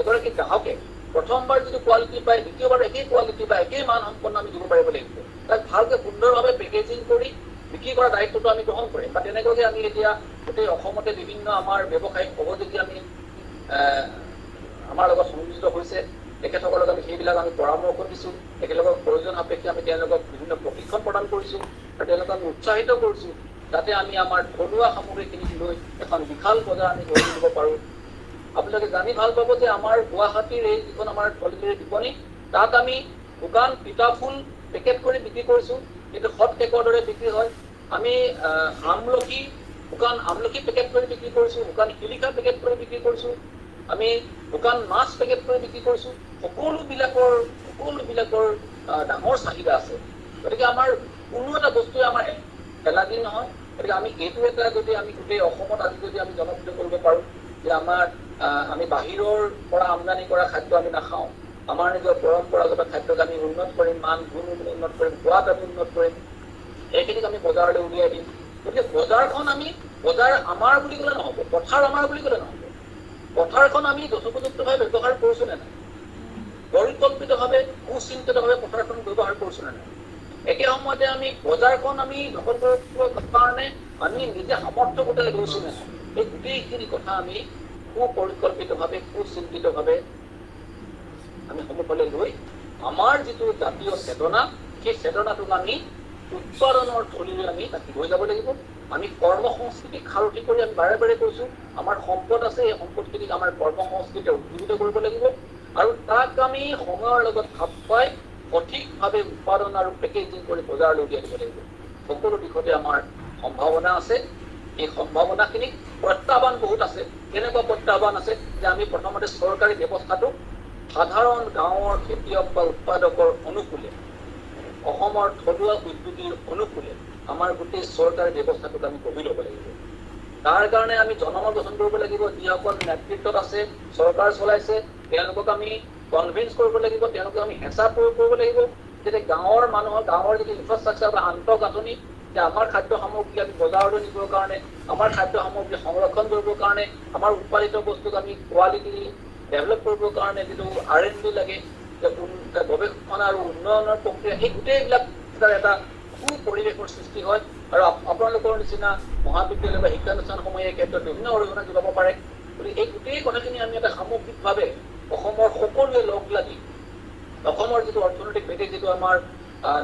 এগৰাকী গ্ৰাহকে প্ৰথমবাৰ যিটো কোৱালিটি পায়, দ্বিতীয়বাৰ একেই কোৱালিটি বা একেই মান সম্পন্ন আমি দিব পাৰিব লাগিব। তাক ভালকে সুন্দৰভাৱে পেকেজিং কৰি বিক্ৰী কৰা দায়িত্বটো আমি গ্ৰহণ কৰিম। বা তেনেকৈ আমি এতিয়া গোটেই অসমতে বিভিন্ন আমাৰ ব্যৱসায়িক সহযোগী আমাৰ লগত সংযোজিত হৈছে, তেখেতসকলক আমি সেইবিলাক আমি পৰামৰ্শ দিছোঁ, তেখেতলোকক প্ৰয়োজন সাপেক্ষে আমি তেওঁলোকক বিভিন্ন প্ৰশিক্ষণ প্ৰদান কৰিছোঁ আৰু তেওঁলোকক আমি উৎসাহিত কৰিছোঁ যাতে আমি আমাৰ থলুৱা সামগ্ৰীখিনিক লৈ এখন বিশাল বজাৰ আমি গঢ়ি তুলিব পাৰোঁ। আপোনালোকে জানি ভাল পাব যে আমাৰ গুৱাহাটীৰ এই যিখন আমাৰ থলুৱা বিপণী, তাত আমি শুকান পিতা ফুল পেকেট কৰি বিক্ৰী কৰিছোঁ, কিন্তু হট কেকৰ দৰে বিক্ৰী হয়। আমি আমলখি, শুকান আমলখি পেকেট কৰি বিক্ৰী কৰিছোঁ, শুকান শিলিখা পেকেট কৰি বিক্ৰী কৰিছোঁ, আমি শুকান মাছ পেকেট কৰি বিক্ৰী কৰিছোঁ। সকলোবিলাকৰ ডাঙৰ চাহিদা আছে। গতিকে আমাৰ কোনো এটা বস্তুৱে আমাৰ পেলাদি নহয়। গতিকে আমি এইটো এটা যদি আমি গোটেই অসমত আজি যদি আমি জনপ্ৰিয় কৰিব পাৰোঁ যে আমি বাহিৰৰ পৰা আমদানি কৰা খাদ্য আমি নাখাওঁ, আমাৰ নিজৰ পৰম্পৰাগত খাদ্যক আমি উন্নত কৰিম, মান গুণ উন্নত কৰিম, সোৱাদ আমি উন্নত কৰিম, এইখিনিক আমি বজাৰলৈ উলিয়াই দিম। গতিকে বজাৰ আমাৰ বুলি ক'লে নহ'ব, পথাৰ আমাৰ বুলি ক'লে নহ'ব। পথাৰখন আমি যথোপযুক্তভাৱে ব্যৱহাৰ কৰিছোঁ নে নাই, পৰিকল্পিতভাৱে সুচিন্তিতভাৱে পথাৰখন ব্যৱহাৰ কৰিছোঁ নে নাই। একে সময়তে আমি বজাৰখন আমি দখল কৰিবৰ কাৰণে আমি নিজে সামৰ্থ্য গোটাই লৈছোঁ নে নাই, এই গোটেইখিনি কথা আমি সুপৰিকল্পিতভাৱে সুচিন্তিতভাৱে আমি সন্মুখলৈ লৈ আমাৰ যিটো জাতীয় চেতনা, সেই চেতনাটোক আমি উৎপাদনৰ থলীৰে আমি তাক লৈ যাব লাগিব। আমি কৰ্ম সংস্কৃতিক সাৰথি কৰি আমি বাৰে বাৰে কৈছোঁ, আমাৰ সম্পদ আছে, এই সম্পদখিনিক আমাৰ কৰ্ম সংস্কৃতিৰে উজ্জীৱিত কৰিব লাগিব আৰু তাক আমি সময়ৰ লগত খাপ খুৱাই সঠিকভাৱে উৎপাদন আৰু পেকেজিং কৰি বজাৰলৈ উলিয়াই দিব লাগিব। সকলো দিশতে আমাৰ সম্ভাৱনা আছে। এই সম্ভাৱনাখিনিক প্ৰত্যাহ্বান বহুত আছে। কেনেকুৱা প্ৰত্যাহ্বান আছে যে আমি প্ৰথমতে চৰকাৰী ব্যৱস্থাটো সাধাৰণ গাঁৱৰ খেতিয়ক বা উৎপাদকৰ অনুকূলে, অসমৰ থলুৱা উদ্যোগীৰ অনুকূলে আমাৰ গোটেই চৰকাৰী ব্যৱস্থাটোক আমি গঢ়ি ল'ব লাগিব। তাৰ কাৰণে আমি জনমত গঠন কৰিব লাগিব। যিসকল নেতৃত্বত আছে, চৰকাৰ চলাইছে, তেওঁলোকক আমি কনভিন্স কৰিব লাগিব, তেওঁলোকক আমি হেঁচা প্ৰয়োগ কৰিব লাগিব যাতে গাঁৱৰ মানুহৰ গাঁৱৰ যিটো ইনফ্ৰাষ্ট্ৰাকচাৰ বা আন্তঃগাঁথনি, যে আমাৰ খাদ্য সামগ্ৰী আমি বজাৰলৈ নিবৰ কাৰণে, আমাৰ খাদ্য সামগ্ৰী সংৰক্ষণ কৰিবৰ কাৰণে, আমাৰ উৎপাদিত বস্তুক আমি কোৱালিটি ডেভেলপ কৰিবৰ কাৰণে যিটো R&D লাগে, গৱেষণা আৰু উন্নয়নৰ প্ৰক্ৰিয়া, সেই গোটেইবিলাক এটা সুপৰিৱেশৰ সৃষ্টি হয়। আৰু আপোনালোকৰ নিচিনা মহাবিদ্যালয় বা শিক্ষানুষ্ঠানসমূহে এই ক্ষেত্ৰত বিভিন্ন অৰিহণা যোগাব পাৰে। গতিকে এই গোটেই কথাখিনি আমি এটা সামগ্ৰিকভাৱে অসমৰ সকলোৱে লগ লাগি অসমৰ যিটো অৰ্থনৈতিক ভেটি, যিটো আমাৰ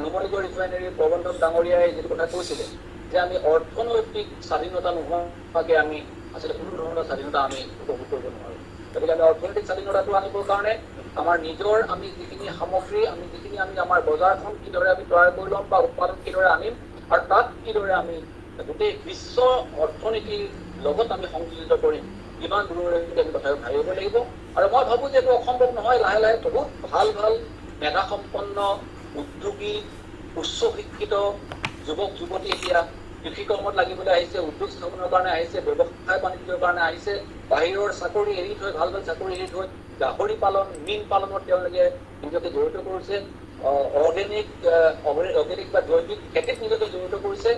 নুমলীগড় ৰিফাইনেৰীৰ প্ৰবন্ধক ডাঙৰীয়াই যিটো কথা কৈছিলে যে আমি অৰ্থনৈতিক স্বাধীনতা নোহোৱাকৈ আমি আচলতে কোনো ধৰণৰ স্বাধীনতা আমি উপভোগ কৰিব নোৱাৰোঁ। গতিকে আমি অৰ্থনৈতিক স্বাধীনতাটো আনিবৰ কাৰণে আমাৰ নিজৰ আমি যিখিনি সামগ্ৰী, আমি আমাৰ বজাৰখন কিদৰে আমি তৈয়াৰ কৰি ল'ম বা উৎপাদন কিদৰে আনিম আৰু তাক কিদৰে আমি গোটেই বিশ্ব অৰ্থনীতিৰ লগত আমি সংযোজিত কৰিম, ইমান দূৰলৈকে আমি কথা ভাবিব লাগিব। আৰু মই ভাবোঁ যে এইটো অসম্ভৱ নহয়। লাহে লাহে বহুত ভাল মেধাসম্পন্ন উদ্যোগী, উচ্চ শিক্ষিত যুৱক যুৱতী এতিয়া কৃষি কৰ্মত লাগিবলৈ আহিছে, উদ্যোগ স্থাপনৰ কাৰণে আহিছে, ব্যৱসায় বাণিজ্যৰ কাৰণে আহিছে, বাহিৰৰ চাকৰি এৰি থৈ, ভাল চাকৰি এৰি থৈ গাহৰি পালন, মীন পালনত তেওঁলোকে নিজকে জড়িত কৰিছে, অৰ্গেনিক বা জৈৱিক খেতিত নিজকে জড়িত কৰিছে।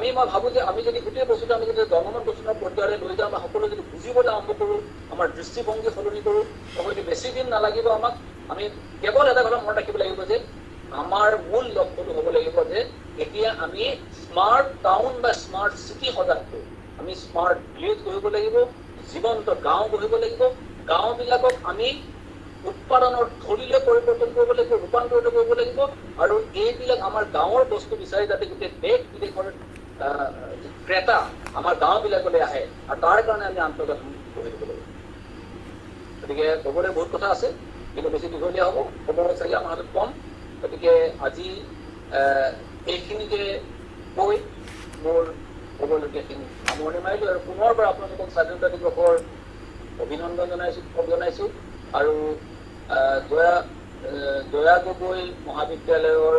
মই ভাবোঁ যে আমি যদি গোটেই বস্তুটো আমি যদি জনমত গঠনৰ পৰ্যায়লৈ লৈ যাওঁ বা সকলো যদি বুজিবলৈ আৰম্ভ কৰোঁ, আমাৰ দৃষ্টিভংগী সলনি কৰোঁ, হয়তো বেছি দিন নালাগিব আমাক। আমি কেৱল এটা কথা মনত ৰাখিব লাগিব যে আমাৰ মূল লক্ষ্যটো হ'ব লাগিব যে এতিয়া আমি স্মাৰ্ট টাউন বা স্মাৰ্ট চিটি সজাগ কৰোঁ, আমি স্মাৰ্ট ভিলেজ গঢ়িব লাগিব, জীৱন্ত গাঁও গঢ়িব লাগিব। গাঁওবিলাকক আমি উৎপাদনৰ থলীলৈ পৰিৱৰ্তন কৰিব লাগিব, ৰূপান্তৰিত কৰিব লাগিব আৰু এইবিলাক আমাৰ গাঁৱৰ বস্তু বিচাৰি যাতে গোটেই দেশ বিদেশৰ ক্ৰেতা আমাৰ গাঁওবিলাকলৈ আহে আৰু তাৰ কাৰণে আমি আন্তঃগাঁথনি গঢ়ি দিব লাগিব। গতিকে ক'বলৈ বহুত কথা আছে, কিন্তু বেছি দীঘলীয়া হ'ব, সময় চাগে আমাৰ হাতত কম। গতিকে আজি এইখিনিকে কৈ মোৰ ক'বলগীয়াখিনি সামৰণি মাৰিলোঁ আৰু পুনৰবাৰ আপোনালোকক স্বাধীনতা দিৱসৰ অভিনন্দন জনাইছোঁ আৰু জয়া গগৈ মহাবিদ্যালয়ৰ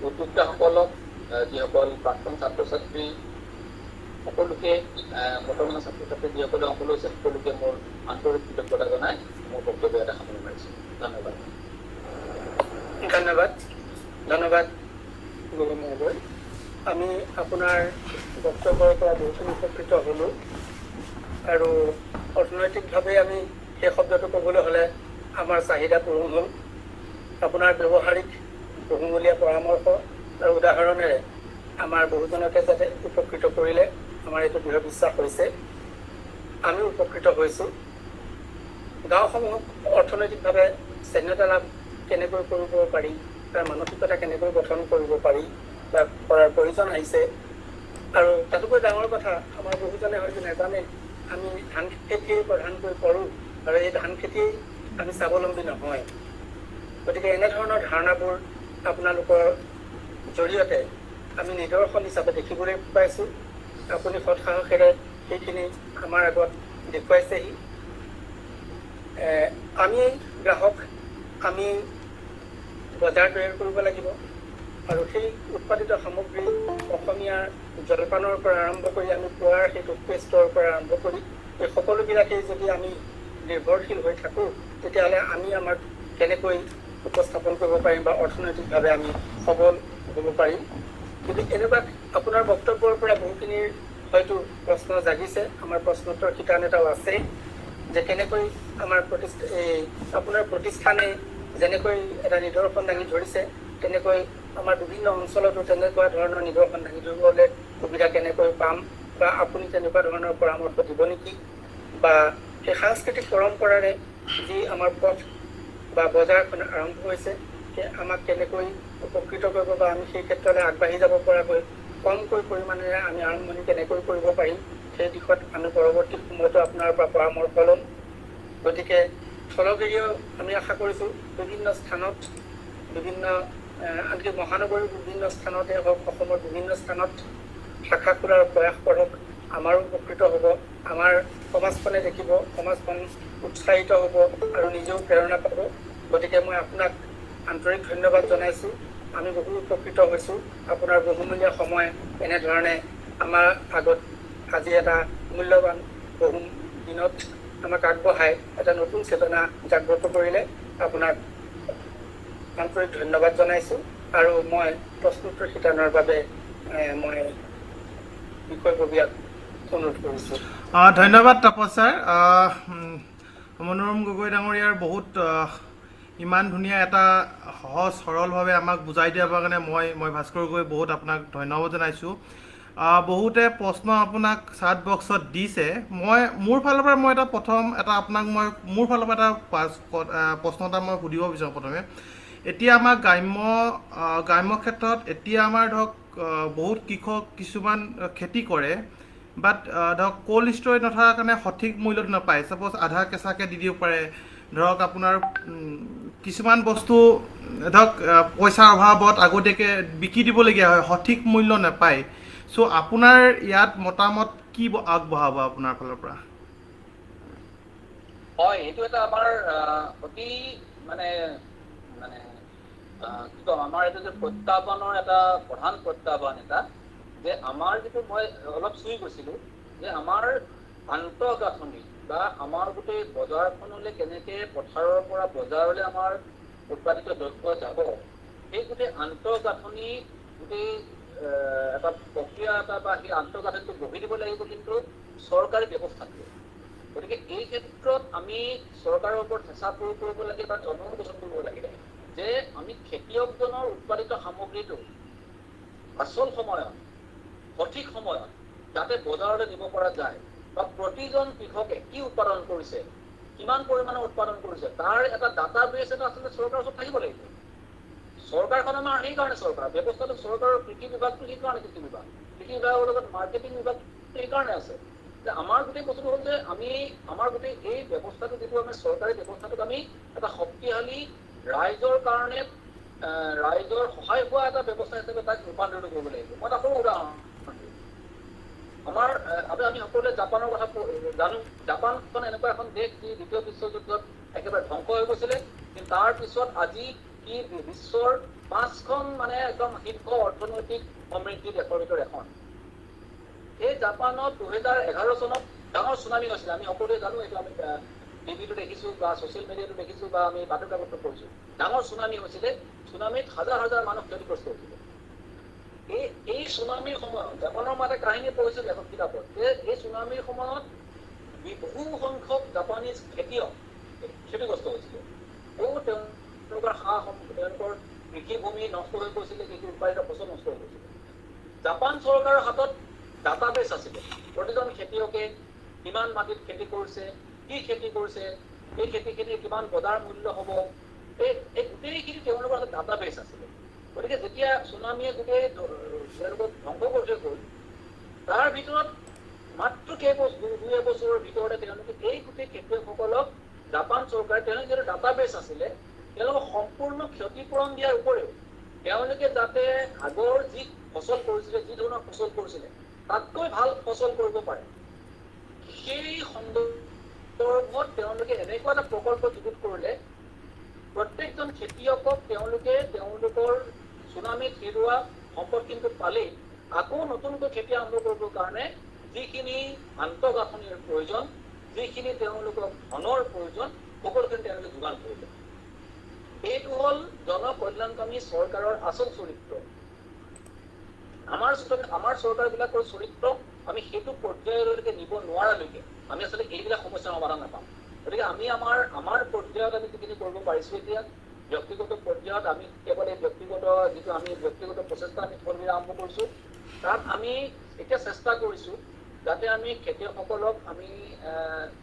উদ্যোক্তাসকলক, যিসকল প্ৰাক্তন ছাত্ৰ ছাত্ৰী সকলোকে, বৰ্তমানৰ ছাত্ৰ ছাত্ৰী যিসকলে অংশ লৈছে সকলোকে মোৰ আন্তৰিক কৃতজ্ঞতা জনাই মোৰ বক্তব্য এটা সামৰণি মাৰিছোঁ। ধন্যবাদ গগৈ মহোদয়। আমি আপোনাৰ বক্তব্যৰ পৰা বহুখিনি উপকৃত হ'লোঁ আৰু অৰ্থনৈতিকভাৱে আমি সেই শব্দটো ক'বলৈ হ'লে আমাৰ চাহিদা পূৰণ হ'ল। আপোনাৰ ব্যৱহাৰিক বহুমূলীয়া পৰামৰ্শ আৰু উদাহৰণেৰে আমাৰ বহুজনকে যাতে উপকৃত কৰিলে আমাৰ এইটো দৃঢ় বিশ্বাস হৈছে, আমি উপকৃত হৈছোঁ। গাঁওসমূহক অৰ্থনৈতিকভাৱে স্বাধীনতা লাভ কেনেকৈ কৰিব পাৰি, তাৰ মানসিকতা কেনেকৈ গঠন কৰিব পাৰি বা কৰাৰ প্ৰয়োজন আহিছে। আৰু তাতোকৈ ডাঙৰ কথা, আমাৰ বহুজনে হয়তো নাজানে আমি ধান খেতিয়ে প্ৰধানকৈ কৰোঁ আৰু এই ধান খেতি আমি স্বাৱলম্বী নহয়। গতিকে এনেধৰণৰ ধাৰণাবোৰ আপোনালোকৰ জৰিয়তে আমি নিদৰ্শন হিচাপে দেখিবলৈ পাইছোঁ। আপুনি সৎ সাহসেৰে সেইখিনি আমাৰ আগত দেখুৱাইছেহি। আমি গ্ৰাহক, আমি বজাৰ তৈয়াৰ কৰিব লাগিব আৰু সেই উৎপাদিত সামগ্ৰী অসমীয়াৰ জলপানৰ পৰা আৰম্ভ কৰি আমি খোৱাৰ সেই টুথপেষ্টৰ পৰা আৰম্ভ কৰি এই সকলোবিলাকেই যদি আমি নিৰ্ভৰশীল হৈ থাকোঁ, তেতিয়াহ'লে আমি আমাক কেনেকৈ উপস্থাপন কৰিব পাৰিম বা অৰ্থনৈতিকভাৱে আমি সবল হ'ব পাৰিম। কিন্তু এনেকুৱা আপোনাৰ বক্তব্যৰ পৰা বহুখিনিৰ হয়তো প্ৰশ্ন জাগিছে। আমাৰ প্ৰশ্নোত্তৰ শিতান এটাও আছে যে কেনেকৈ আমাৰ আপোনাৰ প্ৰতিষ্ঠানে যেনেকৈ এটা নিদৰ্শন দাঙি ধৰিছে, তেনেকৈ আমাৰ বিভিন্ন অঞ্চলতো তেনেকুৱা ধৰণৰ নিদৰ্শন দাঙি ধৰিবলৈ সুবিধা কেনেকৈ পাম, বা আপুনি তেনেকুৱা ধৰণৰ পৰামৰ্শ দিব নেকি, বা সেই সাংস্কৃতিক পৰম্পৰাৰে যি আমাৰ পথ বা বজাৰখন আৰম্ভ হৈছে সেই আমাক কেনেকৈ উপকৃত কৰিব বা আমি সেই ক্ষেত্ৰলৈ আগবাঢ়ি যাব পৰাকৈ কমকৈ পৰিমাণেৰে আমি আৰম্ভণি কেনেকৈ কৰিব পাৰিম, সেই দিশত আমি পৰৱৰ্তী সময়তো আপোনাৰ পৰা পৰামৰ্শ ল'ম। গতিকে স্থলগিৰিও আমি আশা কৰিছোঁ বিভিন্ন স্থানত, আনকি মহানগৰীৰ বিভিন্ন স্থানতে হওক, অসমৰ বিভিন্ন স্থানত শাখা খোলাৰ প্ৰয়াস কৰক। আমাৰো উপকৃত হ'ব, আমাৰ সমাজখনে দেখিব, সমাজখন উৎসাহিত হ'ব আৰু নিজেও প্ৰেৰণা পাব। গতিকে মই আপোনাক আন্তৰিক ধন্যবাদ জনাইছোঁ। আমি বহু উপকৃত হৈছোঁ। আপোনাৰ বহুমূলীয়া সময় এনেধৰণে আমাৰ আগত আজি এটা মূল্যৱান বহু দিনত আমাক আগবঢ়াই এটা নতুন চেতনা জাগ্ৰত কৰিলে। আপোনাক আন্তৰিক ধন্যবাদ জনাইছোঁ আৰু মই প্ৰশ্নোত্তৰ শিতানৰ বাবে মই বিষয়ববীয়াক অনুৰোধ কৰিছোঁ। ধন্যবাদ তাপস ছাৰ। মনোৰম গগৈ ডাঙৰীয়াৰ বহুত ইমান ধুনীয়া এটা সহজ সৰলভাৱে আমাক বুজাই দিয়াৰ কাৰণে মই ভাস্কৰ গগৈ বহুত আপোনাক ধন্যবাদ জনাইছোঁ। বহুতে প্ৰশ্ন আপোনাক চাট বক্সত দিছে। মোৰ ফালৰ পৰা মই আপোনাক মোৰ ফালৰ পৰা এটা প্ৰশ্ন এটা মই সুধিব বিচাৰোঁ। প্ৰথমে এতিয়া আমাৰ গ্ৰাম্য ক্ষেত্ৰত এতিয়া আমাৰ ধৰক বহুত কৃষক কিছুমান খেতি কৰে, বাট ধৰক ক'ল্ড ষ্ট'ৰেজ নথকাৰ কাৰণে সঠিক মূল্যটো নাপায়। ছাপ'জ আধা কেঁচাকৈ দি দিব পাৰে। ধৰক আপোনাৰ কিছুমান বস্তু ধৰক পইচাৰ অভাৱত আগতীয়াকৈ বিকি দিবলগীয়া হয়, সঠিক মূল্য নাপায়। চ' আপোনাৰ ইয়াত মতামত কি আগবঢ়াব আপোনাৰ ফালৰ পৰা? হয়, এইটো এটা আমাৰ অতি কি কম, আমাৰ এইটো যে প্ৰত্যাহ্বানৰ এটা প্ৰধান প্ৰত্যাহ্বান এটা, যে আমাৰ যিটো মই অলপ চুই গৈছিলোঁ যে আমাৰ আন্তঃগাঁথনি বা আমাৰ গোটেই বজাৰখনলৈ কেনেকৈ পথাৰৰ পৰা বজাৰলৈ আমাৰ উৎপাদিত দ্ৰব্য যাব, সেই গোটেই আন্তঃগাঁথনি গোটেই এটা প্ৰক্ৰিয়া এটা বা সেই আন্তঃগাঁথনিটো গঢ়ি দিব লাগিব কিন্তু চৰকাৰী ব্যৱস্থাটো। গতিকে এই ক্ষেত্ৰত আমি চৰকাৰৰ ওপৰত হেঁচা প্ৰয়োগ কৰিব লাগে বা জনসচেতন কৰিব লাগে যে আমি খেতিয়কজনৰ উৎপাদিত সামগ্ৰীটো আচল সময়ত, সঠিক সময়ত যাতে বজাৰলৈ নিব পৰা যায়, বা প্ৰতিজন কৃষকে কি উৎপাদন কৰিছে, কিমান পৰিমাণৰ উৎপাদন কৰিছে, তাৰ এটা ডাটা বেছ এটা আচলতে চৰকাৰৰ ওচৰত থাকিব লাগিব। চৰকাৰখন আমাৰ সেইকাৰণে চৰকাৰ, ব্যৱস্থাটো চৰকাৰৰ কৃষি বিভাগটো সেইকাৰণে কৃষি বিভাগৰ লগত মাৰ্কেটিং বিভাগ সেইকাৰণে আছে যে আমাৰ গোটেই বস্তুটো হ'ল যে আমাৰ গোটেই এই ব্যৱস্থাটো যিটো আমি চৰকাৰী ব্যৱস্থাটোক আমি এটা শক্তিশালী ৰাইজৰ কাৰণে ৰাইজৰ সহায় হোৱা এটা ব্যৱস্থা হিচাপে তাক ৰূপান্তৰিত কৰিব লাগিব। মই এটা সৰু উদাহৰণ আমি সকলোৱে জাপানৰ কথা জানো। জাপানখন এনেকুৱা এখন দেশ যি দ্বিতীয় বিশ্বযুদ্ধত একেবাৰে ধ্বংস হৈ গৈছিলে, কিন্তু তাৰ পিছত আজি ই বিশ্বৰ 5খন একদম শীৰ্ষ অৰ্থনৈতিক সমৃদ্ধি দেশৰ ভিতৰত এখন। এই জাপানত 2011 চনত ডাঙৰ চুনামি হৈছিলে। আমি সকলোৱে জানো, এইটো আমি টিভিটো দেখিছোঁ বা ছ'চিয়েল মিডিয়াটো দেখিছোঁ বা আমি বাতৰি কাকতটো পঢ়িছোঁ। ডাঙৰ চুনামি হৈছিলে, চুনামিত হাজাৰ হাজাৰ মানুহ ক্ষতিগ্ৰস্ত হৈছিলে। এই চুনামিৰ সময়ত জাপানৰ মই এটা কাহিনী পঢ়িছিলোঁ এখন কিতাপত, যে এই চুনামিৰ সময়ত বহু সংখ্যক জাপানীজ খেতিয়ক ক্ষতিগ্ৰস্ত হৈছিলে। তেওঁলোকৰ তেওঁলোকৰ কৃষিভূমি নষ্ট হৈ গৈছিলে, কৃষি উৎপাদিত ফচল নষ্ট হৈ গৈছিলে। জাপান চৰকাৰৰ হাতত ডাটাবেছ আছিলে, প্ৰতিজন খেতিয়কে কিমান মাটিত খেতি কৰিছে, কি খেতি কৰিছে, এই খেতিখিনিৰ কিমান বজাৰ মূল্য হ'ব, এই গোটেইখিনি তেওঁলোকৰ এটা ডাটা বেছ আছিলে। গতিকে যেতিয়া চুনামীয়ে গোটেই তেওঁলোকক ধ্বংস কৰি থৈ গ'ল, তাৰ ভিতৰত মাত্ৰ 2 এবছৰৰ ভিতৰতে তেওঁলোকে এই গোটেই খেতিয়কসকলক জাপান চৰকাৰে তেওঁলোকে যিটো ডাটা বেছ আছিলে তেওঁলোকক সম্পূৰ্ণ ক্ষতিপূৰণ দিয়াৰ উপৰিও তেওঁলোকে যাতে আগৰ যি ফচল কৰিছিলে, যি ধৰণৰ ফচল কৰিছিলে তাতকৈ ভাল ফচল কৰিব পাৰে, সেই সন্দৰ্ভত তেওঁলোকে এনেকুৱা এটা প্ৰকল্প যুগুত কৰিলে প্ৰত্যেকজন খেতিয়কক তেওঁলোকে তেওঁলোকৰ চুনামীত হেৰুওৱা সম্পদখিনি পালেই আকৌ নতুনকৈ খেতি আৰম্ভ কৰিবৰ কাৰণে যিখিনি আন্তঃগাঁথনিৰ প্ৰয়োজন, যিখিনি তেওঁলোকক ধনৰ প্ৰয়োজন, সকলোখিনি তেওঁলোকে যোগান কৰিলে। এইটো হ'ল জনকল্যাণকামী চৰকাৰৰ আচল চৰিত্ৰ। আমাৰ চৰকাৰবিলাকৰ চৰিত্ৰ আমি সেইটো পৰ্যায়লৈকে নিব নোৱাৰালৈকে আমি আচলতে এইবিলাক সমস্যাৰ সমাধান নাপাম। গতিকে আমি আমাৰ পৰ্যায়ত আমি যিখিনি কৰিব পাৰিছোঁ, এতিয়া ব্যক্তিগত পৰ্যায়ত আমি কেৱল এই ব্যক্তিগত প্ৰচেষ্টা আমি থলবিৰে আৰম্ভ কৰিছোঁ। তাত আমি এতিয়া চেষ্টা কৰিছোঁ যাতে আমি খেতিয়কসকলক আমি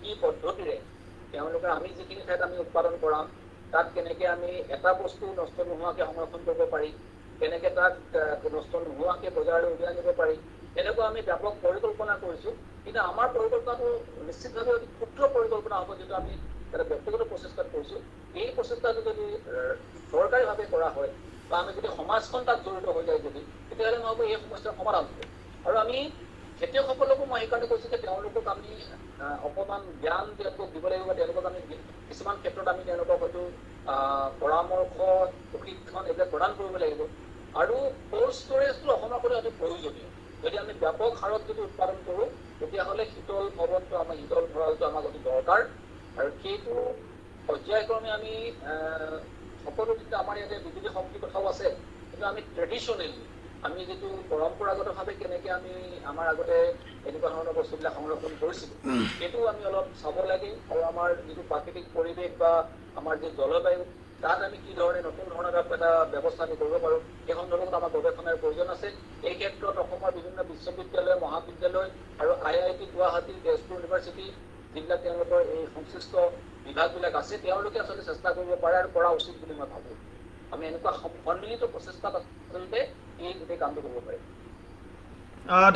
কি পদ্ধতিৰে তেওঁলোকে আমি যিখিনি ঠাইত আমি উৎপাদন কৰাম তাত কেনেকৈ আমি এটা বস্তু নষ্ট নোহোৱাকৈ সংৰক্ষণ কৰিব পাৰি, কেনেকৈ তাক নষ্ট নোহোৱাকৈ বজাৰলৈ উলিয়াই আনিব পাৰি, এনেকুৱা আমি ব্যাপক পৰিকল্পনা কৰিছোঁ। কিন্তু আমাৰ পৰিকল্পনাটো নিশ্চিতভাৱে অতি ক্ষুদ্ৰ পৰিকল্পনা হ'ব, যিটো আমি এটা ব্যক্তিগত প্ৰচেষ্টাত কৰিছোঁ। এই প্ৰচেষ্টাটো যদি চৰকাৰীভাৱে কৰা হয় বা আমি যদি সমাজখন তাত জড়িত হৈ যায় তেতিয়াহ'লে নহ'ব, এই সমস্যাৰ সমাধান হ'ব। আৰু আমি খেতিয়কসকলকো মই সেইকাৰণে কৈছোঁ যে তেওঁলোকক আমি অকণমান জ্ঞান তেওঁলোকক দিব লাগিব, তেওঁলোকক আমি কিছুমান ক্ষেত্ৰত আমি তেওঁলোকক হয়তো পৰামৰ্শ, প্ৰশিক্ষণ এইবিলাক প্ৰদান কৰিব লাগিব। আৰু কোল্ড ষ্ট'ৰেজটো অসমৰ কাৰণে অতি প্ৰয়োজনীয়। যদি আমি ব্যাপক হাৰত যদি উৎপাদন কৰোঁ তেতিয়াহ'লে শীতল ভৱনটো আমাৰ শীতল ভঁৰালটো আমাক অতি দৰকাৰ। আৰু সেইটো পৰ্যায়ক্ৰমে আমি সকলো যিটো আমাৰ ইয়াতে বিজুলী শক্তিৰ কথাও আছে, কিন্তু আমি ট্ৰেডিশ্যনেলি আমি যিটো পৰম্পৰাগতভাৱে কেনেকৈ আমি আমাৰ আগতে এনেকুৱা ধৰণৰ বস্তুবিলাক সংৰক্ষণ কৰিছিলোঁ সেইটো আমি অলপ চাব লাগে। আৰু আমাৰ যিটো প্ৰাকৃতিক পৰিৱেশ বা আমাৰ যি জলবায়ু তাত আমি কি ধৰণে নতুন ধৰণৰ এটা ব্যৱস্থা আমি কৰিব পাৰোঁ সেই সন্দৰ্ভত আমাৰ গৱেষণাৰ প্ৰয়োজন আছে। এই ক্ষেত্ৰত অসমৰ বিভিন্ন বিশ্ববিদ্যালয়, মহাবিদ্যালয় আৰু IIT গুৱাহাটী, তেজপুৰ ইউনিভাৰ্চিটি যিবিলাক তেওঁলোকৰ এই সংশ্লিষ্ট বিভাগবিলাক আছে তেওঁলোকে আচলতে চেষ্টা কৰিব পাৰে আৰু কৰা উচিত বুলি মই ভাবোঁ। আমি এনেকুৱা সন্মিলিত প্ৰচেষ্টাত আচলতে এই গোটেই কামটো কৰিব পাৰিম।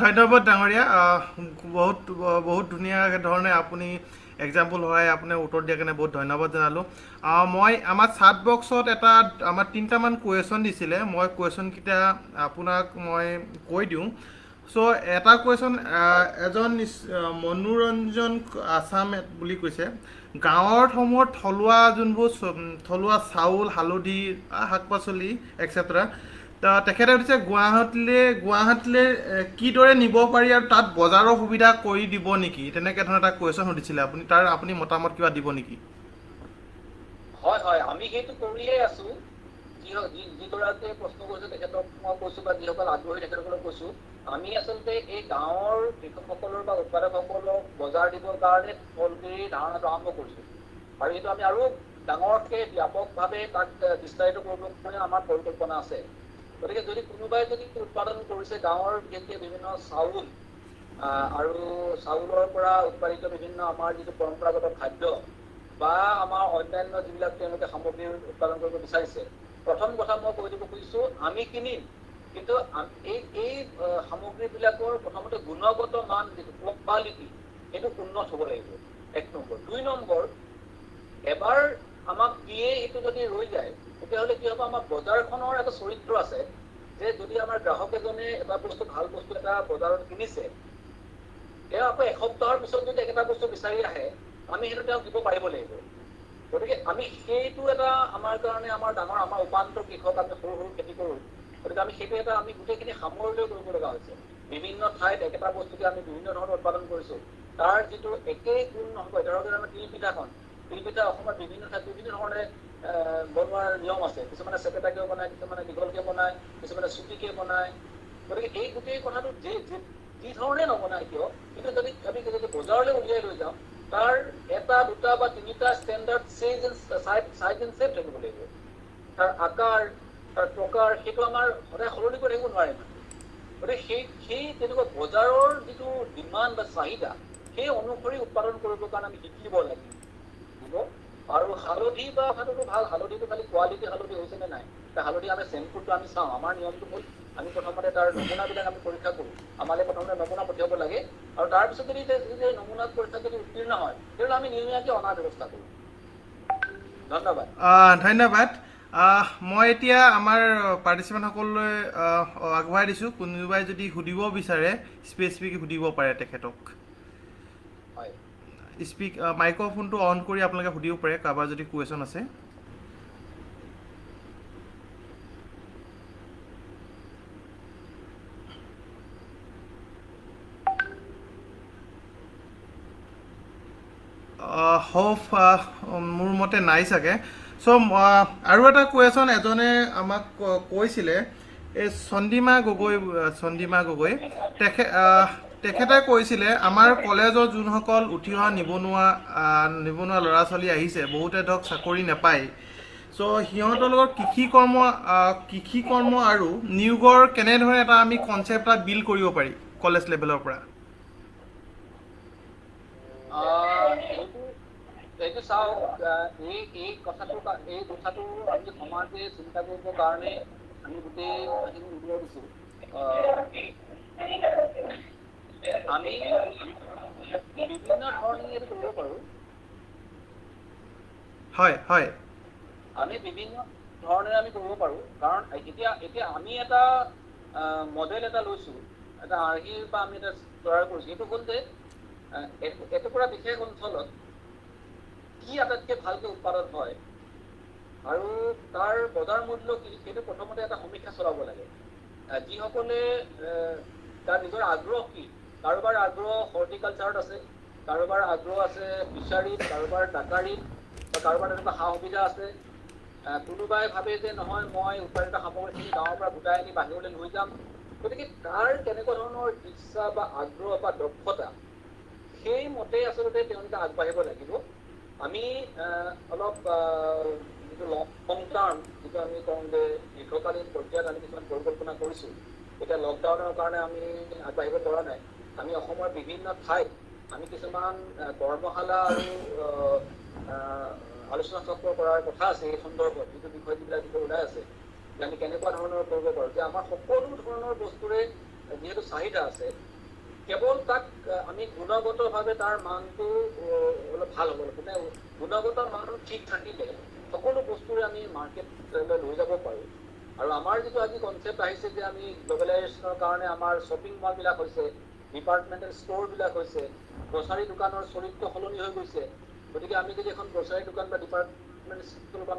ধন্যবাদ ডাঙৰীয়া, বহুত ধুনীয়া ধৰণে আপুনি এক্সাম্পল হয় আপুনি উত্তৰ দিয়াৰ কাৰণে বহুত ধন্যবাদ জনালোঁ। মই আমাৰ চাট বক্সত আমাৰ 3টামান কুৱেশ্যন দিছিলে, মই কুৱেশ্যনকেইটা আপোনাক মই কৈ দিওঁ। চ' এটা কুৱেশ্যন এজন মনোৰঞ্জন আছাম বুলি কৈছে, গাঁৱৰ সমূহত যোনবোৰ থলুৱা চাউল, হালধি, শাক পাচলি এক্সেট্ৰা তেখেতে সুধিছে গুৱাহাটীলৈ কিদৰে নিব পাৰি আৰু তাত বজাৰৰ সুবিধা কৰি দিব নেকি, তেনেকৈ ধৰণৰ এটা কুৱেশ্যন সুধিছিলে। আপুনি মতামত কিবা দিব নেকি? হয়, আমি সেইটো কৰিয়ে আছোঁ। যিগৰাকীয়ে প্ৰশ্ন কৰিছে তেখেতক মই কৈছোঁ বা যিসকল আগ্ৰহী তেখেতসকলক কৈছোঁ, আমি আচলতে এই গাঁৱৰ কৃষকসকলৰ বা উৎপাদকসকলক বজাৰ দিবৰ কাৰণে থলবিৰ ধাৰণাটো আৰম্ভ কৰিছোঁ। আৰু এইটো আমি আৰু ডাঙৰকৈ ব্যাপকভাৱে তাক বিস্তাৰিত কৰিবৰ কাৰণে আমাৰ পৰিকল্পনা আছে। গতিকে যদি কোনোবাই যদি উৎপাদন কৰিছে গাঁৱৰ বিশেষকৈ বিভিন্ন চাউল আৰু চাউলৰ পৰা উৎপাদিত বিভিন্ন আমাৰ যিটো পৰম্পৰাগত খাদ্য বা আমাৰ অন্যান্য যিবিলাক তেওঁলোকে সামগ্ৰী উৎপাদন কৰিব বিচাৰিছে, প্ৰথম কথা মই কৈ দিব খুজিছোঁ আমি কিনিম, কিন্তু এই সামগ্ৰীবিলাকৰ প্ৰথমতে গুণগত মান যিটো কোৱালিটি সেইটো উন্নত হ'ব লাগিব, 1 নম্বৰ। 2 নম্বৰ, এবাৰ আমাক দিয়ে সেইটো যদি ৰৈ যায় তেতিয়াহ'লে কি হ'ব, আমাৰ বজাৰখনৰ এটা চৰিত্ৰ আছে যে যদি আমাৰ গ্ৰাহক এজনে এটা বস্তু ভাল বস্তু এটা বজাৰত কিনিছে, তেওঁ আকৌ এসপ্তাহৰ পিছত যদি একেটা বস্তু বিচাৰি আহে আমি সেইটো তেওঁক দিব পাৰিব লাগিব। গতিকে আমি সেইটো এটা আমাৰ কাৰণে আমাৰ উপান্ত কৃষক, আমি সৰু খেতি কৰোঁ, গতিকে আমি সেইটো এটা আমি গোটেইখিনি সামৰি লৈ কৰিব লগা হৈছে। বিভিন্ন ঠাইত একেটা বস্তুকে আমি বিভিন্ন ধৰণৰ উৎপাদন কৰিছোঁ, তাৰ যিটো একেই গুণ নহ'ব। ধৰক আমাৰ তিলপিঠা অসমৰ বিভিন্ন ঠাইত বিভিন্ন ধৰণে বনোৱাৰ নিয়ম আছে, কিছুমানে চেপেটাকৈ বনায়, কিছুমানে দীঘলকৈ বনায়, কিছুমানে চুটিকৈ বনায়। গতিকে এই গোটেই কথাটো যি ধৰণে নবনায় কিয়, কিন্তু যদি আমি বজাৰলৈ উলিয়াই লৈ যাওঁ তাৰ 1, 2 বা 3টা ষ্টেণ্ডাৰ্ড চাইজ এণ্ড শেপ থাকিব লাগিব। তাৰ আকাৰ, তাৰ প্ৰকাৰ সেইটো আমাৰ সদায় সলনি কৰি থাকিব নোৱাৰিম। গতিকে সেই তেনেকুৱা বজাৰৰ যিটো ডিমাণ্ড বা চাহিদা সেই অনুসৰি উৎপাদন কৰিবৰ কাৰণে আমি শিকিব লাগিব। আৰু হালধি বা কথাটো ভাল, হালধিটো খালি কোৱালিটি হালধি হৈছে নে নাই, হালধি আমি চেম্পুলটো আমি চাওঁ। আমাৰ নিয়মটো হ'ল আমি প্ৰথমতে তাৰ নমুনাবিলাক আমি পৰীক্ষা কৰোঁ। আমালৈ প্ৰথমতে নমুনা পঠিয়াব লাগে, আৰু তাৰপিছত যদি নমুনা পৰীক্ষা যদি উত্তীৰ্ণ হয় তেতিয়াহ'লে আমি নিয়মীয়াকৈ অনাৰ ব্যৱস্থা কৰোঁ। ধন্যবাদ। ধন্যবাদ। মই এতিয়া আমাৰ পাৰ্টিচিপেণ্টসকললৈ আগবঢ়াই দিছোঁ। কোনোবাই যদি সুধিব বিচাৰে স্পেচিফিক সুধিব পাৰে তেখেতক। হয়, মাইক্ৰফোনটো অন কৰি আপোনালোকে সুধিব পাৰে কাৰোবাৰ যদি কুৱেশ্যন আছে। মোৰ মতে নাই চাগে। চ' আৰু এটা কুৱেশ্যন এজনে আমাক কৈছিলে, এই চন্দিমা গগৈ তেখেতে কৈছিলে আমাৰ কলেজৰ যোনসকল উঠি অহা নিবনুৱা ল'ৰা ছোৱালী আহিছে, বহুতে ধৰক চাকৰি নাপায়। চ' সিহঁতৰ লগত কৃষি কৰ্ম আৰু নিয়োগৰ কেনেধৰণে এটা আমি কনচেপ্ট এটা বিল্ড কৰিব পাৰি কলেজ লেভেলৰ পৰা। এইটো চাওক, এই কথাটো আমি সমাজে চিন্তা কৰিবৰ কাৰণে আমি গোটেইখিনি উলিয়াই দিছোঁ। আমি বিভিন্ন ধৰণে এইটো কৰিব পাৰোঁ। হয়, আমি বিভিন্ন ধৰণে আমি কৰিব পাৰোঁ। কাৰণ এতিয়া আমি এটা মডেল এটা লৈছোঁ, এটা আৰ্হিৰ বা আমি এটা তৈয়াৰ কৰিছোঁ। এইটো হ'ল যে এটুকুৰা বিশেষ অঞ্চলত কি আটাইতকৈ ভালকৈ উৎপাদন হয় আৰু তাৰ বজাৰ মূল্য কি, সেইটো প্ৰথমতে এটা সমীক্ষা চলাব লাগে। যিসকলে তাৰ নিজৰ আগ্ৰহ কি, কাৰোবাৰ আগ্ৰহ হৰ্টিকালচাৰত আছে, কাৰোবাৰ আগ্ৰহ আছে ফিচাৰীত, কাৰোবাৰ ডাকাৰীত, বা কাৰোবাৰ তেনেকুৱা সা সুবিধা আছে। কোনোবাই ভাবে যে নহয় মই উৎপাদিত সামগ্ৰীখিনি গাঁৱৰ পৰা গোটাই আনি বাহিৰলৈ লৈ যাম। গতিকে তাৰ কেনেকুৱা ধৰণৰ ইচ্ছা বা আগ্ৰহ বা দক্ষতা, সেই মতে আচলতে তেওঁলোকে আগবাঢ়িব লাগিব। আমি অলপ যিটো লং টাৰ্ম, যিটো আমি কওঁ যে দীৰ্ঘকালীন পৰ্যায়ত আমি কিছুমান পৰিকল্পনা কৰিছোঁ। এতিয়া লকডাউনৰ কাৰণে আমি আগবাঢ়িব পৰা নাই। আমি অসমৰ বিভিন্ন ঠাইত আমি কিছুমান কৰ্মশালা আৰু আলোচনা চক্ৰ কৰাৰ কথা আছে এই সন্দৰ্ভত, যিটো যিবিলাক ওলাই আছে যে আমি কেনেকুৱা ধৰণৰ কৰিব পাৰোঁ। যে আমাৰ সকলো ধৰণৰ বস্তুৰে যিহেতু চাহিদা আছে, কেৱল তাক আমি গুণগতভাৱে তাৰ মানটো অলপ ভাল হ'ব লাগিব। গুণগত মান ঠিক থাকিলে সকলো বস্তুৰে আমি মাৰ্কেটলৈ লৈ যাব পাৰোঁ। আৰু আমাৰ যিটো আজি কনচেপ্ট আহিছে যে আমি গ্ল'বেলাইজেশ্যনৰ কাৰণে আমাৰ শ্বপিং মলবিলাক হৈছে, ডিপাৰ্টমেণ্টেল ষ্ট'ৰবিলাক হৈছে, গ্ৰচাৰী দোকানৰ চৰিত্ৰ সলনি হৈ গৈছে। গতিকে আমি যদি এখন গ্ৰচাৰী দোকান বা ডিপাৰ্টমেণ্ট দোকান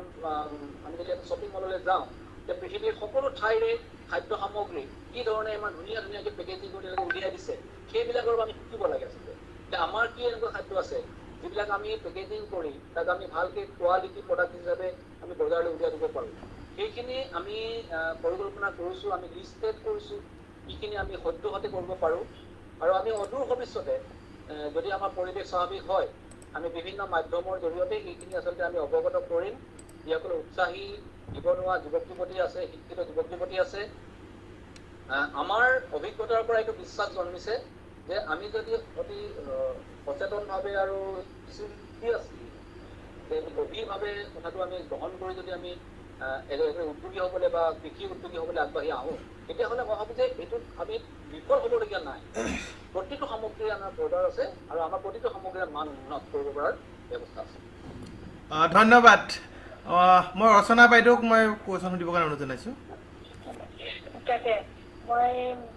আমি যদি এখন শ্বপিং মললৈ যাওঁ, তেতিয়া পৃথিৱীৰ সকলো ঠাইৰে খাদ্য সামগ্ৰী কি ধৰণে ইমান ধুনীয়াকৈ পেকেজিং কৰি উলিয়াই দিছে, সেইবিলাকৰ আমি শিকিব লাগে আচলতে। যে আমাৰ কি এনেকুৱা খাদ্য আছে যিবিলাক আমি পেকেজিং কৰি তাক আমি ভালকৈ কোৱালিটি প্ৰডাক্ট হিচাপে আমি বজাৰলৈ উলিয়াই দিব পাৰোঁ। সেইখিনি আমি পৰিকল্পনা কৰিছোঁ, আমি লিষ্টেড কৰিছোঁ, যিখিনি আমি সদ্যহতে কৰিব পাৰোঁ। আৰু আমি অদূৰ ভৱিষ্যতে যদি আমাৰ পৰিৱেশ স্বাভাৱিক হয়, আমি বিভিন্ন মাধ্যমৰ জৰিয়তে এইখিনি আচলতে আমি অৱগত কৰিম। যিসকল উৎসাহী নিবনুৱা যুৱক যুৱতী আছে, শিক্ষিত যুৱক যুৱতী আছে, আমাৰ অভিজ্ঞতাৰ পৰা এইটো বিশ্বাস জন্মিছে যে আমি যদি অতি সচেতনভাৱে আৰু গভীৰভাৱে কথাটো আমি গ্ৰহণ কৰি যদি আমি উদ্যোগী হ'বলৈ বা কৃষি উদ্যোগী হ'বলৈ আগবাঢ়ি আহোঁ, তেতিয়াহ'লে মই ভাবোঁ যে এইটোত আমি বিফল হ'বলগীয়া নাই। প্ৰতিটো সামগ্ৰীৰে আমাৰ বজাৰ আছে আৰু আমাৰ প্ৰতিটো সামগ্ৰীৰে মান উন্নত কৰিব পৰাৰ ব্যৱস্থা আছে। ধন্যবাদ। মই ৰচনা বাইদেউক মই কুৱেশ্যন সুধিবৰ কাৰণে অনুৰোধ জনাইছোঁ। তাকে মই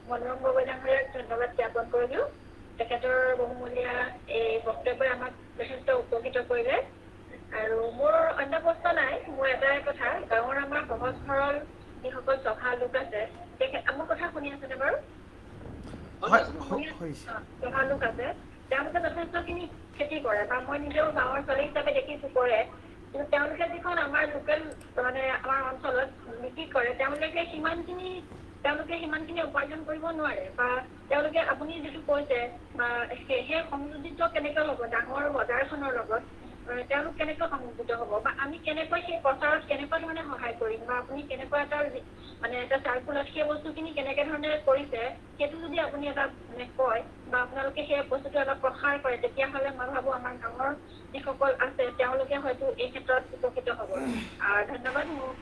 মনোৰম গগৈ ডাঙৰীয়াক ধন্যবাদ জ্ঞাপন কৰিলোঁ। তেখেতৰ বহুমূলীয়া এই বক্তব্যই আমাক যথেষ্ট উপকৃত কৰিলে। আৰু মোৰ অন্য প্ৰশ্ন নাই, মোৰ এটাই কথা, গাঁৱৰ আমাৰ সহজ সৰল যিসকল চহা লোক আছে, মোৰ কথা শুনি আছেনে বাৰু? চহা লোক আছে, তেওঁলোকে যথেষ্টখিনি খেতি কৰে বা মই নিজেও গাঁৱৰ ছোৱালী হিচাপে দেখিছোঁ কৰে। কিন্তু তেওঁলোকে যিখন আমাৰ লোকেল মানে আমাৰ অঞ্চলত বিক্ৰী কৰে, তেওঁলোকে সিমানখিনি উপাৰ্জন কৰিব নোৱাৰে। বা তেওঁলোকে আপুনি যিটো কৈছে বা সেই সংযোজিত কেনেকৈ হ'ব ডাঙৰ বজাৰখনৰ লগত, তেওঁলোক কেনেকৈ সংযোজিত হ'ব বা আমি কেনেকৈ সেই প্ৰচাৰত কেনেকুৱা ধৰণে সহায় কৰিম বা আপুনি কেনেকুৱা এটা এটা চাৰ্কুলাৰ সেই বস্তুখিনি কেনেকে ধৰণে কৰিছে সেইটো যদি আপুনি এটা কয় বা আপোনালোকে সেই বস্তুটো এটা প্ৰসাৰ কৰে তেতিয়াহ'লে মই ভাবোঁ আমাৰ গাঁৱৰ যিসকল আছে তেওঁলোকে হয়তো এই ক্ষেত্ৰত উপকৃত হ'ব। ধন্যবাদ। মোক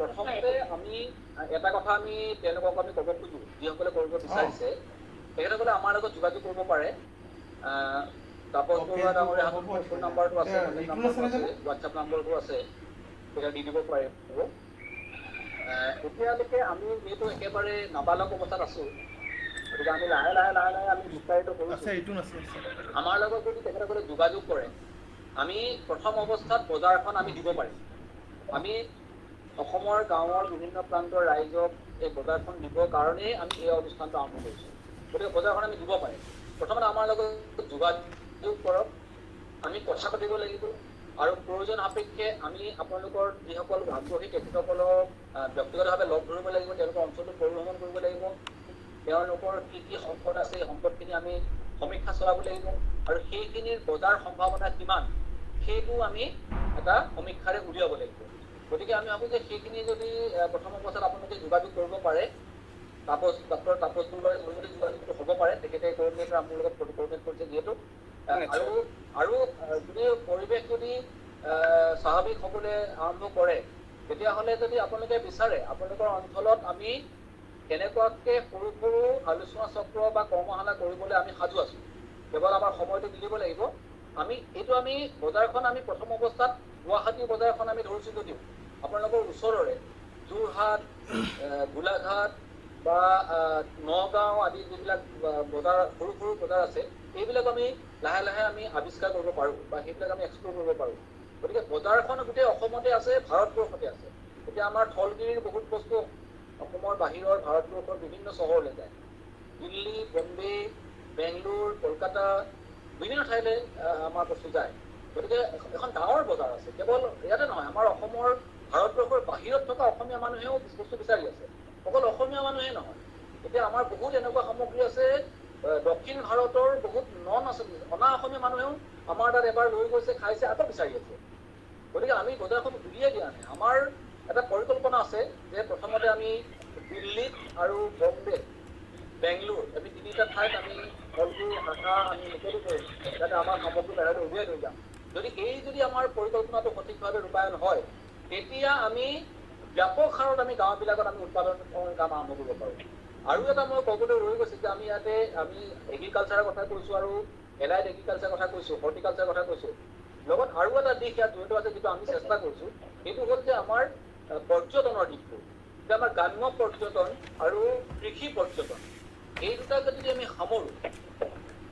প্ৰথমতে আমি এটা কথা আমি তেওঁলোকক আমি ক'ব খোজো, যিসকলে কৰিব বিচাৰিছে তেখেতসকলে আমাৰ লগত যোগাযোগ কৰিব পাৰে। তাপস বৰুৱা ডাঙৰীয়া হাতত ফোন নাম্বাৰটো আছে, কণ্টেক্ট নাম্বাৰটো আছে, হোৱাটছআপ নাম্বাৰটো আছে, তেতিয়া দি দিব পাৰিব। এতিয়ালৈকে আমি যিহেতু একেবাৰে নাবালক অৱস্থাত আছো, গতিকে আমি লাহে লাহে আমি বিস্তাৰিত কৰিছোঁ। আমাৰ লগত যদি তেখেতসকলে যোগাযোগ কৰে আমি প্ৰথম অৱস্থাত বজাৰখন আমি দিব পাৰিম। আমি অসমৰ গাঁৱৰ বিভিন্ন প্ৰান্তৰ ৰাইজক এই বজাৰখন দিবৰ কাৰণেই আমি এই অনুষ্ঠানটো আৰম্ভ কৰিছোঁ। গতিকে বজাৰখন আমি দিব পাৰিম। প্ৰথমতে আমাৰ লগত যোগাযোগ কৰক, আমি কথা পাতিব লাগিব আৰু প্ৰয়োজন সাপেক্ষে আমি আপোনালোকৰ যিসকল আগ্ৰহী তেখেতসকলক ব্যক্তিগতভাৱে লগ ধৰিব লাগিব, তেওঁলোকৰ অঞ্চলটো পৰিভ্ৰমণ কৰিব লাগিব, তেওঁলোকৰ কি কি সম্পদ আছে এই সম্পদখিনি আমি সমীক্ষা চলাব লাগিব আৰু সেইখিনিৰ বজাৰ সম্ভাৱনা কিমান সেইটো আমি এটা সমীক্ষাৰে উলিয়াব লাগিব। গতিকে আমি ভাবোঁ যে সেইখিনি যদি প্ৰথম অৱস্থাত আপোনালোকে যোগাযোগ কৰিব পাৰে, ডক্টৰ তাপস বৰুৱাৰ জৰিয়তে যোগাযোগটো হ'ব পাৰে, তেখেতে কোঅৰ্ডিনেটৰ আমাৰ লগত কোঅৰ্ডিনেট কৰিছে যিহেতু। আৰু যদি পৰিৱেশ যদি স্বাভাৱিক হ'বলৈ আৰম্ভ কৰে তেতিয়াহ'লে যদি আপোনালোকে বিচাৰে আপোনালোকৰ অঞ্চলত আমি কেনেকুৱাকৈ সৰু সৰু আলোচনা চক্ৰ বা কৰ্মশালা কৰিবলৈ আমি সাজু আছোঁ। কেৱল আমাৰ সময়টো মিলিব লাগিব। আমি বজাৰখন আমি প্ৰথম অৱস্থাত গুৱাহাটী বজাৰখন আমি ধৰিছোঁ যদিও আপোনালোকৰ ওচৰৰে যোৰহাট, গোলাঘাট বা নগাঁও আদি যিবিলাক বজাৰ সৰু সৰু বজাৰ আছে এইবিলাক আমি লাহে লাহে আমি আৱিষ্কাৰ কৰিব পাৰোঁ বা সেইবিলাক আমি এক্সপ্ল'ৰ কৰিব পাৰোঁ। গতিকে বজাৰখন গোটেই অসমতে আছে, ভাৰতবৰ্ষতে আছে। এতিয়া আমাৰ থলগিৰিৰ বহুত বস্তু অসমৰ বাহিৰৰ ভাৰতবৰ্ষৰ বিভিন্ন চহৰলৈ যায়। দিল্লী, বম্বে, বেংগলোৰ, কলকাতা বিভিন্ন ঠাইলৈ আমাৰ বস্তু যায়। গতিকে এখন ডাঙৰ বজাৰ আছে। কেৱল ইয়াতে নহয়, আমাৰ অসমৰ ভাৰতবৰ্ষৰ বাহিৰত থকা অসমীয়া মানুহেও বস্তু বিচাৰি আছে। অকল অসমীয়া মানুহে নহয়, এতিয়া আমাৰ বহুত এনেকুৱা সামগ্ৰী আছে দক্ষিণ ভাৰতৰ বহুত অনা অসমীয়া মানুহেও আমাৰ তাত এবাৰ লৈ গৈছে, খাইছে, আকৌ বিচাৰি আছে। গতিকে আমি বজাৰখন উলিয়াই দিয়া নাই। আমাৰ এটা পৰিকল্পনা আছে যে প্ৰথমতে আমি দিল্লীত আৰু বম্বে, বেংগলোৰ আমি তিনিটা ঠাইত আমি থলগিৰি শাখা আমি মুকলি কৰিম যাতে আমাৰ সামগ্ৰী বাহিৰলৈ উলিয়াই লৈ যাম। যদি আমাৰ পৰিকল্পনাটো সঠিকভাৱে ৰূপায়ণ হয় তেতিয়া আমি ব্যাপক হাৰত আমি গাঁওবিলাকত আমি উৎপাদন কাম আৰম্ভ কৰিব পাৰোঁ। আৰু এটা মই ক'বলৈ ৰৈ গৈছে যে আমি ইয়াতে আমি এগ্ৰিকালচাৰৰ কথা কৈছোঁ আৰু এলাইড এগ্ৰিকালচাৰৰ কথা কৈছোঁ, হৰ্টিকালচাৰৰ কথা কৈছোঁ। লগত আৰু এটা দিশ ইয়াত জড়িত আছে যিটো আমি চেষ্টা কৰিছোঁ, সেইটো হ'ল যে আমাৰ পৰ্যটনৰ দিশটো, যে আমাৰ গ্ৰাম্য পৰ্যটন আৰু কৃষি পৰ্যটন এই দুটাক যদি আমি সামৰোঁ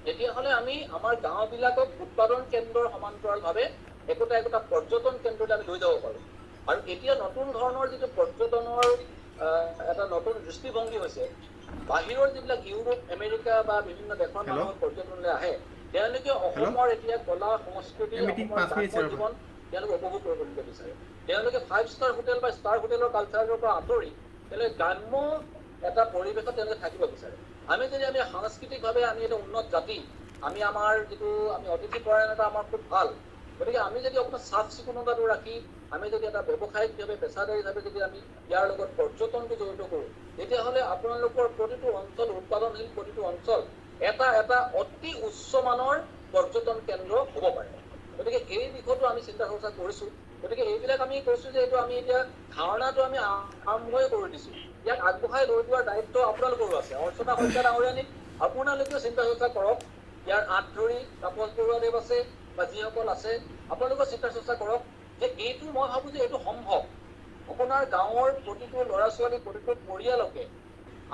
তেতিয়াহ'লে আমি আমাৰ গাঁওবিলাকক উৎপাদন কেন্দ্ৰৰ সমান্তৰালভাৱে একোটা পৰ্যটন কেন্দ্ৰলৈ আমি লৈ যাব পাৰোঁ। আৰু এতিয়া নতুন ধৰণৰ যিটো পৰ্যটনৰ এটা নতুন দৃষ্টিভংগী হৈছে, বাহিৰৰ যিবিলাক ইউৰোপ, আমেৰিকা বা বিভিন্ন দেশৰ মানুহ পৰ্যটনলৈ আহে তেওঁলোকে অসমৰ এতিয়া কলা সংস্কৃতি, অসমৰ জীৱন তেওঁলোকে উপভোগ কৰিবলৈ বিচাৰে। তেওঁলোকে 5 ষ্টাৰ হোটেল বা ষ্টাৰ হোটেলৰ কালচাৰৰ পৰা আঁতৰি তেওঁলোকে গ্ৰাম্য এটা পৰিৱেশত তেওঁলোকে থাকিব বিচাৰে। আমি সাংস্কৃতিকভাৱে আমি এটা উন্নত জাতি, আমাৰ যিটো আমি অতিথি পৰায়ণতা আমাৰ খুব ভাল। গতিকে আমি যদি আপোনাৰ চাফ চিকুণতাটো ৰাখি আমি যদি এটা ব্যৱসায়িকভাৱে পেছাদাৰীভাৱে যদি আমি ইয়াৰ লগত পৰ্যটনটো জড়িত কৰোঁ তেতিয়াহ'লে আপোনালোকৰ প্ৰতিটো অঞ্চল, উৎপাদনশীল প্ৰতিটো অঞ্চল এটা অতি উচ্চমানৰ পৰ্যটন কেন্দ্ৰ হ'ব পাৰে। গতিকে এই দিশতো আমি চিন্তা চৰ্চা কৰিছোঁ। গতিকে এইবিলাক আমি কৈছোঁ যে এইটো আমি এতিয়া ধাৰণাটো আমি আৰম্ভই কৰি দিছোঁ। ইয়াক আগবঢ়াই লৈ যোৱাৰ দায়িত্ব আপোনালোকৰো আছে। অৰ্চনা শইকীয়া ডাঙৰীয়ানী আপোনালোকেও চিন্তা চৰ্চা কৰক। ইয়াৰ আঁত ধৰি তাপস বৰুৱাদেৱ আছে বা যিসকল আছে আপোনালোকেও চিন্তা চৰ্চা কৰক যে এইটো মই ভাবোঁ যে এইটো সম্ভৱ। আপোনাৰ গাঁৱৰ প্ৰতিটো ল'ৰা ছোৱালী, প্ৰতিটো পৰিয়ালকে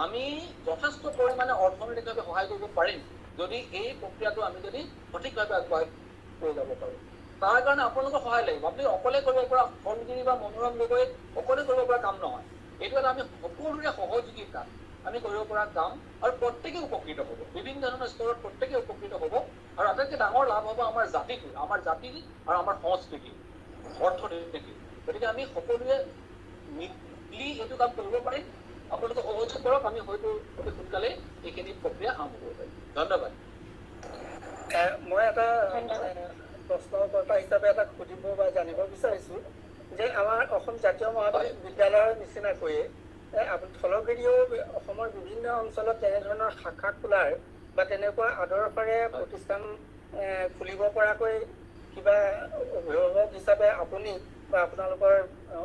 আমি যথেষ্ট পৰিমাণে অৰ্থনৈতিকভাৱে সহায় কৰিব পাৰিম যদি এই প্ৰক্ৰিয়াটো আমি যদি সঠিকভাৱে আগবঢ়াই লৈ যাব পাৰোঁ। তাৰ কাৰণে আপোনালোকৰ সহায় লাগিব। আপুনি অকলে কৰিব পৰা, ফলগিৰি বা মনোৰম গগৈ অকলে কৰিব পৰা কাম নহয়। এইটো এটা আমি সকলোৰে সহযোগী কাম, আমি কৰিব পৰা কাম আৰু প্ৰত্যেকে উপকৃত হ'ব। বিভিন্ন ধৰণৰ স্তৰত প্ৰত্যেকে উপকৃত হ'ব আৰু আটাইতকৈ ডাঙৰ লাভ হ'ব আমাৰ জাতিটো, আমাৰ জাতি আৰু আমাৰ সংস্কৃতি, অৰ্থনীতি। গতিকে আমি সকলোৱে মিলি এইটো কাম কৰিব পাৰিম। আপোনালোকে সহযোগ কৰক, আমি হয়তো অতি সোনকালে এইখিনি প্ৰক্ৰিয়া আৰম্ভ কৰিব পাৰিম। ধন্যবাদ। মই এটা প্ৰশ্নকৰ্তা হিচাপে এটা সুধিব বা জানিব বিচাৰিছোঁ যে আমাৰ অসম জাতীয় মহাবিদ্যালয়ৰ নিচিনাকৈয়ে থলগিৰিও অসমৰ বিভিন্ন অঞ্চলত তেনেধৰণৰ শাখা খোলাৰ বা তেনেকুৱা আদৰ্শৰে প্ৰতিষ্ঠান খুলিব পৰাকৈ কিবা অভিভাৱক হিচাপে আপুনি বা আপোনালোকৰ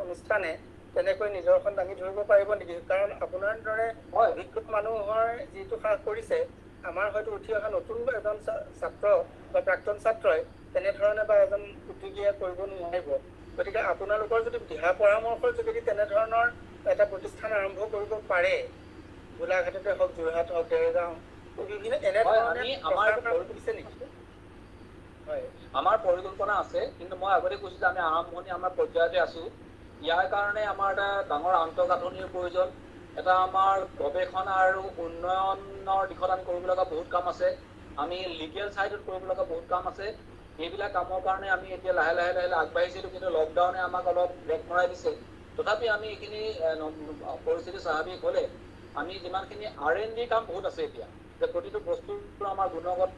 অনুষ্ঠানে তেনেকৈ নিদৰ্শন দাঙি ধৰিব পাৰিব নেকি? কাৰণ আপোনাৰ দৰে অভিজ্ঞ মানুহৰ যিটো সাহ কৰিছে, আমাৰ হয়তো উঠি অহা নতুন এজন ছাত্ৰ বা প্ৰাক্তন ছাত্ৰই তেনেধৰণে বা এজন উদ্যোগীয়ে কৰিব নোৱাৰিব। গতিকে আপোনালোকৰ যদি দিহা পৰামৰ্শৰ যোগেদি তেনেধৰণৰ এটা প্ৰতিষ্ঠান আৰম্ভ কৰিব পাৰে, গোলাঘাটতে হওক, যোৰহাট হওক, দেৰগাঁও, বিভিন্ন এনেধৰণে দিছে নেকি? হয়, আমাৰ পৰিকল্পনা আছে, কিন্তু মই আগতে কৈছোঁ যে আমি আৰম্ভণি আমাৰ পৰ্যায়তে আছোঁ। ইয়াৰ কাৰণে আমাৰ এটা ডাঙৰ আন্তঃগাঁথনিৰ প্ৰয়োজন। এটা আমাৰ গৱেষণা আৰু উন্নয়নৰ দিশত আমি কৰিব লগা বহুত কাম আছে। আমি লিগেল ছাইডত কৰিব লগা বহুত কাম আছে। এইবিলাক কামৰ কাৰণে আমি এতিয়া লাহে লাহে আগবাঢ়িছিলোঁ, কিন্তু লকডাউনে আমাক অলপ ব্ৰেক মৰাই দিছে। তথাপি আমি এইখিনি পৰিস্থিতি স্বাভাৱিক হ'লে আমি যিমানখিনি R&D কাম বহুত আছে এতিয়া, যে প্ৰতিটো বস্তুৰ আমাৰ গুণগত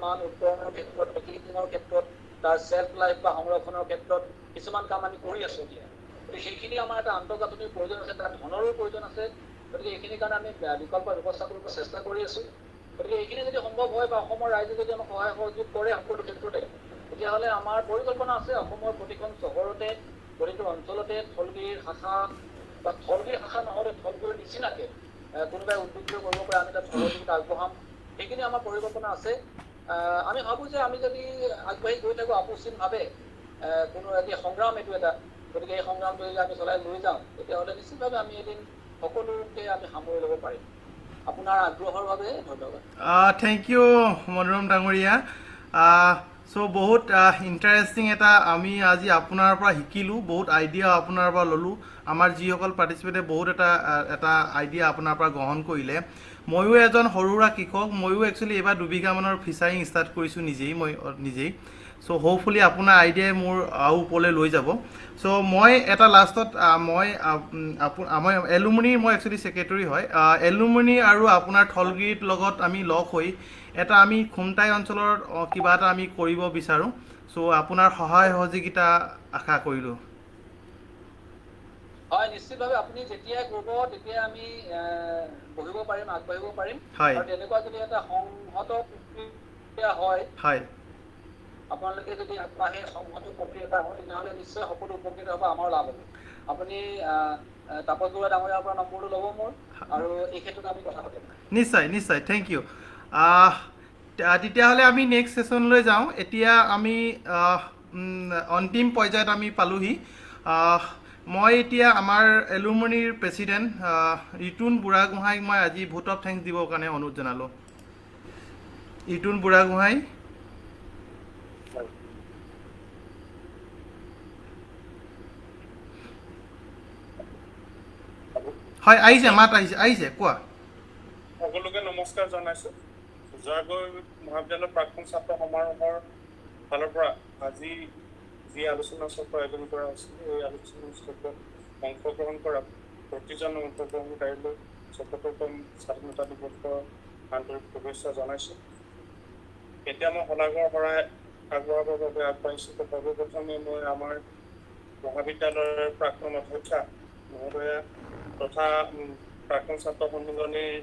মান উত্তৰণৰ ক্ষেত্ৰত, পেকেজিঙৰ ক্ষেত্ৰত, তাৰ চেল্ফ লাইফ বা সংৰক্ষণৰ ক্ষেত্ৰত কিছুমান কাম আমি কৰি আছোঁ এতিয়া। গতিকে সেইখিনি আমাৰ এটা আন্তঃগাঁথনিৰ প্ৰয়োজন আছে, তাত ধনৰো প্ৰয়োজন আছে। গতিকে এইখিনিৰ কাৰণে আমি বিকল্প ব্যৱস্থা কৰিব চেষ্টা কৰি আছোঁ। গতিকে এইখিনি যদি সম্ভৱ হয় বা অসমৰ ৰাইজে যদি আমাক সহায় সহযোগ কৰে সকলো ক্ষেত্ৰতে, তেতিয়াহ'লে আমাৰ পৰিকল্পনা আছে অসমৰ প্ৰতিখন চহৰতে, প্ৰতিটো অঞ্চলতে থলগিৰিৰ শাখা বা থলগিৰি শাখা নহ'লে থলগিৰিৰ নিচিনাকৈ কোনোবাই উদ্যোগ কৰিব পাৰে, আমি তাত সহযোগিতা আগবঢ়াম। সেইখিনি আমাৰ পৰিকল্পনা আছে। আমি ভাবোঁ যে আমি যদি আগবাঢ়ি গৈ থাকোঁ আপোচহীনভাৱে, কোনো এটি সংগ্ৰাম এইটো এটা, গতিকে এই সংগ্ৰামটো যদি আমি চলাই লৈ যাওঁ, তেতিয়াহ'লে নিশ্চিতভাৱে আমি এদিন সকলোকে আমি সামৰি ল'ব পাৰিম। আপোনাৰ আগ্ৰহৰ বাবে ধন্যবাদ। থেংক ইউ মনোৰম ডাঙৰীয়া। চ' বহুত ইণ্টাৰেষ্টিং এটা আমি আজি আপোনাৰ পৰা শিকিলোঁ, বহুত আইডিয়া আপোনাৰ পৰা ল'লোঁ। আমাৰ যিসকল পাৰ্টিচিপেণ্টে বহুত এটা আইডিয়া আপোনাৰ পৰা গ্ৰহণ কৰিলে। ময়ো এজন সৰু সুৰা কৃষক, ময়ো একচুৱেলি এইবাৰ 2 বিঘামানৰ ফিচাৰিং ষ্টাৰ্ট কৰিছোঁ নিজেই। চ' হ'পফুলি আপোনাৰ আইডিয়াই মোৰ আৰু ওপৰলৈ লৈ যাব। চ' মই এটা লাষ্টত মই এলুমিনিৰ মই একচুৱেলি ছেক্ৰেটৰী হয়। এলুমিনি আৰু আপোনাৰ থলগিৰিৰ লগত আমি লগ হৈ আমি খুমটাই অঞ্চলৰ কিবা এটা আমি কৰিব বিচাৰোঁ। চ' আপোনাৰ সহায় সহযোগিতা আশা কৰিলোঁ। হয়, নিশ্চিতভাৱে আপুনি যেতিয়াই ক'ব তেতিয়াই আমি বহিব পাৰিম, আগবাঢ়িব পাৰিম। হয়। আৰু তেনেকুৱা যদি এটা সংহত প্ৰক্ৰিয়া হয়, আপোনালোকে যদি আগবাঢ়ে সংহত প্ৰক্ৰিয়া এটা হয়, তেতিয়াহ'লে নিশ্চয় সকলো উপকৃত হ'ব, আমাৰ লাভ হ'ব। আপুনি তাপস বৰুৱা ডাঙৰীয়াৰ পৰা নম্বৰটো ল'ব মোৰ, আৰু এই ক্ষেত্ৰত আমি কথা পাতিম। নিশ্চয়, থেংক ইউ। তেতিয়াহ'লে আমি নেক্সট ছেশ্যনলৈ যাওঁ। এতিয়া আমি অন্তিম পৰ্যায়ত আমি পালোহি। মই এতিয়া আমাৰ এলুমিনিৰ প্ৰেছিডেণ্ট ৰিতুন বুঢ়াগোহাঁইক মই আজি ভোট অফ থেংকছ দিবৰ কাৰণে অনুৰোধ জনালোঁ। ৰিতুন বুঢ়াগোহাঁই। হয়, মাত আহিছে, কোৱা। সকলোকে নমস্কাৰ জনাইছোঁ। জয়গড় মহাবিদ্যালয়ৰ প্ৰাক্তন ছাত্ৰ সমাৰোহৰ ফালৰ পৰা আজি যি আলোচনা চক্ৰ আয়োজন কৰা হৈছিল, এই আলোচনা চক্ৰত অংশগ্ৰহণ কৰা প্ৰতিজন অংশগ্ৰহণকাৰীলৈ ৭৪তম স্বাধীনতা দিৱসৰ আন্তৰিক শুভেচ্ছা জনাইছোঁ। এতিয়া মই শলাগৰ শৰাই আগবঢ়াবৰ বাবে আগবাঢ়িছোঁ। সৰ্বপ্ৰথমে মই আমাৰ মহাবিদ্যালয়ৰ প্ৰাক্তন অধ্যক্ষা মহোদয়া তথা প্ৰাক্তন ছাত্ৰ সন্মিলনীৰ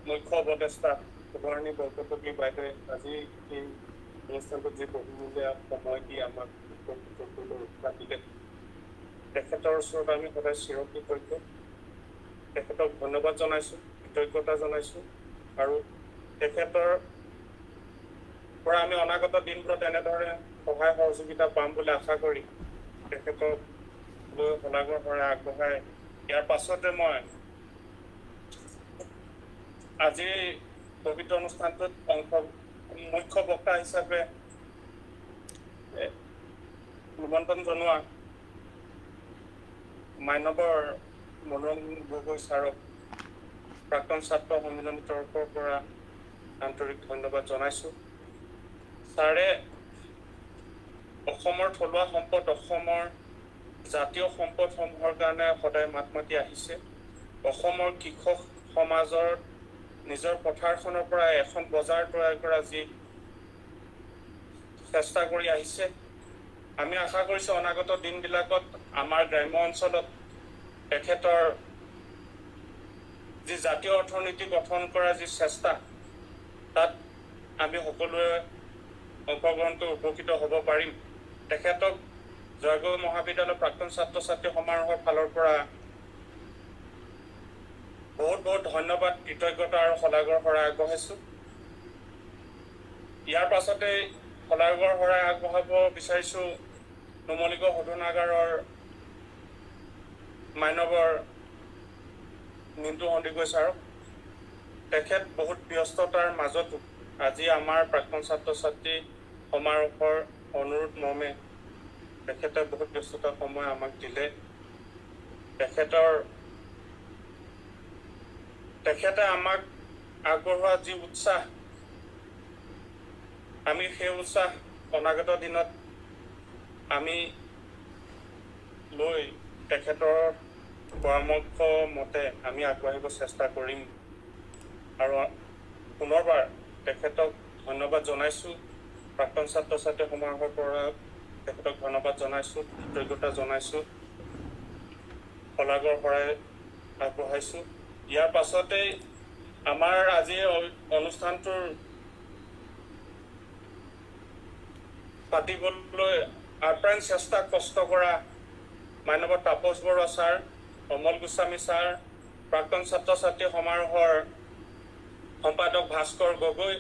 মুখ্য উপদেষ্টা সুধৰণী বৰকটকী বাইদেৱে আজি এই অনুষ্ঠানটোত যি বহুমূলীয়া সময় দি আমাক উৎসাহ দিলে, তেখেতৰ ওচৰত আমি সদায় চিৰকৃতজ্ঞ। তেখেতক ধন্যবাদ জনাইছোঁ, কৃতজ্ঞতা জনাইছোঁ, আৰু তেখেতৰ পৰা আমি অনাগত দিনবোৰত এনেদৰে সহায় সহযোগিতা পাম বুলি আশা কৰি তেখেতক লৈ শলাগৰ শৰাই আগবঢ়াই ইয়াৰ পাছতে মই আজিৰ পবিত্ৰ অনুষ্ঠানটোত মুখ্য বক্তা হিচাপে নিমন্ত্ৰণ জনোৱা মান্যবৰ মনোৰম গগৈ ছাৰক প্ৰাক্তন ছাত্ৰ সন্মিলনীৰ তৰফৰ পৰা আন্তৰিক ধন্যবাদ জনাইছোঁ। ছাৰে অসমৰ থলুৱা সম্পদ, অসমৰ জাতীয় সম্পদসমূহৰ কাৰণে সদায় মাত মাতি আহিছে। অসমৰ কৃষক সমাজৰ নিজৰ পথাৰখনৰ পৰা এখন বজাৰ তৈয়াৰ কৰা যি চেষ্টা কৰি আহিছে। আমি আশা কৰিছোঁ অনাগত দিনবিলাকত আমাৰ গ্ৰাম্য অঞ্চলত তেখেতৰ যি জাতীয় অৰ্থনীতি গঠন কৰাৰ যি চেষ্টা, তাত আমি সকলোৱে অংশগ্ৰহণ কৰি উপকৃত হ'ব পাৰিম। তেখেতক জয়গৈ মহাবিদ্যালয়ৰ প্ৰাক্তন ছাত্ৰ ছাত্ৰী সমাৰোহৰ ফালৰ পৰা বহুত বহুত ধন্যবাদ, কৃতজ্ঞতা আৰু শলাগৰ শৰাই আগবঢ়াইছোঁ। ইয়াৰ পাছতে শলাগৰ শৰাই আগবঢ়াব বিচাৰিছোঁ নুমলীগড় শোধনাগাৰৰ মান্যবৰ মিণ্টু সন্দিকৈ ছাৰক। তেখেত বহুত ব্যস্ততাৰ মাজতো আজি আমাৰ প্ৰাক্তন ছাত্ৰ ছাত্ৰী সমাৰোহৰ অনুৰোধ মৰ্মে তেখেতে বহুত ব্যস্ততাৰ সময় আমাক দিলে। তেখেতে আমাক আগবঢ়োৱা যি উৎসাহ, আমি সেই উৎসাহ অনাগত দিনত আমি লৈ তেখেতৰ পৰামৰ্শ মতে আমি আগবাঢ়িব চেষ্টা কৰিম। আৰু পুনৰবাৰ তেখেতক ধন্যবাদ জনাইছোঁ। প্ৰাক্তন ছাত্ৰ ছাত্ৰী সমাৰোহৰ পৰা তেখেতক ধন্যবাদ জনাইছোঁ, কৃতজ্ঞতা জনাইছোঁ, শলাগৰ শৰাই আগবঢ়াইছোঁ। ইয়াৰ পাছতেই আমাৰ আজি অনুষ্ঠানটোৰ পাতিবলৈ আপ্ৰাণ চেষ্টা কষ্ট কৰা মাননীয় তাপস বৰুৱা ছাৰ, অমল গোস্বামী ছাৰ, প্ৰাক্তন ছাত্ৰ ছাত্ৰী সমাৰোহৰ সম্পাদক ভাস্কৰ গগৈ,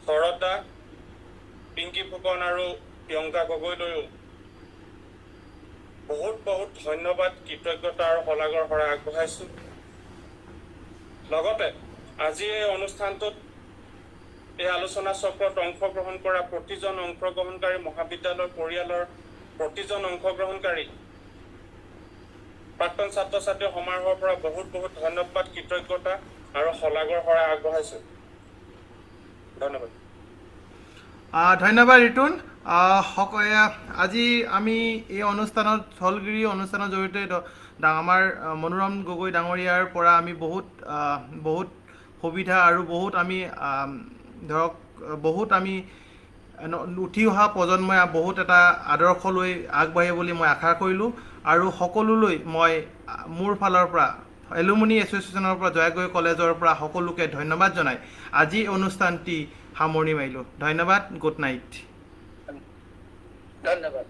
শৰৎ দা, পিংকী ফুকন আৰু প্ৰিয়ংকা গগৈলৈও বহুত বহুত ধন্যবাদ, কৃতজ্ঞতা আৰু শলাগৰ শৰাই আগবঢ়াইছোঁ। লগতে আজি এই অনুষ্ঠানটোত এই আলোচনা চক্ৰত অংশগ্ৰহণ কৰা প্ৰতিজন অংশগ্ৰহণকাৰী মহাবিদ্যালয়ৰ পৰিয়ালৰ প্ৰতিজন অংশগ্ৰহণকাৰী প্ৰাক্তন ছাত্ৰ ছাত্ৰী সমাৰোহৰ পৰা বহুত বহুত ধন্যবাদ, কৃতজ্ঞতা আৰু শলাগৰ শৰাই আগবঢ়াইছোঁ। ধন্যবাদ। ধন্যবাদ ৰিতুন। আজি আমি এই অনুষ্ঠানত স্থলগিৰি অনুষ্ঠানৰ জৰিয়তে আমাৰ মনোৰম গগৈ ডাঙৰীয়াৰ পৰা আমি বহুত সুবিধা আৰু বহুত আমি ধৰক বহুত আমি উঠি অহা প্ৰজন্মই বহুত এটা আদৰ্শ লৈ আগবাঢ়িব বুলি মই আশা কৰিলোঁ। আৰু সকলোলৈ মই মোৰ ফালৰ পৰা এলুমিনি এছ'চিয়েশ্যনৰ পৰা জয়গৈ কলেজৰ পৰা সকলোকে ধন্যবাদ জনাই আজি অনুষ্ঠানটি সামৰণি মাৰিলোঁ। ধন্যবাদ, গুড নাইট। ধন্যবাদ।